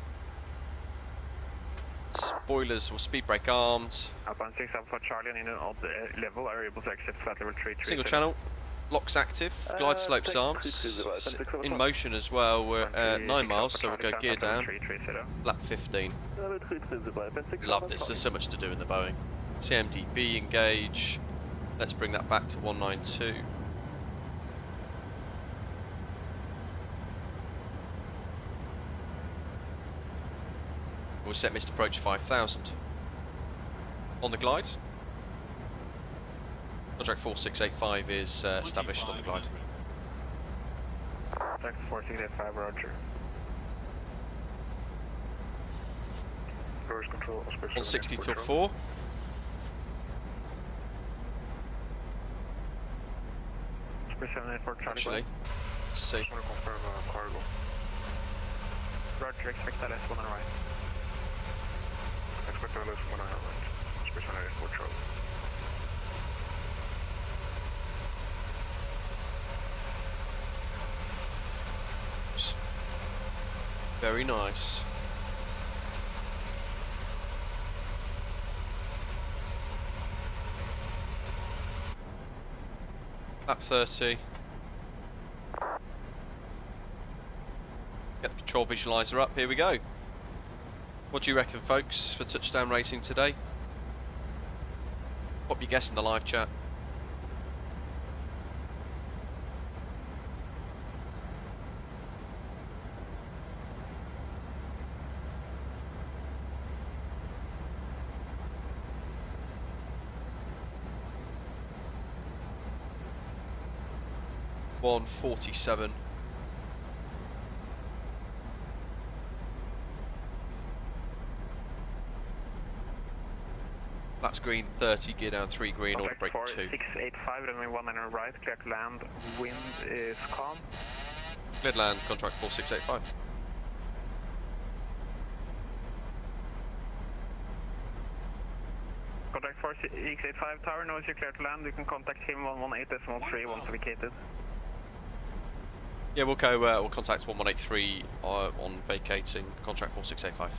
Spoilers or speed brake armed. Alpha 6 Alpha Charlie, I need an odd level. Are you able to accept flight level 330? Single channel. Locks active, glide slopes arms, in motion as well. We're at 9 miles, so we'll go gear down, lap 15. Love this, there's so much to do in the Boeing. CMDB engage, let's bring that back to 192. We'll set missed approach 5,000. On the glide. Contract 4685 is established on the glide. Contract 4685, roger. Cruise control, 160 till 4. Actually, let's see. Just want to confirm cargo. Roger, expect LS 1 on right. Expect LS 1 on right. Space 184 Charlie. Very nice. Lap 30. Get the control visualizer up, here we go. What do you reckon, folks, for touchdown racing today? Pop your guess in the live chat. One 47. Laps green 30, gear down 3 green, order brake 2. 4685, runway 19 right, clear to land, wind is calm. Cleared land, contract 4685. Contact 4685, tower knows you're clear to land, you can contact him 118.3 once vacated. Yeah, we'll go. We'll contact 1183 on vacating contract 4685.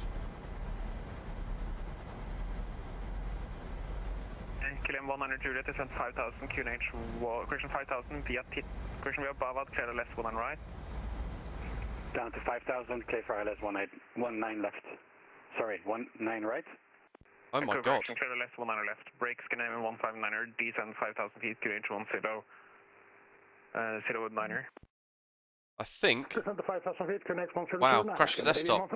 KLM 100 Juliet, descent 5000, QNH, correction 5000, via correction via Bavad, clear LS 1 on right. Down to 5,000, clear for ILS 19 left. Sorry, 19 right. Oh my god. Correction, clear the left, 19 left. Brakes can aim in 159er, descend 5,000 feet, QH 090. I think. Descend to 5,000 feet, QNH 172. Wow, crashed the desktop.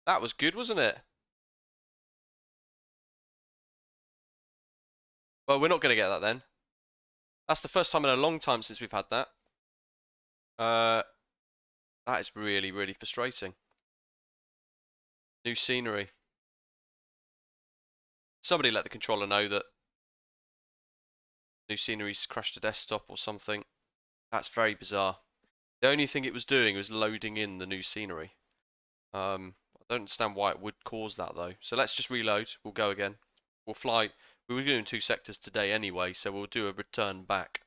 That was good, wasn't it? Well, we're not going to get that then. That's the first time in a long time since we've had that. That is really, really frustrating. New scenery. Somebody let the controller know that new scenery's crashed a desktop or something. That's very bizarre. The only thing it was doing was loading in the new scenery. I don't understand why it would cause that though. So let's just reload. We'll go again. We'll fly. We were doing 2 sectors today anyway, so we'll do a return back.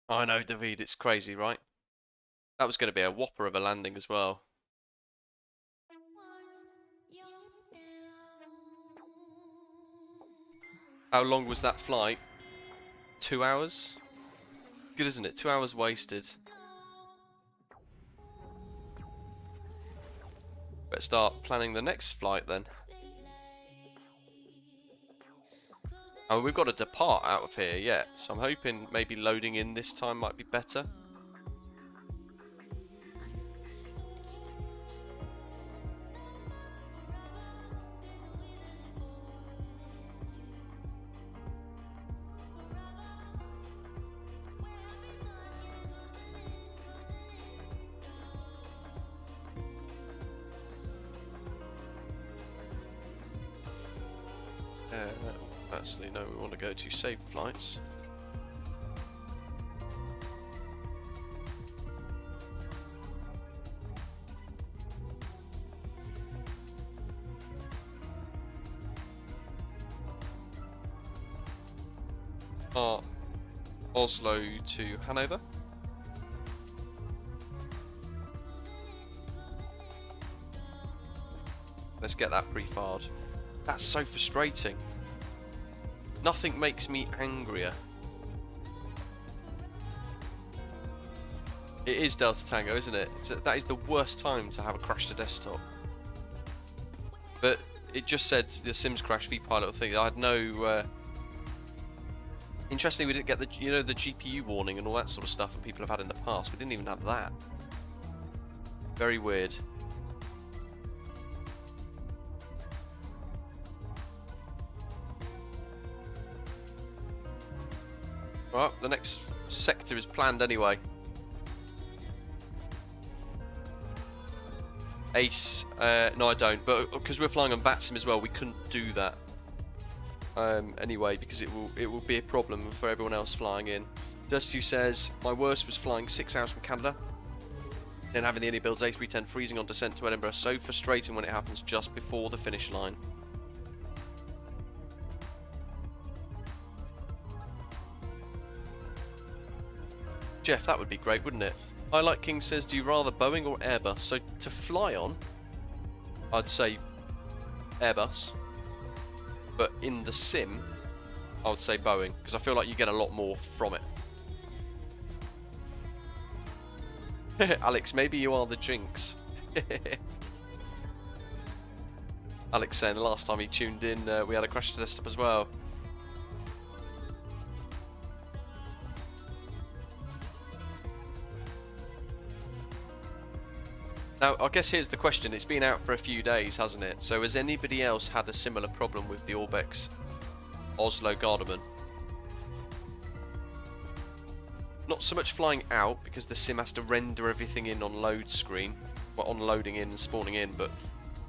I know, David, it's crazy, right? That was going to be a whopper of a landing as well. How long was that flight? 2 hours? Good, isn't it? 2 hours wasted. Better start planning the next flight then. Oh, we've got to depart out of here yet, so I'm hoping maybe loading in this time might be better. Actually, no, we want to go to saved flights. Oslo to Hanover. Let's get that pre-fired. That's so frustrating. Nothing makes me angrier. It is Delta Tango, isn't it? That is the worst time to have a crash to desktop. But it just said the Sims crash vPilot thing. I had no. Interestingly, we didn't get the the GPU warning and all that sort of stuff that people have had in the past. We didn't even have that. Very weird. Well, the next sector is planned anyway. Ace, no I don't, but because we're flying on VATSIM as well, we couldn't do that anyway, because it will be a problem for everyone else flying in. Dusty says, my worst was flying 6 hours from Canada, then having the builds A310 freezing on descent to Edinburgh. So frustrating when it happens just before the finish line. Jeff, that would be great, wouldn't it? I Like King says, do you rather Boeing or Airbus? So to fly on, I'd say Airbus. But in the sim, I would say Boeing, because I feel like you get a lot more from it. Alex, maybe you are the jinx. Alex saying the last time he tuned in, we had a crash to desktop as well. Now, I guess here's the question. It's been out for a few days, hasn't it? So has anybody else had a similar problem with the Orbx Oslo Gardermoen? Not so much flying out, because the sim has to render everything in on load screen. Well, on loading in and spawning in, but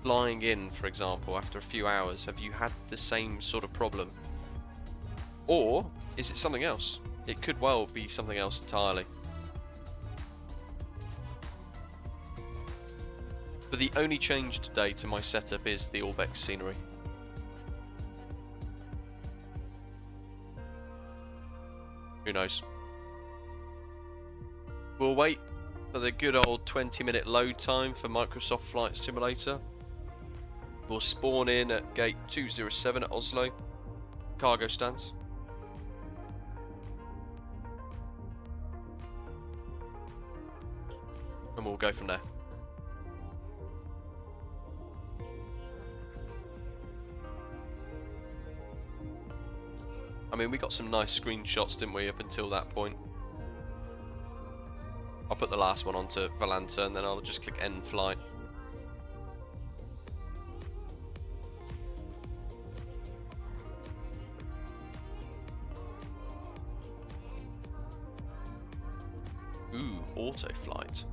flying in, for example, after a few hours, have you had the same sort of problem? Or is it something else? It could well be something else entirely. But the only change today to my setup is the Orbx scenery. Who knows? We'll wait for the good old 20-minute load time for Microsoft Flight Simulator. We'll spawn in at gate 207 at Oslo. Cargo stands. we'll go from there. I mean, we got some nice screenshots, didn't we, up until that point. I'll put the last one onto Volanta and then I'll just click end flight. Ooh, auto flight.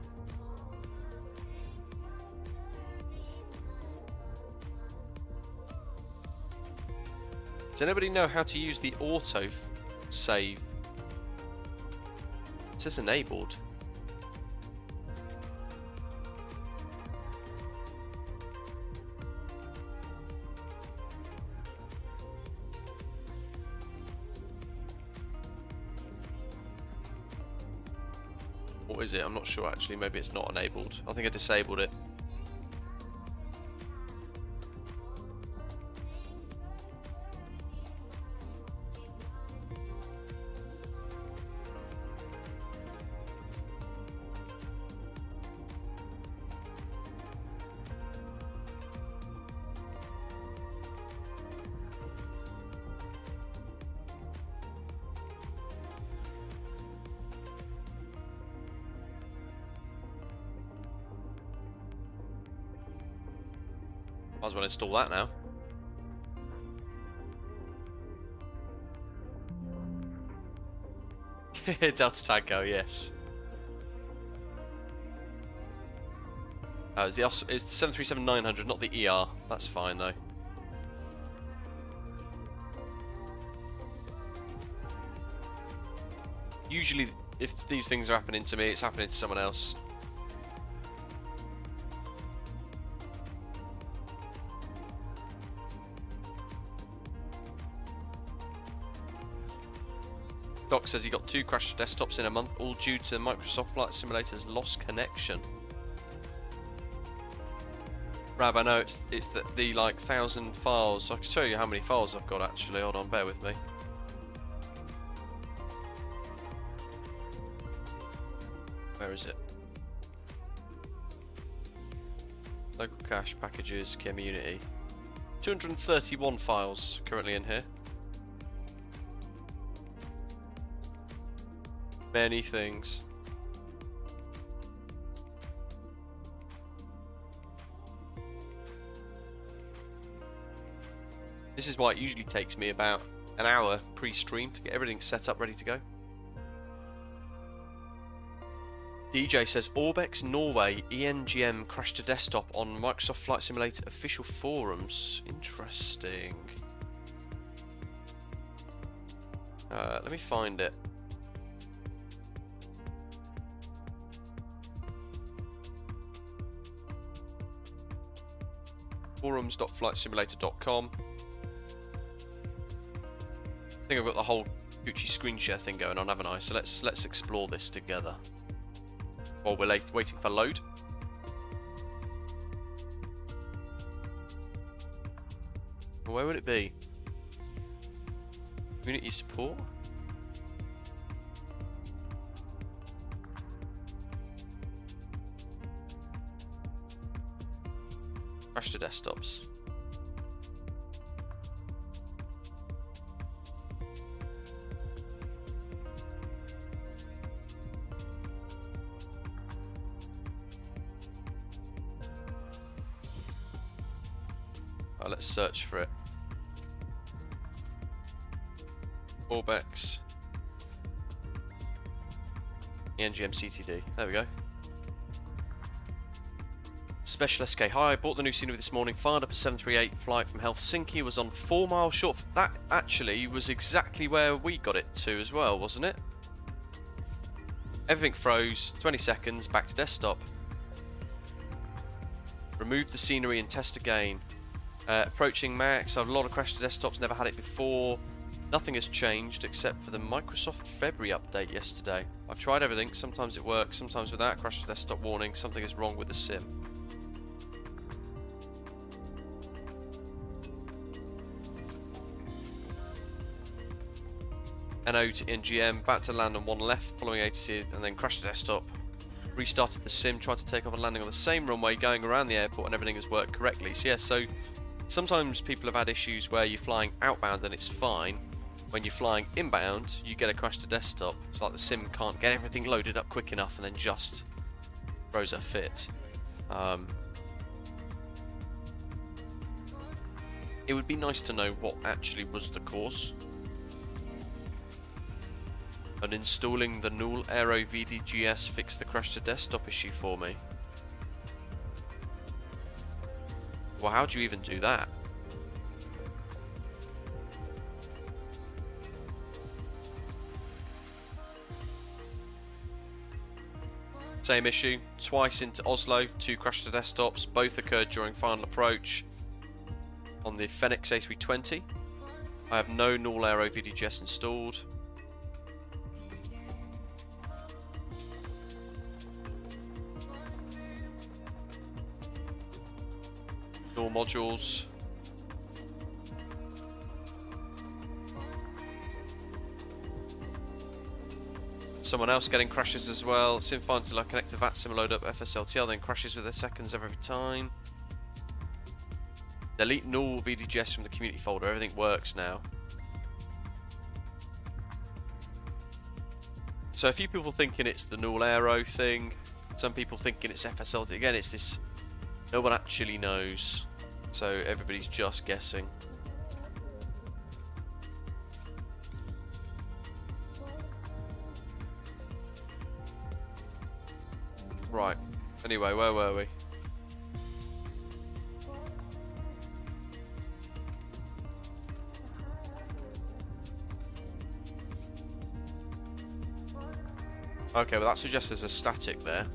Does anybody know how to use the auto save? It says enabled. What is it? I'm not sure actually. Maybe it's not enabled. I think I disabled it. Might as well install that now. Delta Tango, yes. Oh, it's the 737-900, not the ER. That's fine though. Usually, if these things are happening to me, it's happening to someone else. Doc says he got 2 crashed desktops in a month, all due to Microsoft Flight Simulator's lost connection. Rab, I know it's the like 1,000 files. I can show you how many files I've got actually. Hold on, bear with me. Where is it? Local cache, packages, community. 231 files currently in here. Many things. This is why it usually takes me about an hour pre-stream to get everything set up, ready to go. DJ says Orbx Norway ENGM crashed a desktop on Microsoft Flight Simulator official forums. Interesting. Let me find it. forums.flightsimulator.com. I think I've got the whole Gucci screen share thing going on, haven't I? So let's explore this together while we're waiting for load. Where would it be? Community support? Crash to desktops. Oh, let's search for it. Orbx ENGM CTD. There we go. Special SK. Hi, I bought the new scenery this morning, fired up a 738 flight from Helsinki, was on 4 miles short. That actually was exactly where we got it to as well, wasn't it? Everything froze, 20 seconds, back to desktop. Remove the scenery and test again. Approaching max, I have a lot of crashed desktops, never had it before. Nothing has changed except for the Microsoft February update yesterday. I've tried everything, sometimes it works, sometimes without. Crash to desktop warning, something is wrong with the sim. NO to NGM, back to land on 1 left, following ATC, and then crash to desktop. restarted the sim, tried to take off and landing on the same runway, going around the airport, and everything has worked correctly. So yeah, so sometimes people have had issues where you're flying outbound and it's fine. When you're flying inbound, you get a crash to desktop. It's like the sim can't get everything loaded up quick enough and then just throws a fit. It would be nice to know what actually was the cause. Uninstalling the null aero VDGS fixed the crash to desktop issue for me. Well, how do you even do that? Same issue, twice into Oslo, 2 crash to desktops, both occurred during final approach on the Phoenix A320. I have no null aero VDGS installed. Null modules. Someone else getting crashes as well. Sim finds till I connect to VATSIM, load up FSLTL, then crashes with their seconds every time. Delete null VDGS from the community folder. Everything works now. So a few people thinking it's the null aero thing. Some people thinking it's FSLT. Again, it's this. No one actually knows. So everybody's just guessing. Right. Anyway, where were we? Okay, well that suggests there's a static there.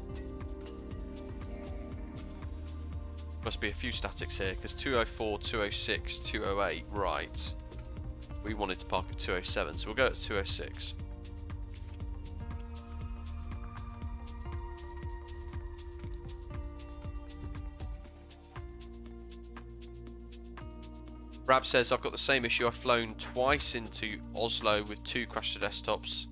Must be a few statics here, because 204, 206, 208, right. We wanted to park at 207, so we'll go at 206. Rab says, I've got the same issue. I've flown twice into Oslo with 2 crash to desktops.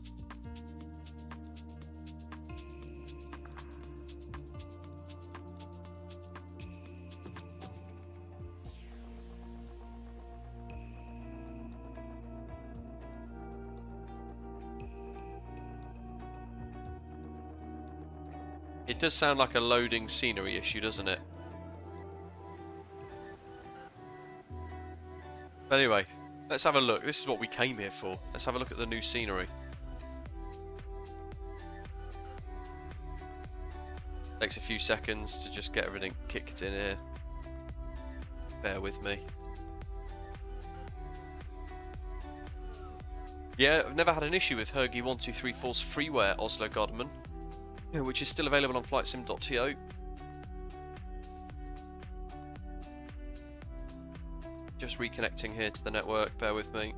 It does sound like a loading scenery issue, doesn't it? But anyway, let's have a look. This is what we came here for. Let's have a look at the new scenery. Takes a few seconds to just get everything kicked in here. Bear with me. Yeah, I've never had an issue with Hergy 1234's freeware Oslo Gardermoen, which is still available on flightsim.to. Just reconnecting here to the network, bear with me.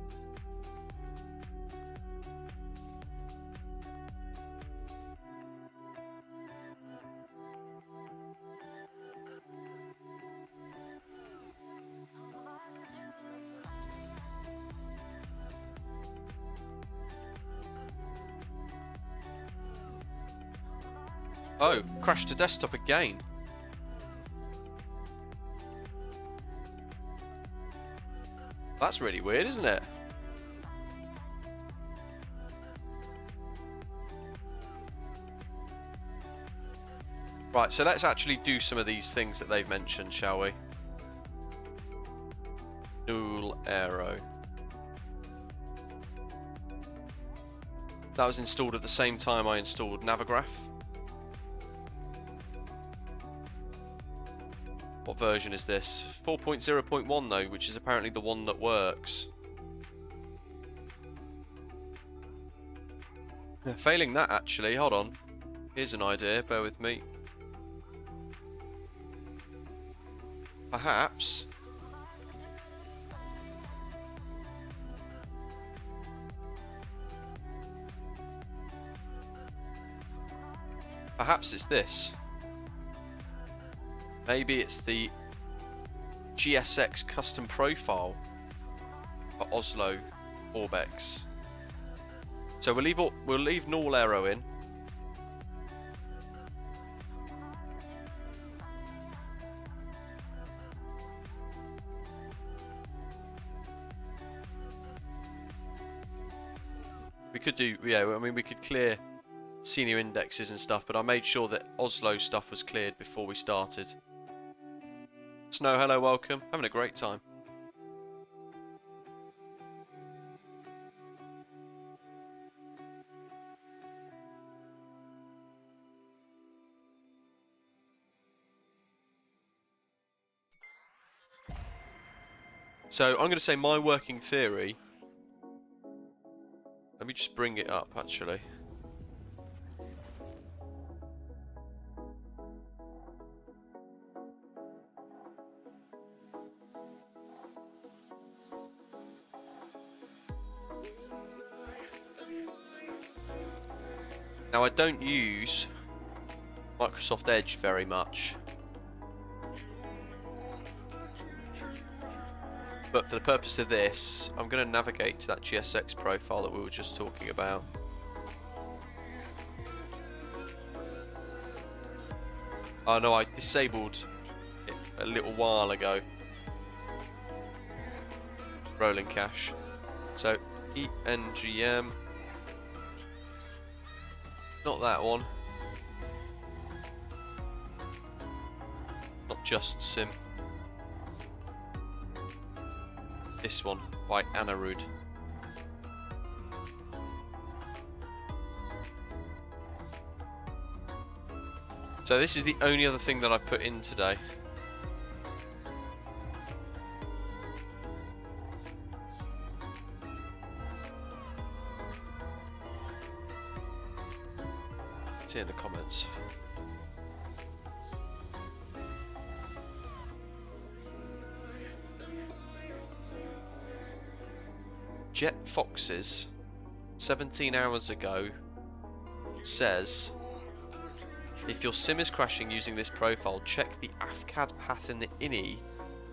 Oh, crashed to desktop again. That's really weird, isn't it? Right, so let's actually do some of these things that they've mentioned, shall we? Null aero. That was installed at the same time I installed Navigraph. What version is this? 4.0.1 though, which is apparently the one that works. Failing that actually, hold on. Here's an idea, bear with me. Perhaps it's this. Maybe it's the GSX custom profile for Oslo Orbx. So we'll leave null aero in. We could do, yeah, I mean, we could clear senior indexes and stuff, but I made sure that Oslo stuff was cleared before we started. Snow, hello, welcome. Having a great time. So I'm going to say my working theory. Let me just bring it up, actually. Now, I don't use Microsoft Edge very much. But for the purpose of this, I'm going to navigate to that GSX profile that we were just talking about. Oh no, I disabled it a little while ago. Rolling cache. So, ENGM. Not that one. Not just sim. This one by Anarud. So this is the only other thing that I put in today. See in the comments. Jet Foxes 17 hours ago says if your sim is crashing using this profile, check the AFCAD path in the INI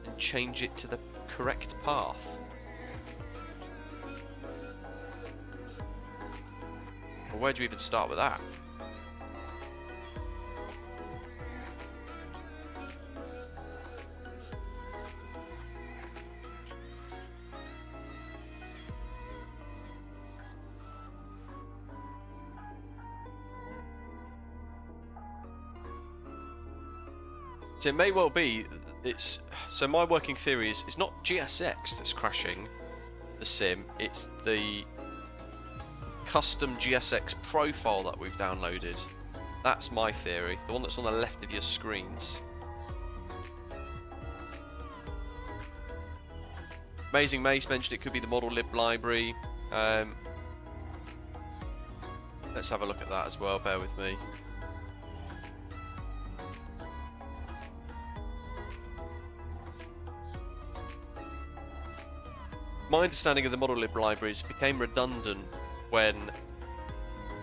and change it to the correct path. Well, where do you even start with that? So it may well be, so my working theory is it's not GSX that's crashing the sim, it's the custom GSX profile that we've downloaded. That's my theory, the one that's on the left of your screens. Amazing Mace mentioned it could be the model lib library. Let's have a look at that as well, bear with me. My understanding of the model lib libraries became redundant when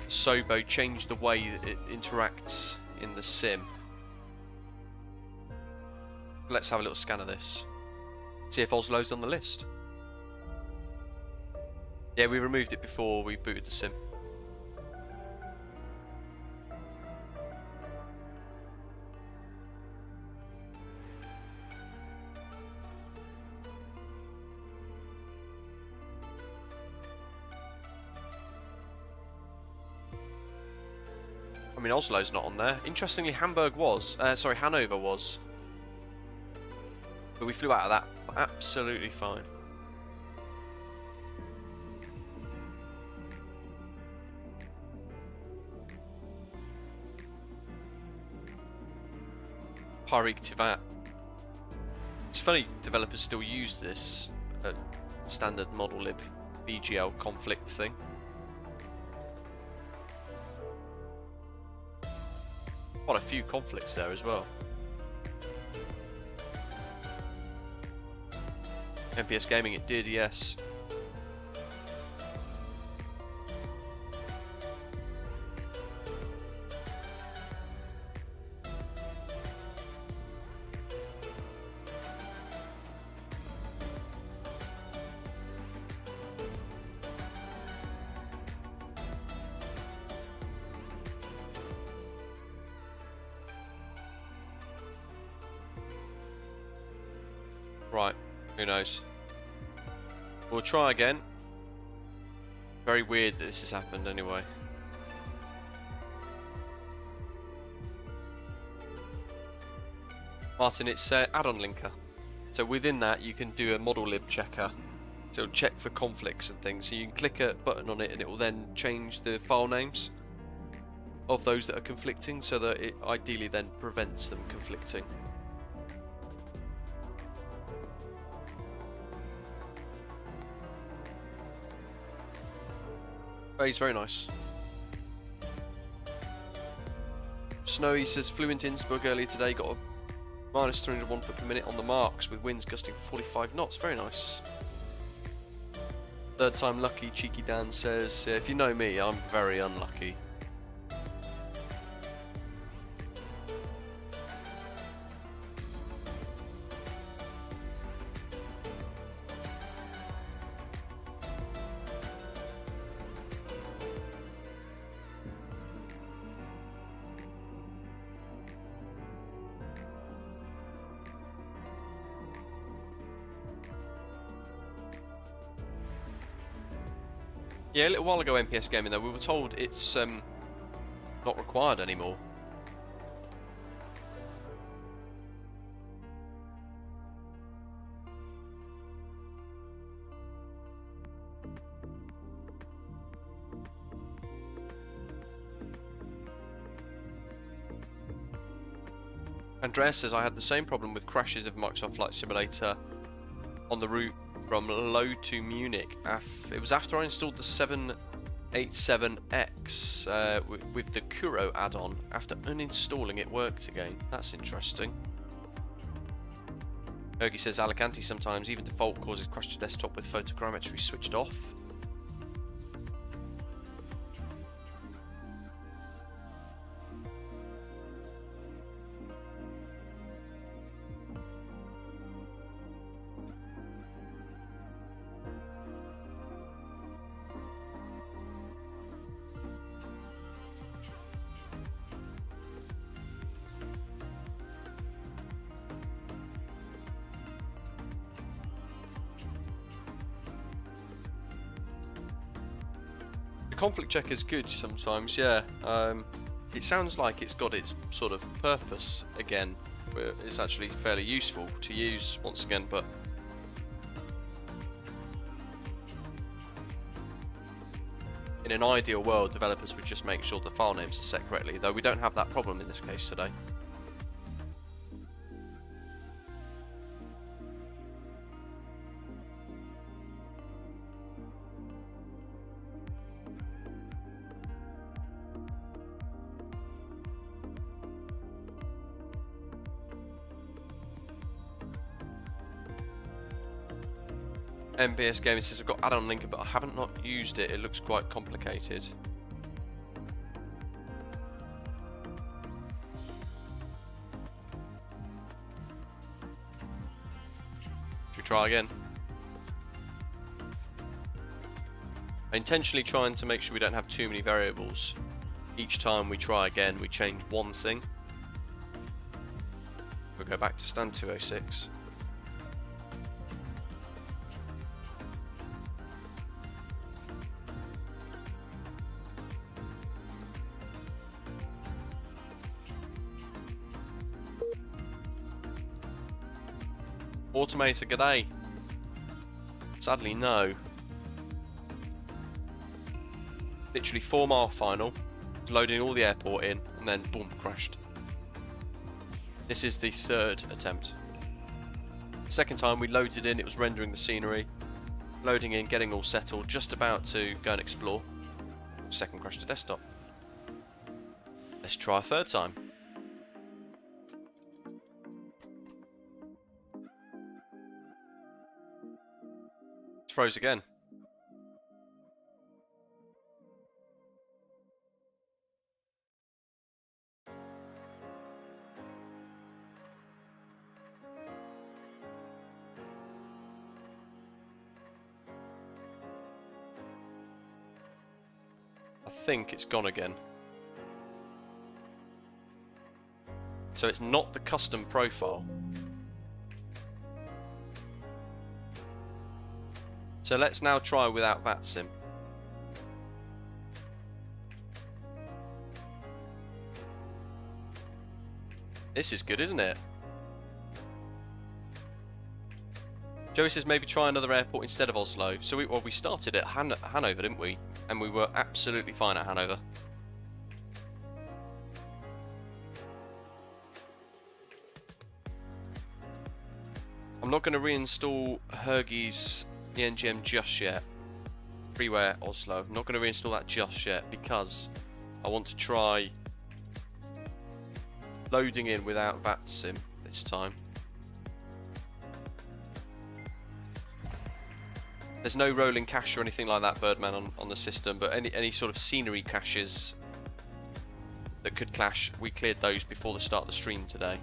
Sobo changed the way that it interacts in the sim. Let's have a little scan of this. See if Oslo's on the list. Yeah, we removed it before we booted the sim. I mean, Oslo's not on there. Interestingly, Hanover was. But we flew out of that absolutely fine. Parik Tivat. It's funny developers still use this standard model lib BGL conflict thing. Quite a few conflicts there as well. MPS Gaming, it did, yes. Right, who knows? We'll try again. Very weird that this has happened anyway. Martin, it's add-on linker. So within that you can do a model lib checker. So it'll check for conflicts and things. So you can click a button on it and it will then change the file names of those that are conflicting so that it ideally then prevents them conflicting. It's very nice. Snowy says flew into Innsbruck earlier today, got a minus 301 foot per minute on the marks with winds gusting 45 knots. Very nice. Third time lucky. Cheeky Dan says, if you know me, I'm very unlucky. Yeah, a little while ago MPS Gaming though, we were told it's not required anymore. Andreas says, I had the same problem with crashes of Microsoft Flight Simulator on the route from Low to Munich. It was after I installed the 787X with the Kuro add-on. After uninstalling it worked again. That's interesting. Ergi says Alicante sometimes even default causes crash to desktop with photogrammetry switched off. Conflict check is good sometimes, yeah. It sounds like it's got its sort of purpose again, where it's actually fairly useful to use once again, but in an ideal world, developers would just make sure the file names are set correctly, though we don't have that problem in this case today. MBS Gaming says I've got add-on linker but I haven't not used it. It looks quite complicated. Should we try again? I'm intentionally trying to make sure we don't have too many variables. Each time we try again, we change one thing. We'll go back to stand 206. Automator, g'day. Sadly, no. Literally 4 mile final, loading all the airport in, and then boom, crashed. This is the 3rd attempt. Second time we loaded in, it was rendering the scenery, loading in, getting all settled, just about to go and explore. Second crash to desktop. Let's try a 3rd time. Froze again. I think it's gone again. So it's not the custom profile. So let's now try without VATSIM. This is good, isn't it? Joey says maybe try another airport instead of Oslo. So we started at Hanover, didn't we? And we were absolutely fine at Hanover. I'm not going to reinstall Hergey's ENGM just yet. Freeware Oslo. I'm not going to reinstall that just yet because I want to try loading in without VATSIM this time. There's no rolling cache or anything like that, Birdman, on the system, but any sort of scenery caches that could clash, we cleared those before the start of the stream today.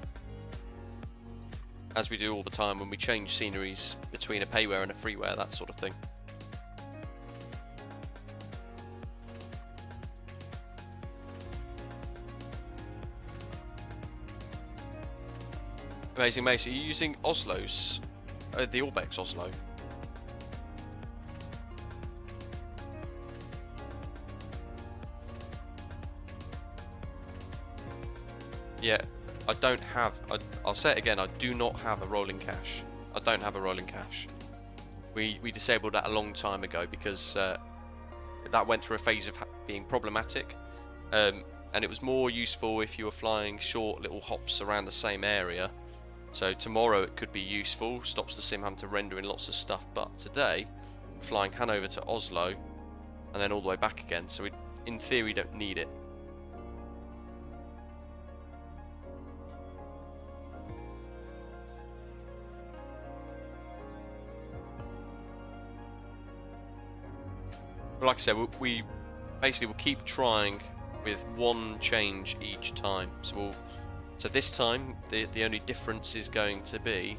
As we do all the time when we change sceneries between a payware and a freeware, that sort of thing. Amazing Mace, are you using Oslo's? The Orbx Oslo? Yeah, I don't have, I'll say it again, I do not have a rolling cache. I don't have a rolling cache. We disabled that a long time ago because that went through a phase of being problematic. And it was more useful if you were flying short little hops around the same area. So tomorrow it could be useful, stops the sim having to render in lots of stuff, but today, flying Hanover to Oslo and then all the way back again, so we, in theory, don't need it. But like I said, we basically will keep trying with one change each time. So this time, the only difference is going to be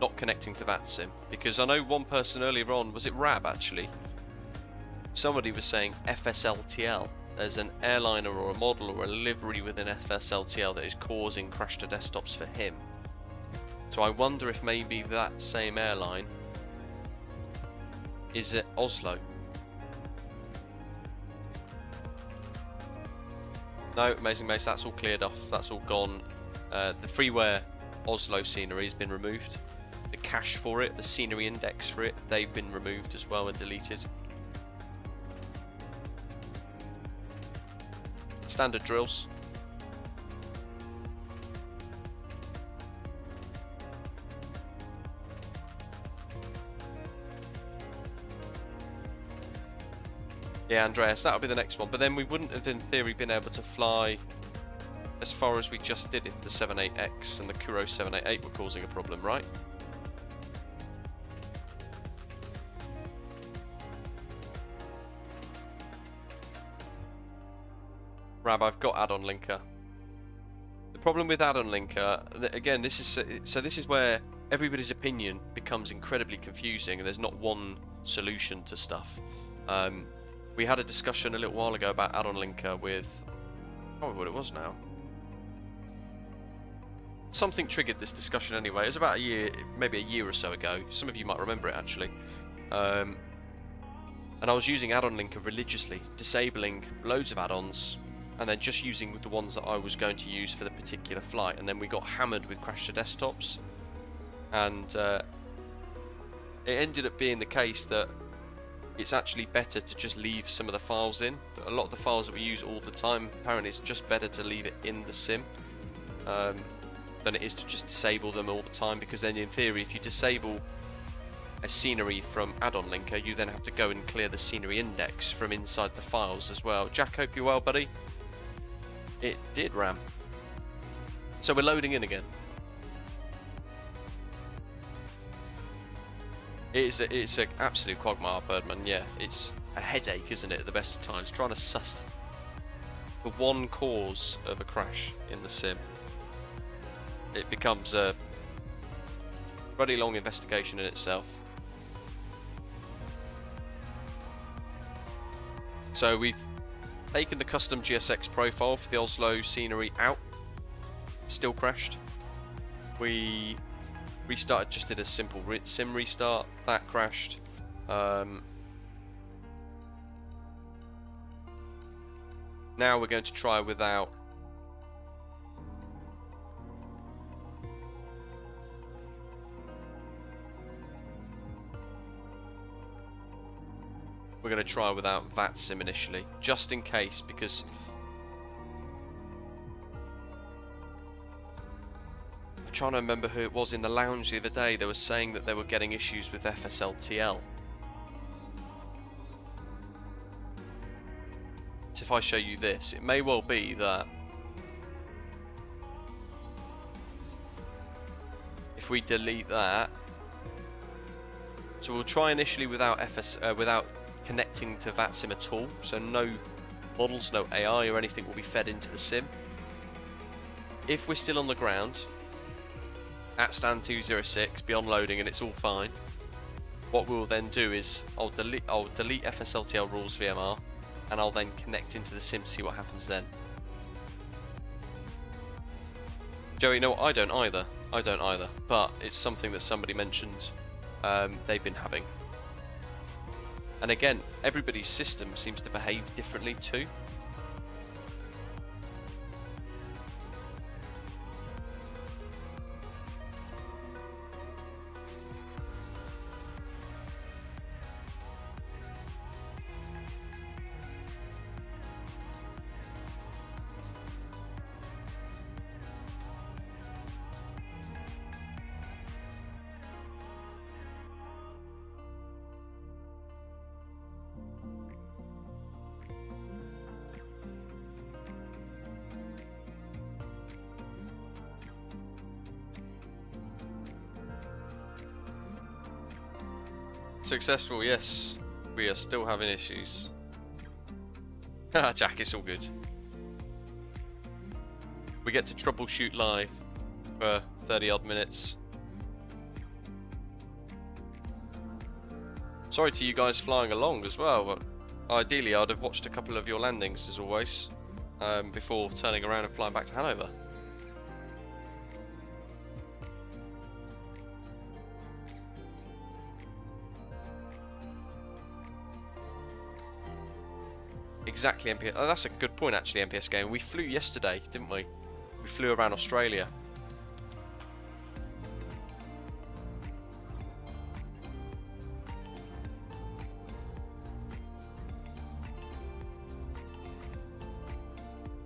not connecting to VATSIM. Because I know one person earlier on, was it Rab actually? Somebody was saying FSLTL. There's an airliner or a model or a livery within FSLTL that is causing crash to desktops for him. So I wonder if maybe that same airline is at Oslo. No, Amazing Mace, that's all cleared off, that's all gone. The freeware Oslo scenery has been removed. The cache for it, the scenery index for it, they've been removed as well and deleted. Standard drills. Yeah, Andreas, that'll be the next one. But then we wouldn't have, in theory, been able to fly as far as we just did if the 78X and the Kuro 788 were causing a problem, right? Rab, I've got add-on linker. The problem with add-on linker, again, this is where everybody's opinion becomes incredibly confusing, and there's not one solution to stuff. We had a discussion a little while ago about add-on linker with, oh, what it was now. Something triggered this discussion anyway. It was about a year, maybe a year or so ago. Some of you might remember it actually. And I was using add-on linker religiously, disabling loads of add-ons, and then just using the ones that I was going to use for the particular flight. And then we got hammered with crash to desktops, and it ended up being the case that it's actually better to just leave some of the files in. A lot of the files that we use all the time, apparently it's just better to leave it in the sim than it is to just disable them all the time, because then in theory if you disable a scenery from add-on linker, you then have to go and clear the scenery index from inside the files as well. Jack, hope you're well, buddy. It did, Ram. So we're loading in again. It's an absolute quagmire, Birdman. Yeah, it's a headache, isn't it, at the best of times, trying to suss the one cause of a crash in the sim. It becomes a pretty long investigation in itself. So we've taken the custom GSX profile for the Oslo scenery out. Still crashed. We restarted, just did a simple sim restart, that crashed. Now we're going to try without we're going to try without VATSIM initially, just in case, because I'm trying to remember who it was in the lounge the other day. They were saying that they were getting issues with FSLTL. So if I show you this, it may well be that if we delete that, so we'll try initially without without connecting to VATSIM at all, so no models, no AI or anything will be fed into the sim. If we're still on the ground at stand 206, beyond loading, and it's all fine, what we'll then do is I'll delete FSLTL rules VMR, and I'll then connect into the sim to see what happens then. Joey, no, I don't either, but it's something that somebody mentioned they've been having. And again, everybody's system seems to behave differently too. Successful, yes. We are still having issues. Jack, it's all good. We get to troubleshoot live for 30 odd minutes. Sorry to you guys flying along as well, but ideally I'd have watched a couple of your landings as always before turning around and flying back to Hanover. Exactly, MPS. Oh, that's a good point actually, MPS game. We flew yesterday, didn't we? We flew around Australia.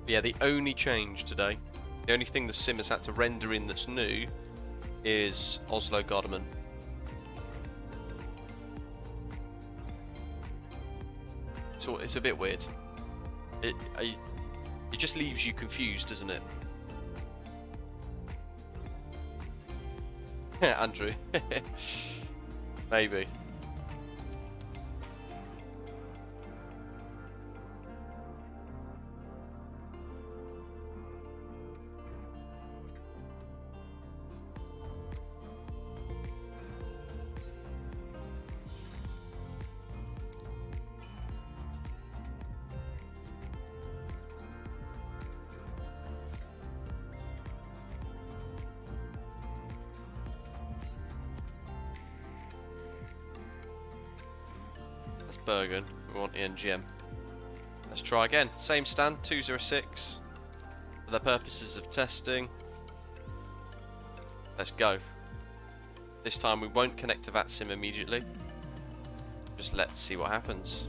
Yeah, the only change today, the only thing the sim has had to render in that's new is Oslo Gardermoen. So it's a bit weird. It just leaves you confused, doesn't it? Andrew. Maybe. Bergen. We want ENGM. Let's try again. Same stand, 206. For the purposes of testing. Let's go. This time we won't connect to VATSIM immediately. Just let's see what happens.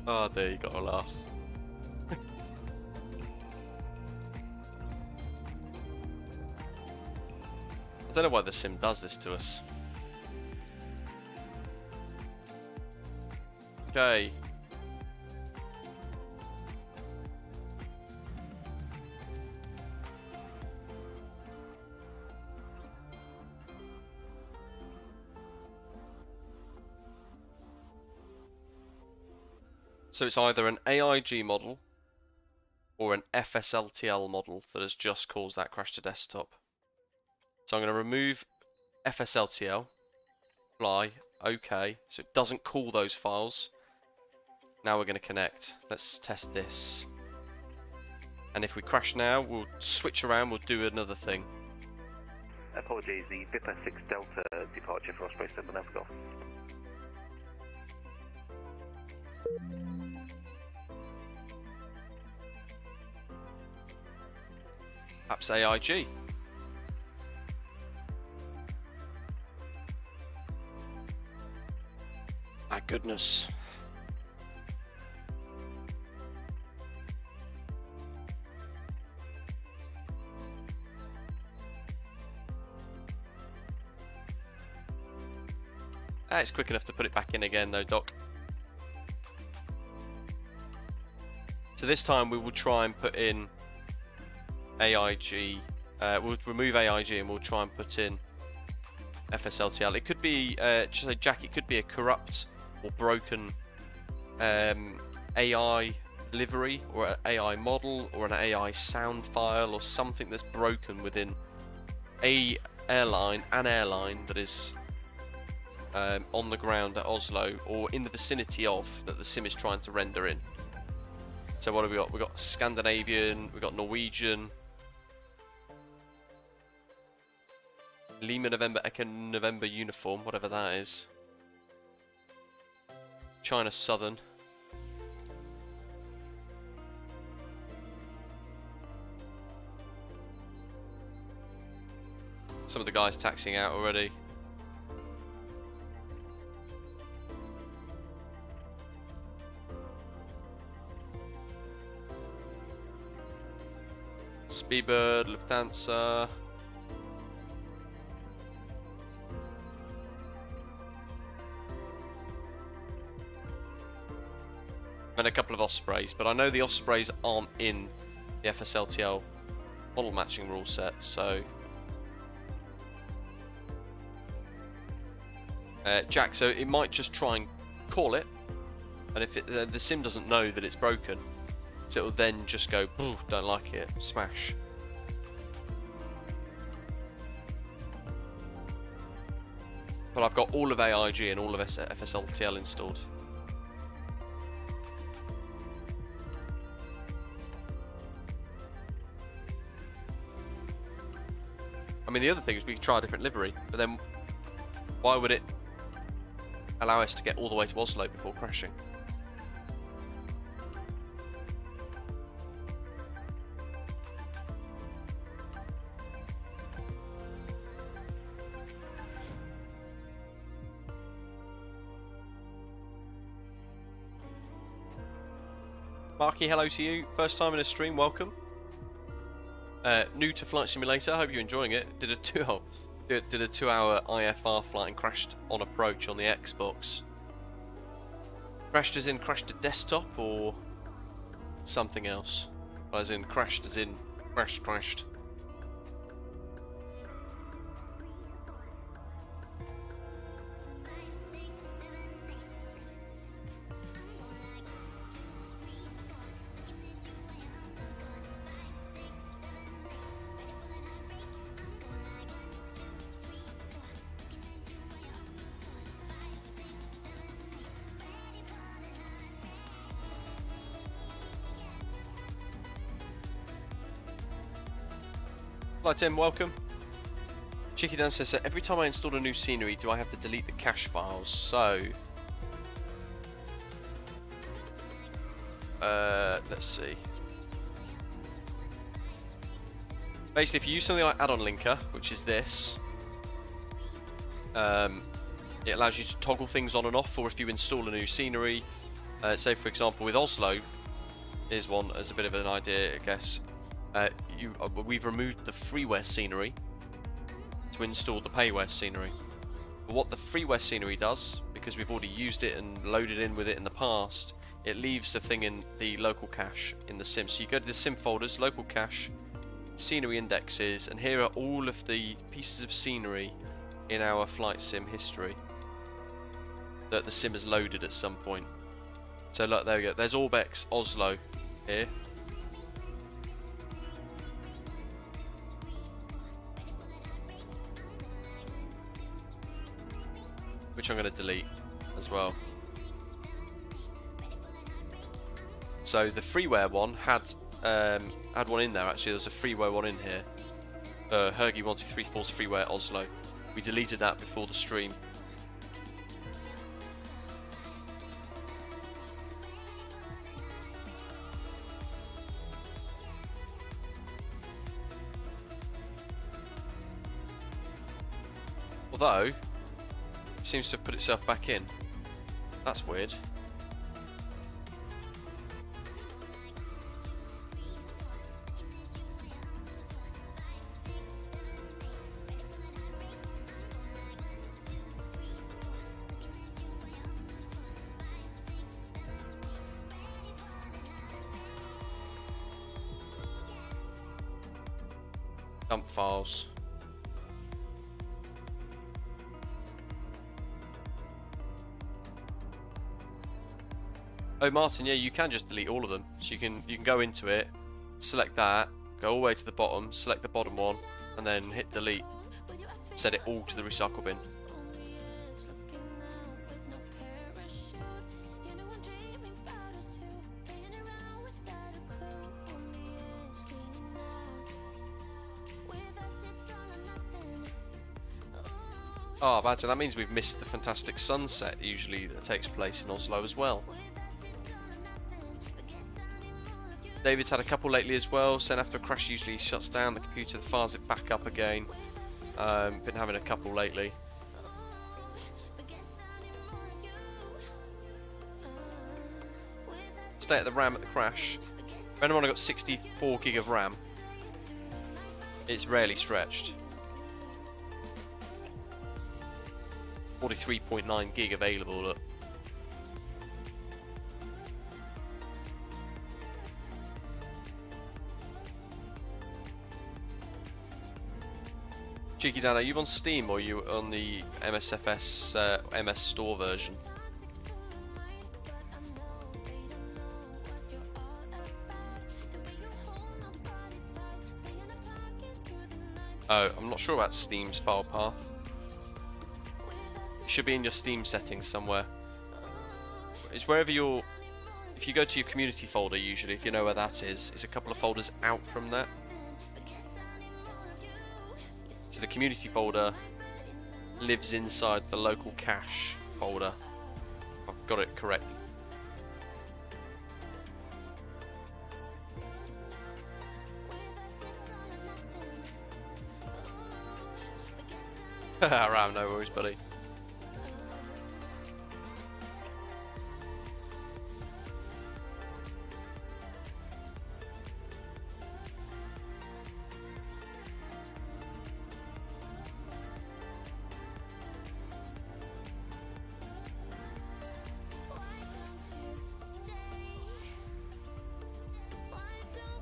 Oh, there you got a laugh. I don't know why the sim does this to us. Okay. So it's either an AIG model or an FSLTL model that has just caused that crash to desktop. So I'm going to remove FSLTL, fly, OK, so it doesn't call those files. Now we're going to connect. Let's test this. And if we crash now, we'll switch around, we'll do another thing. Apologies, the Vipa 6 Delta departure for Osprey 7 Golf. Perhaps AIG. My goodness. It's quick enough to put it back in again though, Doc. So this time we will try and put in AIG. We'll remove AIG and we'll try and put in FSLTL. It could be, just say Jack, it could be a corrupt or broken AI livery or an AI model or an AI sound file or something that's broken within an airline that is on the ground at Oslo or in the vicinity of that the sim is trying to render in. So what have we got? We've got Scandinavian, we've got Norwegian, Lima November Echo November uniform, whatever that is. China Southern. Some of the guys taxiing out already. Speedbird, Lufthansa. And a couple of Ospreys, but I know the Ospreys aren't in the FSLTL model matching rule set, so Jack, so it might just try and call it, and if the sim doesn't know that it's broken, so it'll then just go, don't like it, smash. But I've got all of AIG and all of FSLTL installed. I mean, the other thing is we could try a different livery, but then why would it allow us to get all the way to Oslo before crashing? Marky, hello to you. First time in a stream, welcome. New to Flight Simulator, I hope you're enjoying it. Did a 2-hour IFR flight and crashed on approach on the Xbox. Crashed as in crashed to desktop or something else? As in crashed as in crashed. Hi Tim, welcome. Cheeky Dan says, every time I install a new scenery, do I have to delete the cache files? So, let's see. Basically, if you use something like add-on linker, which is this, it allows you to toggle things on and off, or if you install a new scenery, say for example with Oslo, here's one as a bit of an idea, I guess. We've removed the freeware scenery to install the payware scenery. But what the freeware scenery does, because we've already used it and loaded in with it in the past, it leaves a thing in the local cache in the sim. So you go to the sim folders, local cache, scenery indexes, and here are all of the pieces of scenery in our flight sim history that the sim has loaded at some point. So look, there we go. There's Orbx Oslo here. Which I'm going to delete as well. So the freeware one had one in there. Actually, there's a freeware one in here. Hergy 1234's freeware Oslo. We deleted that before the stream. Although, it seems to have put itself back in. That's weird. Dump files. Oh, Martin, yeah, you can just delete all of them. So you can go into it, select that, go all the way to the bottom, select the bottom one, and then hit delete. Set it all to the recycle bin. Oh, imagine that means we've missed the fantastic sunset usually that takes place in Oslo as well. David's had a couple lately as well, saying after a crash usually he shuts down the computer, fires it back up again. Been having a couple lately. Stay at the RAM at the crash. If anyone got 64 gig of RAM, it's rarely stretched. 43.9 gig available. Look. Cheeky Dan, are you on Steam or are you on the MSFS MS Store version? Oh, I'm not sure about Steam's file path. It should be in your Steam settings somewhere. It's wherever you're... If you go to your community folder usually, if you know where that is, it's a couple of folders out from that. So the community folder lives inside the local cache folder. I've got it correct. Ram, no worries, buddy.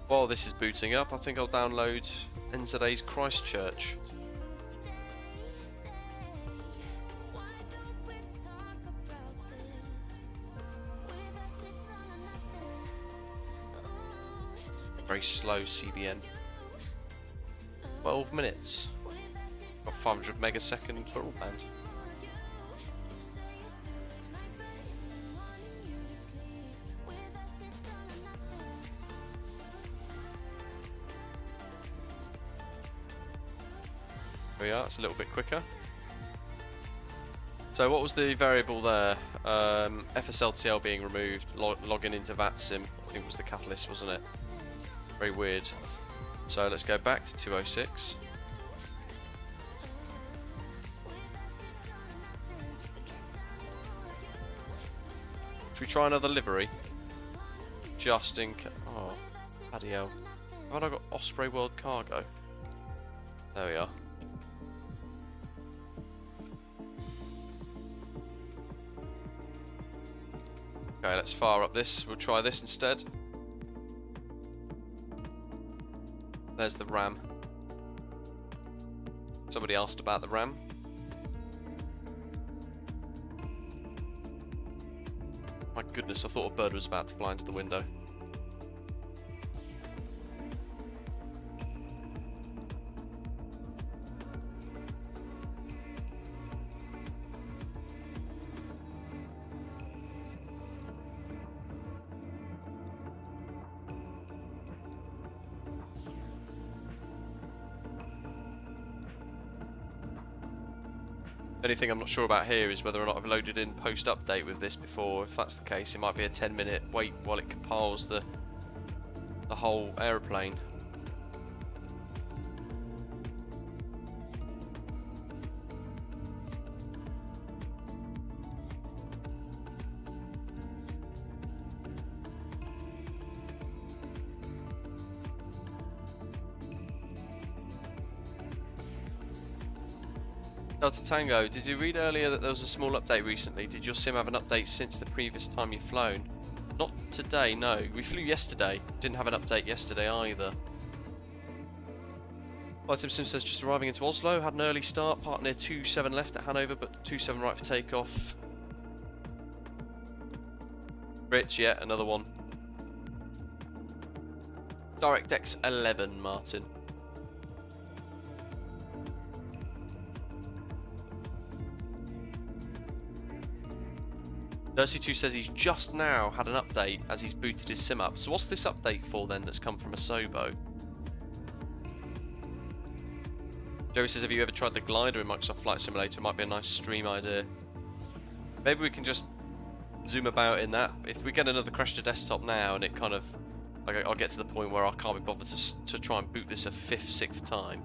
While this is booting up, I think I'll download NZA's Christchurch. Very slow CDN. 12 minutes. Got 500 megasecond broadband. There we are, it's a little bit quicker. So what was the variable there? FSLTL being removed, logging into VATSIM, I think was the catalyst, wasn't it? Very weird. So let's go back to 206. Should we try another livery? Just in case. Oh, bloody hell. Haven't I got Osprey World Cargo? There we are. Okay, let's fire up this. We'll try this instead. There's the RAM. Somebody asked about the RAM. My goodness, I thought a bird was about to fly into the window. The only thing I'm not sure about here is whether or not I've loaded in post-update with this before. If that's the case, it might be a 10-minute wait while it compiles the whole aeroplane. Delta Tango, did you read earlier that there was a small update recently? Did your sim have an update since the previous time you've flown? Not today, no. We flew yesterday. Didn't have an update yesterday either. VATSIM sim says just arriving into Oslo. Had an early start. Partner 27 left at Hannover, but 27 right for takeoff. Rich, yeah, another one. DirectX 11, Martin. Nursey2 says he's just now had an update as he's booted his sim up. So what's this update for then that's come from Asobo? Joey says, have you ever tried the glider in Microsoft Flight Simulator? It might be a nice stream idea. Maybe we can just zoom about in that. If we get another crash to desktop now and it kind of... I'll get to the point where I can't be bothered to try and boot this a 5th, 6th time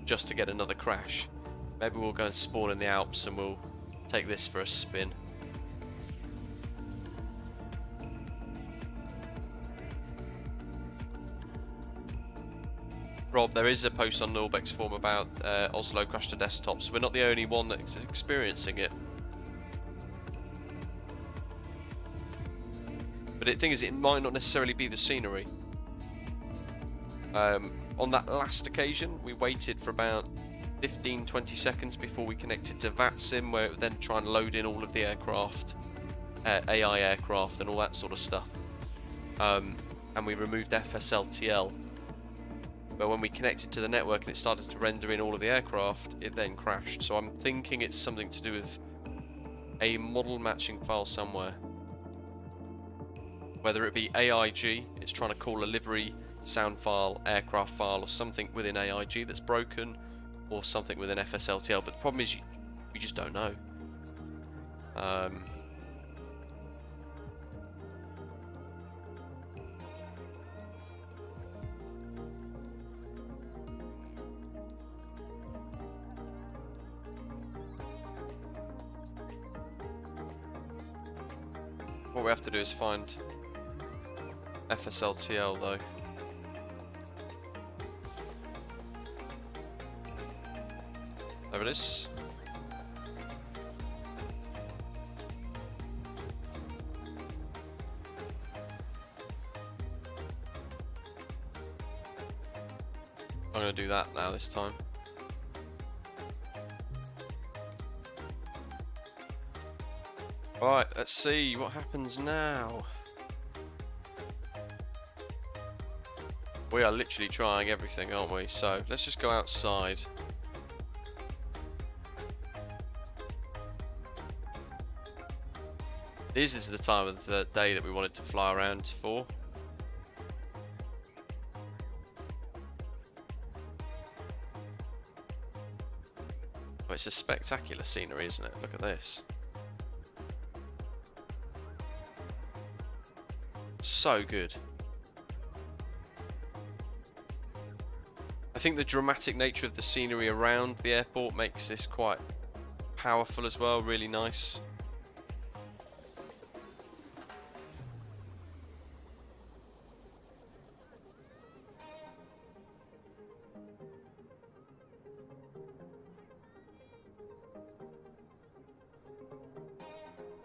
just to get another crash. Maybe we'll go and spawn in the Alps and we'll take this for a spin. Rob, there is a post on the Orbx forum about Oslo crash to desktop, so we're not the only one that's experiencing it. But the thing is, it might not necessarily be the scenery. On that last occasion, we waited for about 15-20 seconds before we connected to VATSIM, where it would then try and load in all of the aircraft, AI aircraft and all that sort of stuff. And we removed FSLTL. But when we connected to the network and it started to render in all of the aircraft, it then crashed. So I'm thinking it's something to do with a model matching file somewhere. Whether it be AIG, it's trying to call a livery, sound file, aircraft file, or something within AIG that's broken, or something within FSLTL. But the problem is, we just don't know. What we have to do is find FSLTL though. There it is. I'm going to do that now this time. Right, let's see what happens now. We are literally trying everything, aren't we? So let's just go outside. This is the time of the day that we wanted to fly around for. Well, it's a spectacular scenery, isn't it? Look at this. So good. I think the dramatic nature of the scenery around the airport makes this quite powerful as well, really nice.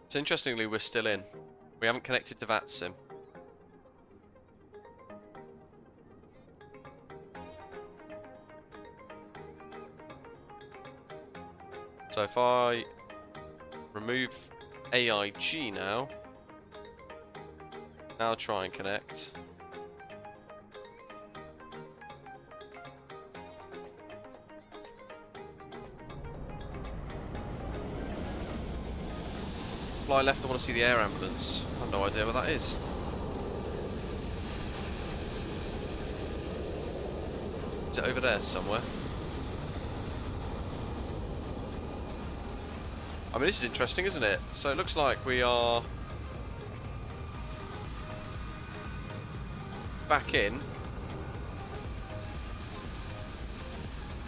So interestingly, we're still in. We haven't connected to VATSIM. So if I remove AIG now try and connect. Fly left, I want to see the air ambulance. I have no idea what that is. Is it over there somewhere? I mean, this is interesting, isn't it? So it looks like we are back in.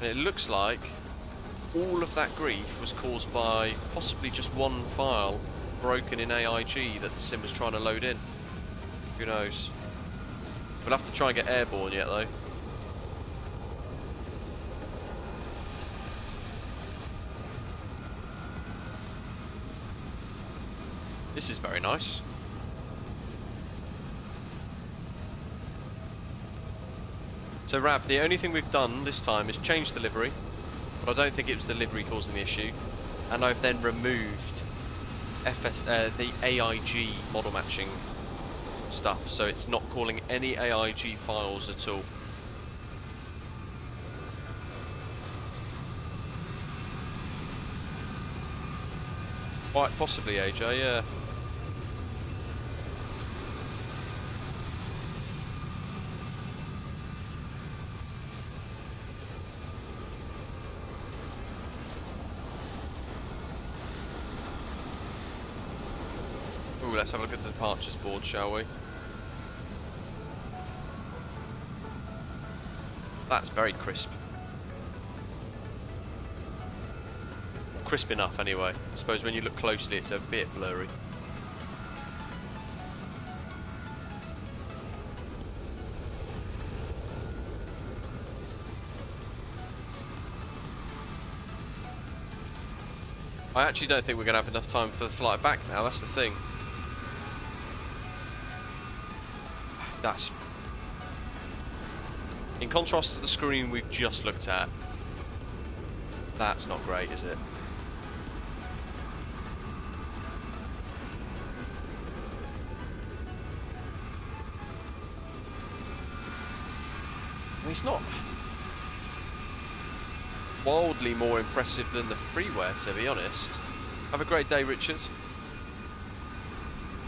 And it looks like all of that grief was caused by possibly just one file broken in AIG that the sim was trying to load in. Who knows? We'll have to try and get airborne yet, though. This is very nice. So Rab, the only thing we've done this time is change the livery, but I don't think it was the livery causing the issue. And I've then removed the AIG model matching stuff, so it's not calling any AIG files at all. Quite possibly, AJ, yeah. Ooh, let's have a look at the departures board, shall we? That's very crisp. Crisp enough, anyway. I suppose when you look closely, it's a bit blurry. I actually don't think we're going to have enough time for the flight back now, that's the thing. That's... in contrast to the screen we've just looked at, that's not great, is it? It's not wildly more impressive than the freeware, to be honest. Have a great day, Richard.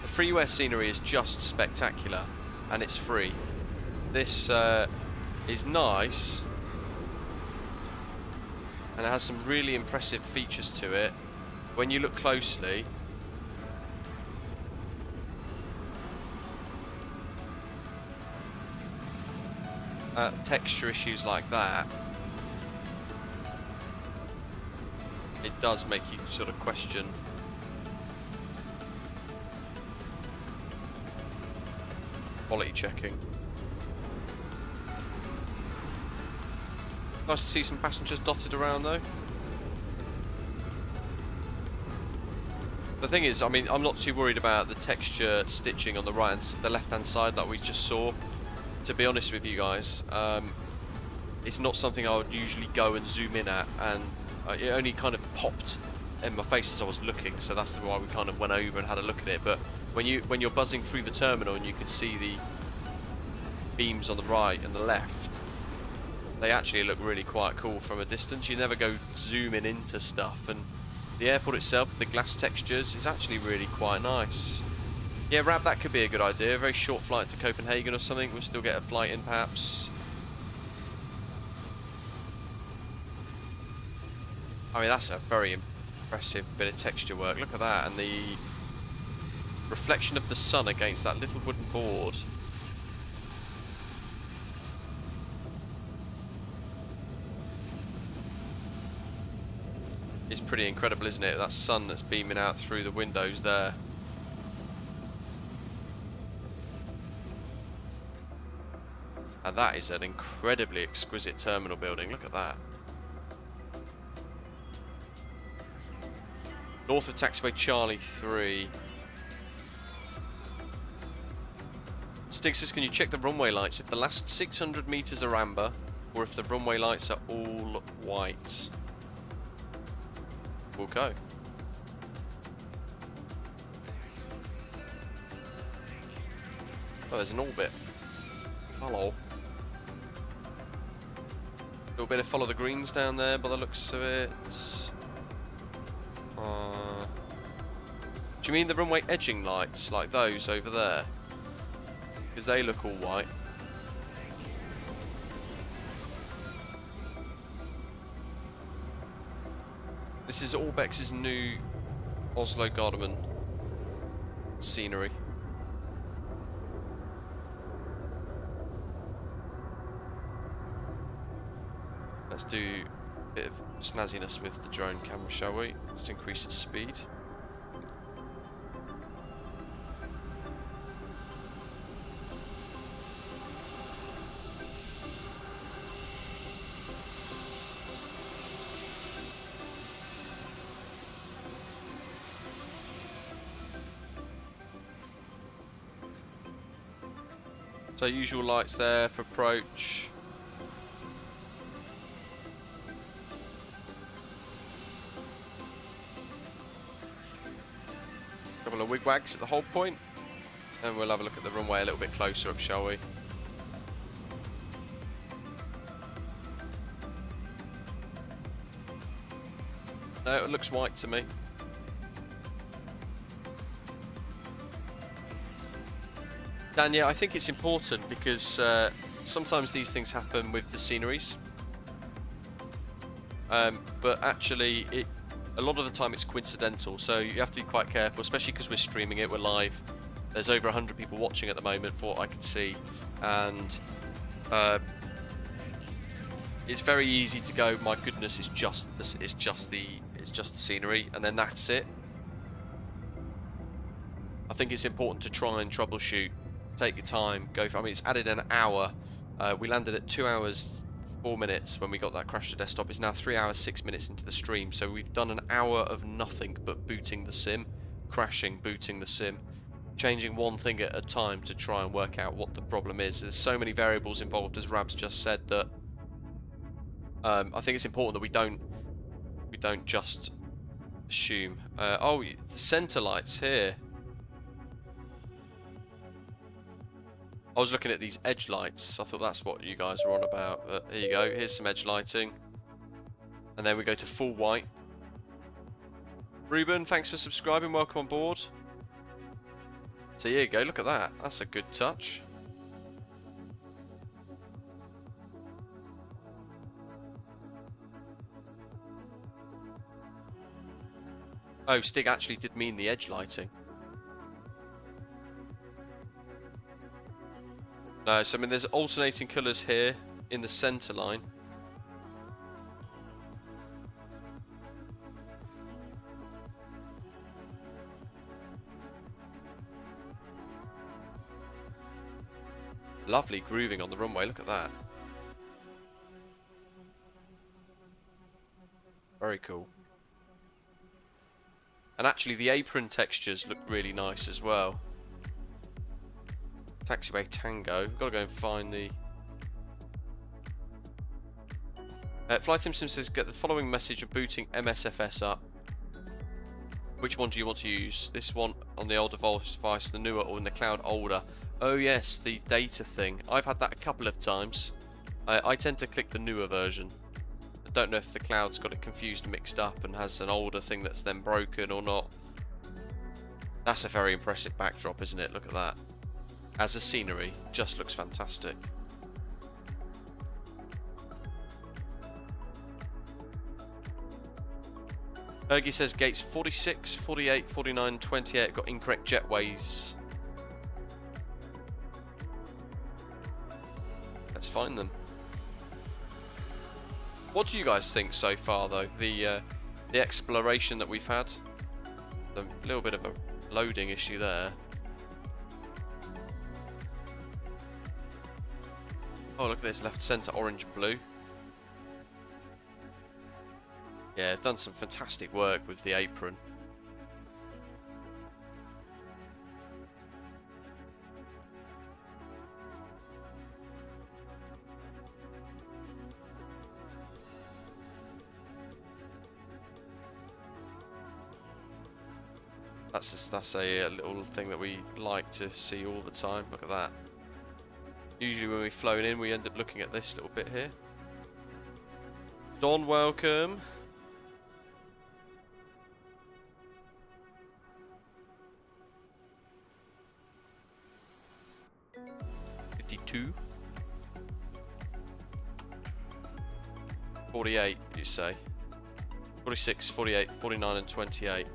The freeware scenery is just spectacular, and it's free. This is nice, and it has some really impressive features to it. When you look closely, texture issues like that, it does make you sort of question quality checking. Nice to see some passengers dotted around though. The thing is, I mean, I'm not too worried about the texture stitching on the the left-hand side like we just saw. To be honest with you guys, it's not something I would usually go and zoom in at, and it only kind of popped in my face as I was looking, so that's why we kind of went over and had a look at it. But when you're buzzing through the terminal and you can see the beams on the right and the left, they actually look really quite cool from a distance. You never go zooming into stuff, and the airport itself, the glass textures, is actually really quite nice. Yeah, Rab, that could be a good idea. A very short flight to Copenhagen or something. We'll still get a flight in, perhaps. I mean, that's a very impressive bit of texture work. Look at that, and the reflection of the sun against that little wooden board. It's pretty incredible, isn't it? That sun that's beaming out through the windows there. And that is an incredibly exquisite terminal building. Look at that. North of taxiway Charlie 3. Stixis, can you check the runway lights if the last 600 meters are amber or if the runway lights are all white? We'll go. Oh, there's an orbit. Hello. A little bit of follow the greens down there by the looks of it. Do you mean the runway edging lights, like those over there? Because they look all white. This is Orbx's new Oslo Gardermoen scenery. Let's do a bit of snazziness with the drone camera, shall we? Let's increase its speed. So usual lights there for approach. Couple of wigwags at the hold point, and we'll have a look at the runway a little bit closer up, shall we? No, it looks white to me. Dan, yeah, I think it's important because sometimes these things happen with the sceneries, but actually a lot of the time it's coincidental, so you have to be quite careful, especially because we're streaming it, we're live. There's over 100 people watching at the moment, for what I can see, and it's very easy to go, my goodness, it's just the scenery, and then that's it. I think it's important to try and troubleshoot. Take your time. Go for. I mean, it's added an hour. We landed at 2 hours 4 minutes when we got that crash to desktop. It's now 3 hours 6 minutes into the stream, so we've done an hour of nothing but booting the sim, crashing, booting the sim, changing one thing at a time to try and work out what the problem is. There's so many variables involved, as Rabs just said, that I think it's important that we don't just assume. Oh, the center lights here. I was looking at these edge lights. I thought that's what you guys were on about. But here you go. Here's some edge lighting. And then we go to full white. Ruben, thanks for subscribing. Welcome on board. So here you go. Look at that. That's a good touch. Oh, Stig actually did mean the edge lighting. No, so I mean there's alternating colours here in the centre line. Lovely grooving on the runway, look at that. Very cool. And actually the apron textures look really nice as well. Taxiway Tango. We've got to go and find the... Flight Sim says, get the following message of booting MSFS up. Which one do you want to use? This one on the older device, the newer, or in the cloud older? Oh yes, the data thing. I've had that a couple of times. I tend to click the newer version. I don't know if the cloud's got it confused and mixed up and has an older thing that's then broken or not. That's a very impressive backdrop, isn't it? Look at that. As a scenery, just looks fantastic. Ergy says gates 46, 48, 49, 28 got incorrect jetways. Let's find them. What do you guys think so far, though? The exploration that we've had. A little bit of a loading issue there. Oh, look at this, left centre, orange, blue. Yeah, done some fantastic work with the apron. That's a little thing that we like to see all the time. Look at that. Usually when we've flown in, we end up looking at this little bit here. Don, welcome. $52. 48, you say? 46, 48, 49 and 28.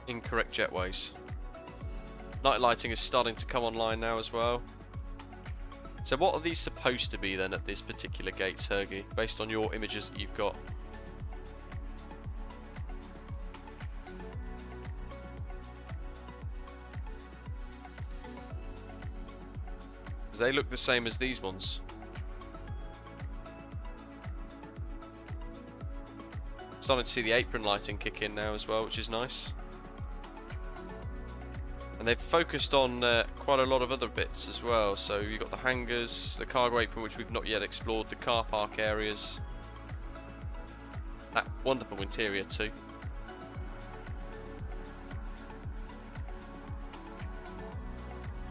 Incorrect jetways. Night lighting is starting to come online now as well. So what are these supposed to be then at this particular gate, Sergey, based on your images that you've got? Because they look the same as these ones. Starting to see the apron lighting kick in now as well, which is nice. And they've focused on quite a lot of other bits as well. So you've got the hangars, the cargo apron, which we've not yet explored, the car park areas, that wonderful interior too.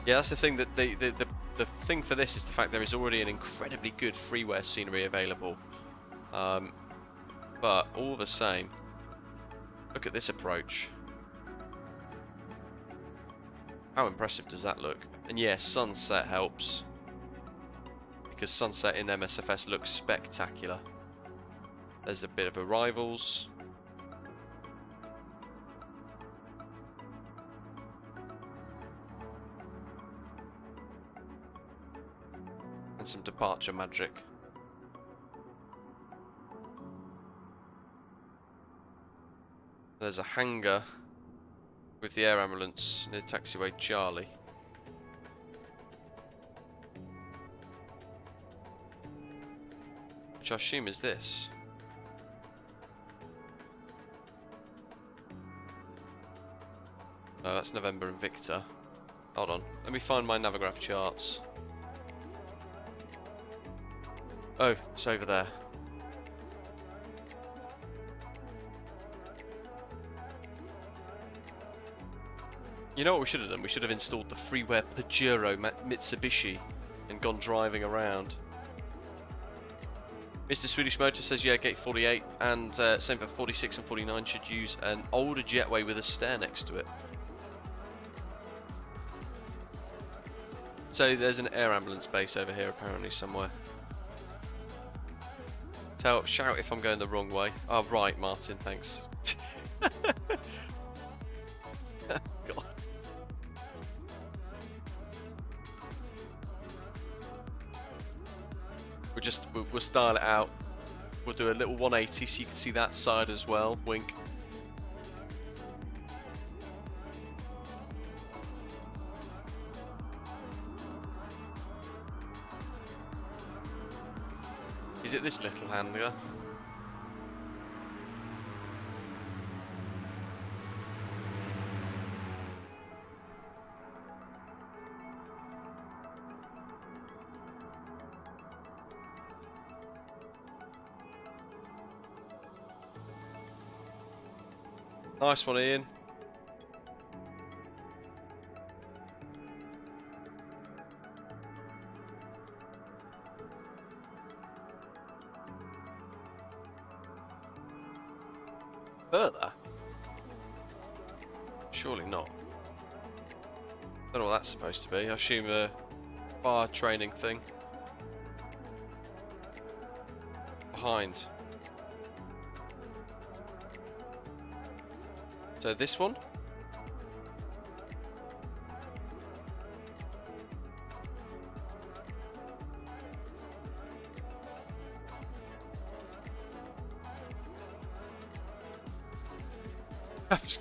Yeah, that's the thing. That the thing for this is the fact there is already an incredibly good freeware scenery available. But all the same, look at this approach. How impressive does that look? And yes, sunset helps, because sunset in MSFS looks spectacular. There's a bit of arrivals. And some departure magic. There's a hangar with the air ambulance near taxiway Charlie. Which I assume is this. No, that's November and Victor. Hold on, let me find my Navigraph charts. Oh, it's over there. You know what we should have done? We should have installed the freeware Pajero Mitsubishi and gone driving around. Mr. Swedish Motor says, yeah, gate 48 and same for 46 and 49 should use an older jetway with a stair next to it. So there's an air ambulance base over here apparently somewhere. Shout if I'm going the wrong way. Oh, right, Martin, thanks. God. We'll style it out. We'll do a little 180 so you can see that side as well. Wink. Is it this little handler? Nice one, Ian. Further? Surely not. Don't know what that's supposed to be. I assume a bar training thing. Behind. So this one?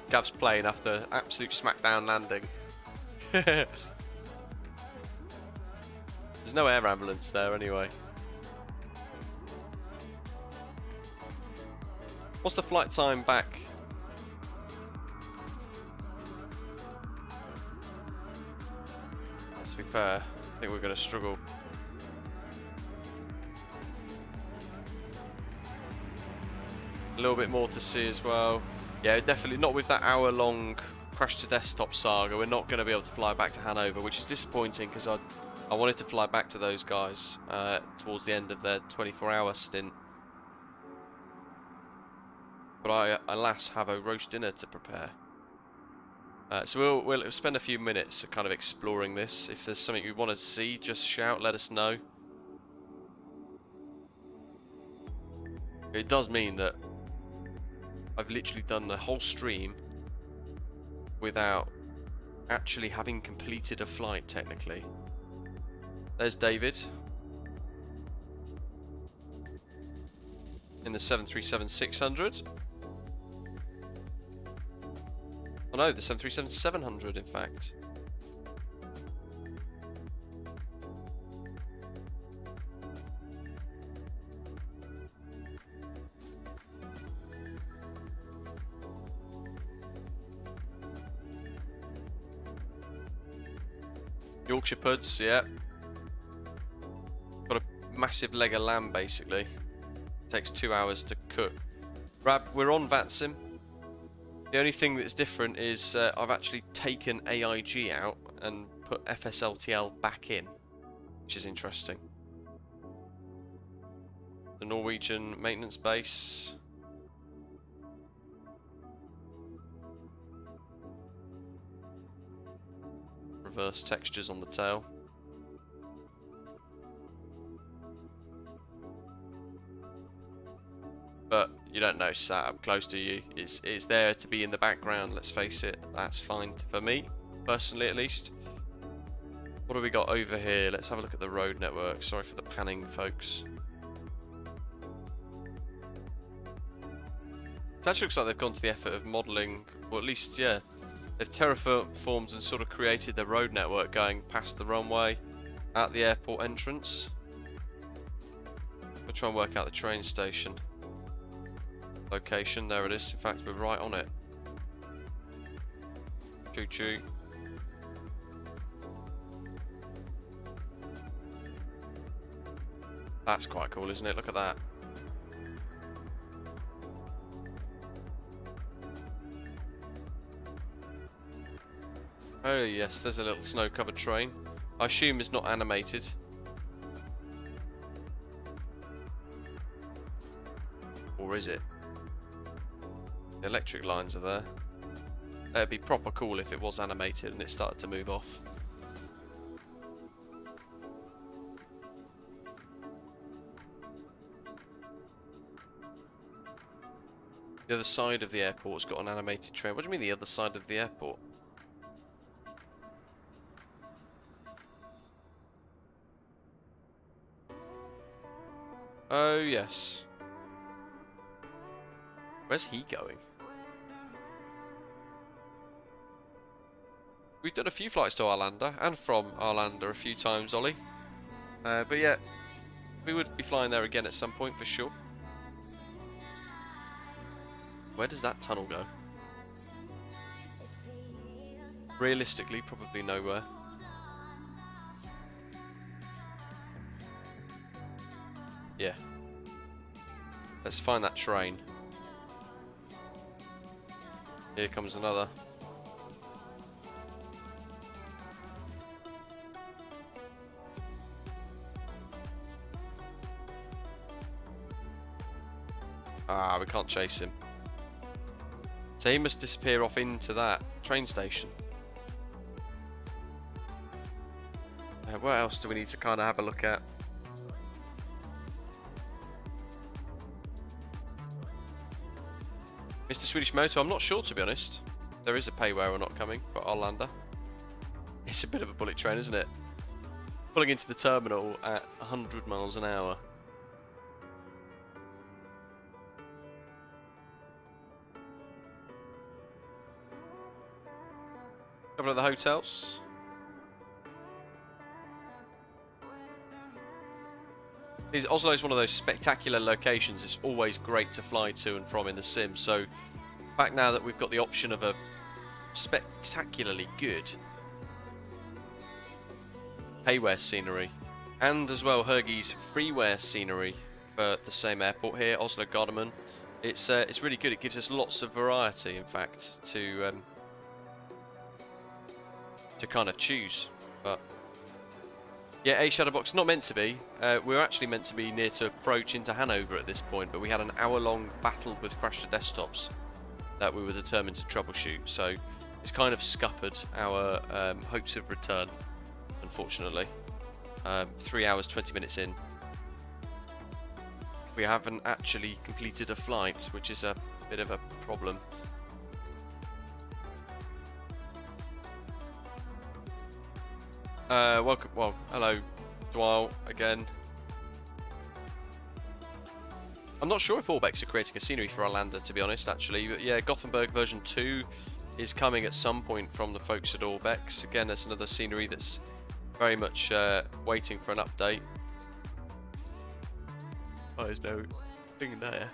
Gav's plane after absolute smackdown landing. There's no air ambulance there anyway. What's the flight time back? To be fair, I think we're going to struggle. A little bit more to see as well. Yeah, definitely not with that hour-long crash to desktop saga. We're not going to be able to fly back to Hanover, which is disappointing because I wanted to fly back to those guys towards the end of their 24-hour stint. But I, alas, have a roast dinner to prepare. So we'll spend a few minutes kind of exploring this. If there's something you want to see, just shout, let us know. It does mean that I've literally done the whole stream without actually having completed a flight, technically. There's David in the 737-600. Oh no, the 737-700 in fact. Yorkshire puds, yeah. Got a massive leg of lamb basically. Takes 2 hours to cook. We're on VATSIM. The only thing that's different is I've actually taken AIG out and put FSLTL back in, which is interesting. The Norwegian maintenance base. Reverse textures on the tail. But you don't notice that up close, do you? It's there to be in the background, let's face it. That's fine for me, personally at least. What have we got over here? Let's have a look at the road network. Sorry for the panning, folks. It actually looks like they've gone to the effort of modelling, or at least, yeah, they've terraformed and sort of created the road network going past the runway at the airport entrance. We'll try and work out the train station location. There it is. In fact, we're right on it. Choo choo. That's quite cool, isn't it? Look at that. Oh yes, there's a little snow-covered train. I assume it's not animated. Or is it? The electric lines are there. It'd be proper cool if it was animated and it started to move off. The other side of the airport's got an animated train. What do you mean the other side of the airport? Oh yes. Where's he going? We've done a few flights to Arlanda and from Arlanda a few times, Ollie. But yeah, we would be flying there again at some point for sure. Where does that tunnel go? Realistically, probably nowhere. Yeah. Let's find that train. Here comes another. Ah, we can't chase him. So he must disappear off into that train station. What else do we need to kind of have a look at? Mr. Swedish Motor, I'm not sure to be honest. There is a payware or not coming for Arlanda. It's a bit of a bullet train, isn't it? Pulling into the terminal at 100 miles an hour. Couple of the hotels. Oslo is one of those spectacular locations. It's always great to fly to and from in the sim. So, back now that we've got the option of a spectacularly good payware scenery, and as well Hergie's freeware scenery for the same airport here, Oslo Gardermoen, it's really good. It gives us lots of variety, in fact, to kind of choose. But yeah, A Shadowbox not meant to be. We were actually meant to be near to approach into Hannover at this point, but we had an hour-long battle with crashed desktops that we were determined to troubleshoot. So it's kind of scuppered our hopes of return, unfortunately. 3 hours 20 minutes in, we haven't actually completed a flight, which is a bit of a problem. Welcome. Well, hello, Dwyle again. I'm not sure if Orbx are creating a scenery for Arlanda, to be honest, actually. But yeah, Gothenburg version 2 is coming at some point from the folks at Orbx. Again, that's another scenery that's very much waiting for an update. Oh, there's no thing there.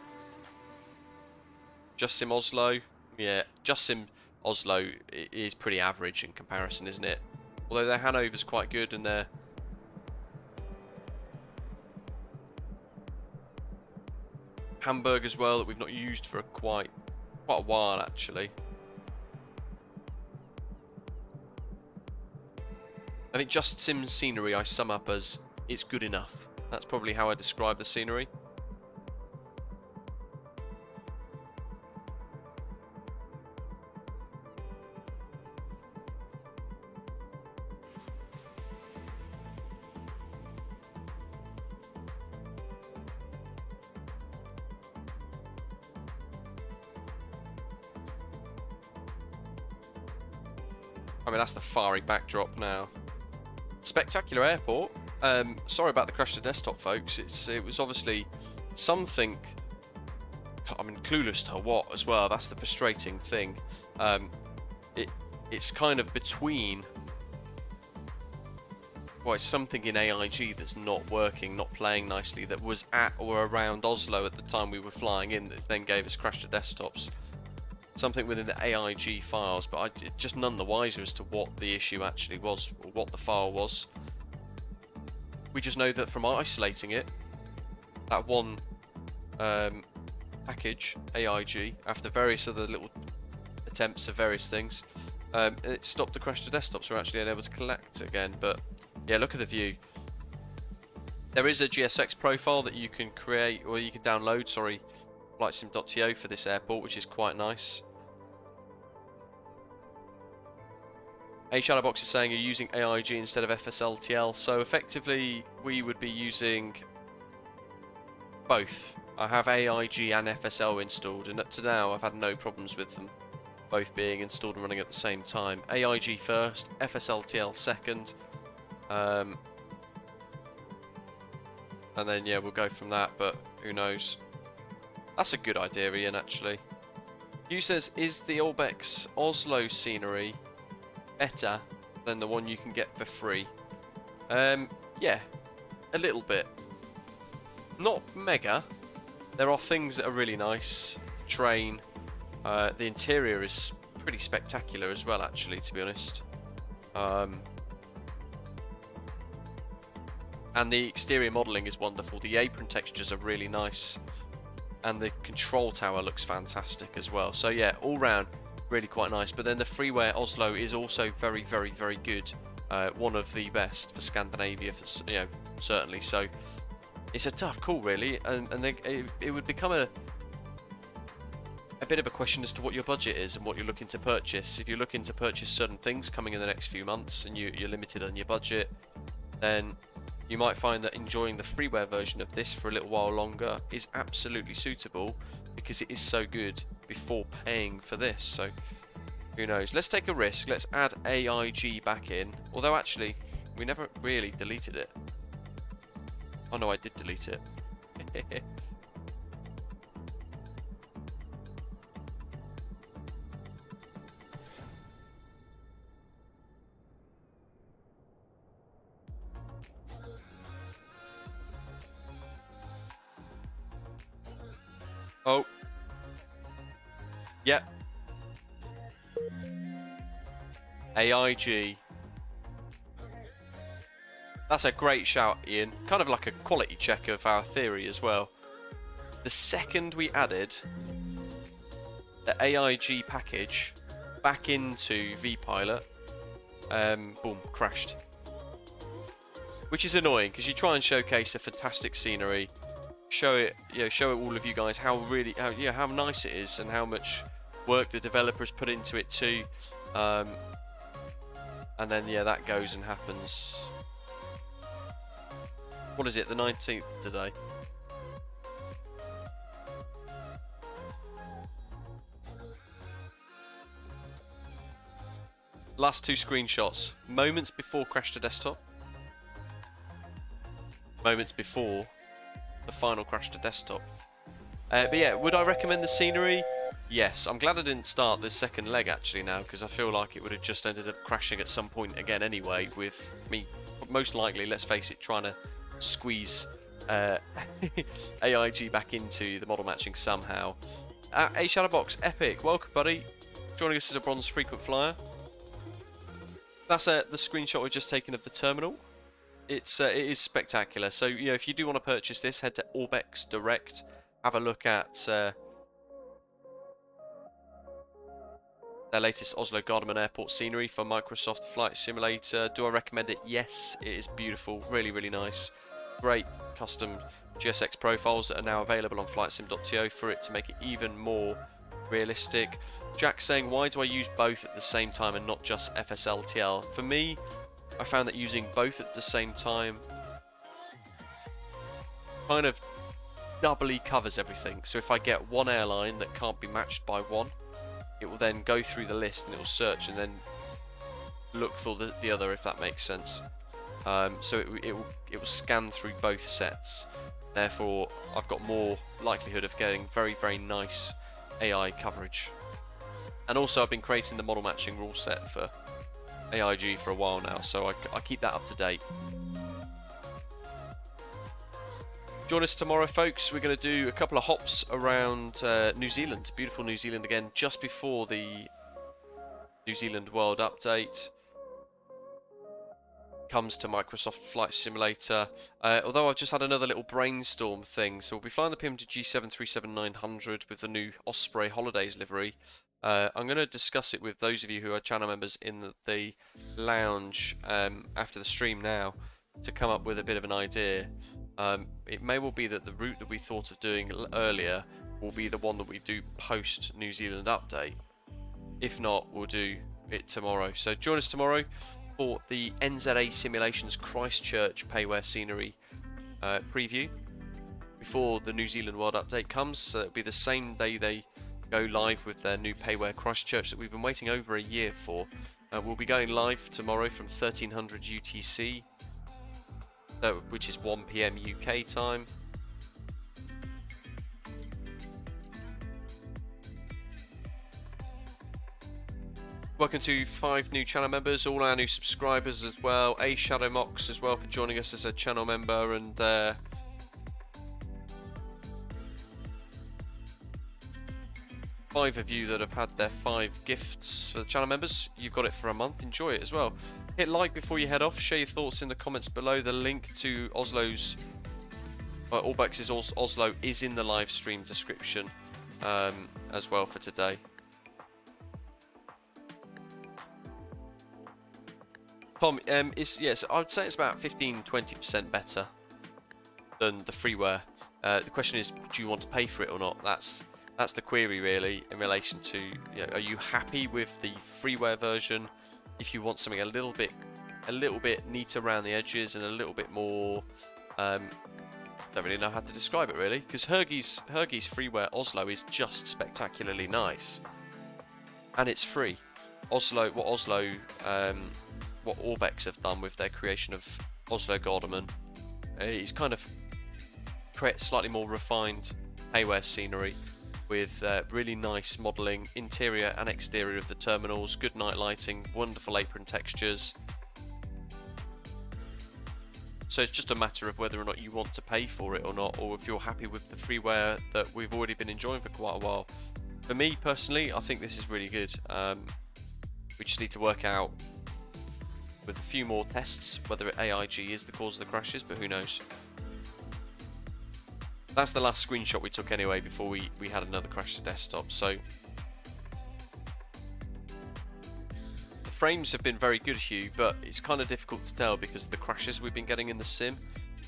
Just Sim Oslo. Yeah, Just Sim Oslo is pretty average in comparison, isn't it? Although their Hannover's quite good, and their Hamburg as well, that we've not used for quite a while actually. I think just sim scenery I sum up as it's good enough. That's probably how I describe the scenery. I mean, that's the fiery backdrop now. Spectacular airport. Sorry about the crash to desktop, folks. It was obviously something. I mean, clueless to what as well. That's the frustrating thing. It's kind of between. Well, it's something in AIG that's not working, not playing nicely. That was at or around Oslo at the time we were flying in. That then gave us crash to desktops. Something within the AIG files, but I just none the wiser as to what the issue actually was, or what the file was. We just know that from isolating it, that one package, AIG, after various other little attempts of various things, it stopped the crash to desktops. We're actually unable to collect again, but yeah, look at the view. There is a GSX profile that you can create, or you can download, sorry, flightsim.to for this airport, which is quite nice. A Shadowbox is saying you're using AIG instead of FSLTL, so effectively we would be using both. I have AIG and FSL installed, and up to now I've had no problems with them both being installed and running at the same time. AIG first, FSLTL second, and then yeah, we'll go from that, but who knows. That's a good idea, Ian, actually. Hugh says, is the Orbx Oslo scenery better than the one you can get for free? Yeah, a little bit. Not mega. There are things that are really nice. Train. The interior is pretty spectacular as well, actually, to be honest. And the exterior modelling is wonderful. The apron textures are really nice. And the control tower looks fantastic as well. So yeah, all round really quite nice. But then the freeware Oslo is also very, very, very good. One of the best for Scandinavia, for, you know, certainly. So it's a tough call, really, and it would become a bit of a question as to what your budget is and what you're looking to purchase. If you're looking to purchase certain things coming in the next few months and you're limited on your budget, then you might find that enjoying the freeware version of this for a little while longer is absolutely suitable because it is so good before paying for this. So who knows? Let's take a risk. Let's add AIG back in. Although actually, we never really deleted it. Oh no, I did delete it. Oh. Yep. AIG. That's a great shout, Ian. Kind of like a quality check of our theory as well. The second we added the AIG package back into vPilot, boom, crashed. Which is annoying because you try and showcase a fantastic scenery, show it all of you guys how nice it is and how much work the developers put into it too. And then yeah, that goes and happens. What is it, the 19th today? Last two screenshots. Moments before crash to desktop. Moments before the final crash to desktop. But yeah, would I recommend the scenery? Yes. I'm glad I didn't start the second leg actually now, because I feel like it would have just ended up crashing at some point again anyway, with me most likely, let's face it, trying to squeeze AIG back into the model matching somehow. A Shadowbox, epic, welcome buddy, joining us as a bronze frequent flyer. That's the screenshot we've just taken of the terminal. It is spectacular. So if you do want to purchase this, head to Orbx Direct. Have a look at their latest Oslo Gardermoen Airport scenery for Microsoft Flight Simulator. Do I recommend it? Yes, it is beautiful. Really, really nice. Great custom GSX profiles that are now available on flightsim.to for it to make it even more realistic. Jack's saying, why do I use both at the same time and not just FSLTL? For me, I found that using both at the same time kind of doubly covers everything. So if I get one airline that can't be matched by one, it will then go through the list and it will search and then look for the other, if that makes sense. So it will scan through both sets. Therefore, I've got more likelihood of getting very, very nice AI coverage. And also, I've been creating the model matching rule set for AIG for a while now, so I keep that up to date. Join us tomorrow, folks. We're going to do a couple of hops around New Zealand. Beautiful New Zealand again, just before the New Zealand World Update comes to Microsoft Flight Simulator. Although I've just had another little brainstorm thing, so we'll be flying the PMDG 737-900 with the new Osprey Holidays livery. I'm going to discuss it with those of you who are channel members in the lounge after the stream now to come up with a bit of an idea. It may well be that the route that we thought of doing earlier will be the one that we do post New Zealand update. If not, we'll do it tomorrow. So join us tomorrow for the NZA Simulations Christchurch payware scenery preview before the New Zealand World Update comes. So it'll be the same day they go live with their new payware Christchurch that we've been waiting over a year for. We'll be going live tomorrow from 1300 UTC, which is 1 PM UK time. Welcome to 5 new channel members, all our new subscribers as well. A Shadow Mox as well for joining us as a channel member, and 5 of you that have had their 5 gifts for the channel members. You've got it for a month. Enjoy it as well. Hit like before you head off. Share your thoughts in the comments below. The link to Oslo's Orbx's Oslo is in the live stream description as well for today. Tom, yes, I would say it's about 15-20% better than the freeware. The question is, do you want to pay for it or not? That's the query really in relation to, are you happy with the freeware version? If you want something a little bit neater around the edges and a little bit more, don't really know how to describe it really, because Hergey's freeware Oslo is just spectacularly nice, and it's free. What Orbx have done with their creation of Oslo Gardermoen is kind of create slightly more refined payware scenery with really nice modelling, interior and exterior of the terminals, good night lighting, wonderful apron textures. So it's just a matter of whether or not you want to pay for it or not, or if you're happy with the freeware that we've already been enjoying for quite a while. For me personally, I think this is really good. We just need to work out with a few more tests whether AIG is the cause of the crashes, but who knows. That's the last screenshot we took anyway before we had another crash to desktop. So the frames have been very good, Hugh, but it's kind of difficult to tell because of the crashes we've been getting in the sim.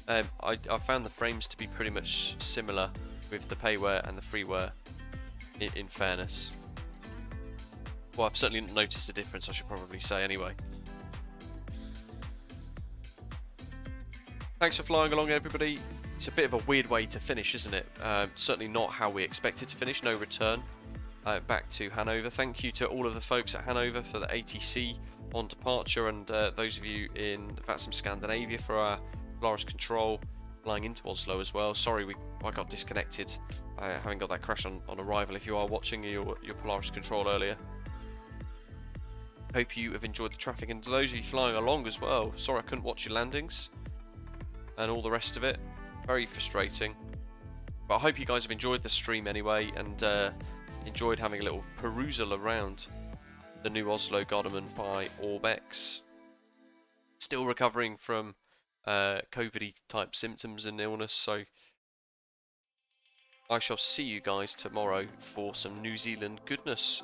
I found the frames to be pretty much similar with the payware and the freeware in fairness. Well, I've certainly not noticed a difference, I should probably say anyway. Thanks for flying along, everybody. It's a bit of a weird way to finish, isn't it? Certainly not how we expected to finish. No return back to Hanover. Thank you to all of the folks at Hanover for the ATC on departure, and those of you in VATSIM Scandinavia for our Polaris control flying into Oslo as well. Sorry I got disconnected having got that crash on arrival if you are watching your Polaris control earlier. Hope you have enjoyed the traffic, and to those of you flying along as well, sorry I couldn't watch your landings and all the rest of it. Very frustrating, but I hope you guys have enjoyed the stream anyway, and enjoyed having a little perusal around the new Oslo Gardermoen by Orbx. still recovering from COVID-y type symptoms and illness, so I shall see you guys tomorrow for some New Zealand goodness.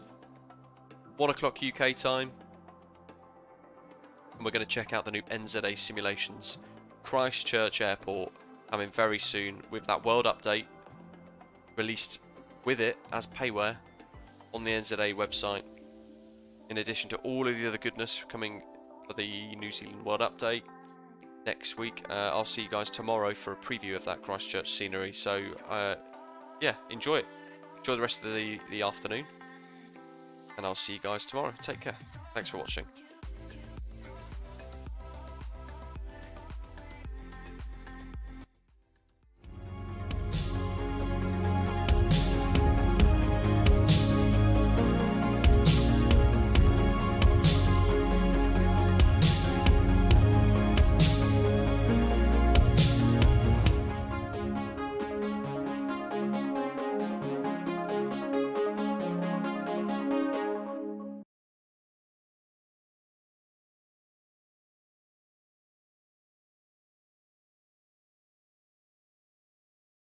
1 o'clock UK time, and we're going to check out the new NZA simulations. Christchurch Airport coming very soon with that world update released with it as payware on the NZA website, in addition to all of the other goodness coming for the New Zealand world update next week. I'll see you guys tomorrow for a preview of that Christchurch scenery, so yeah, enjoy it. Enjoy the rest of the afternoon, and I'll see you guys tomorrow. Take care. Thanks for watching.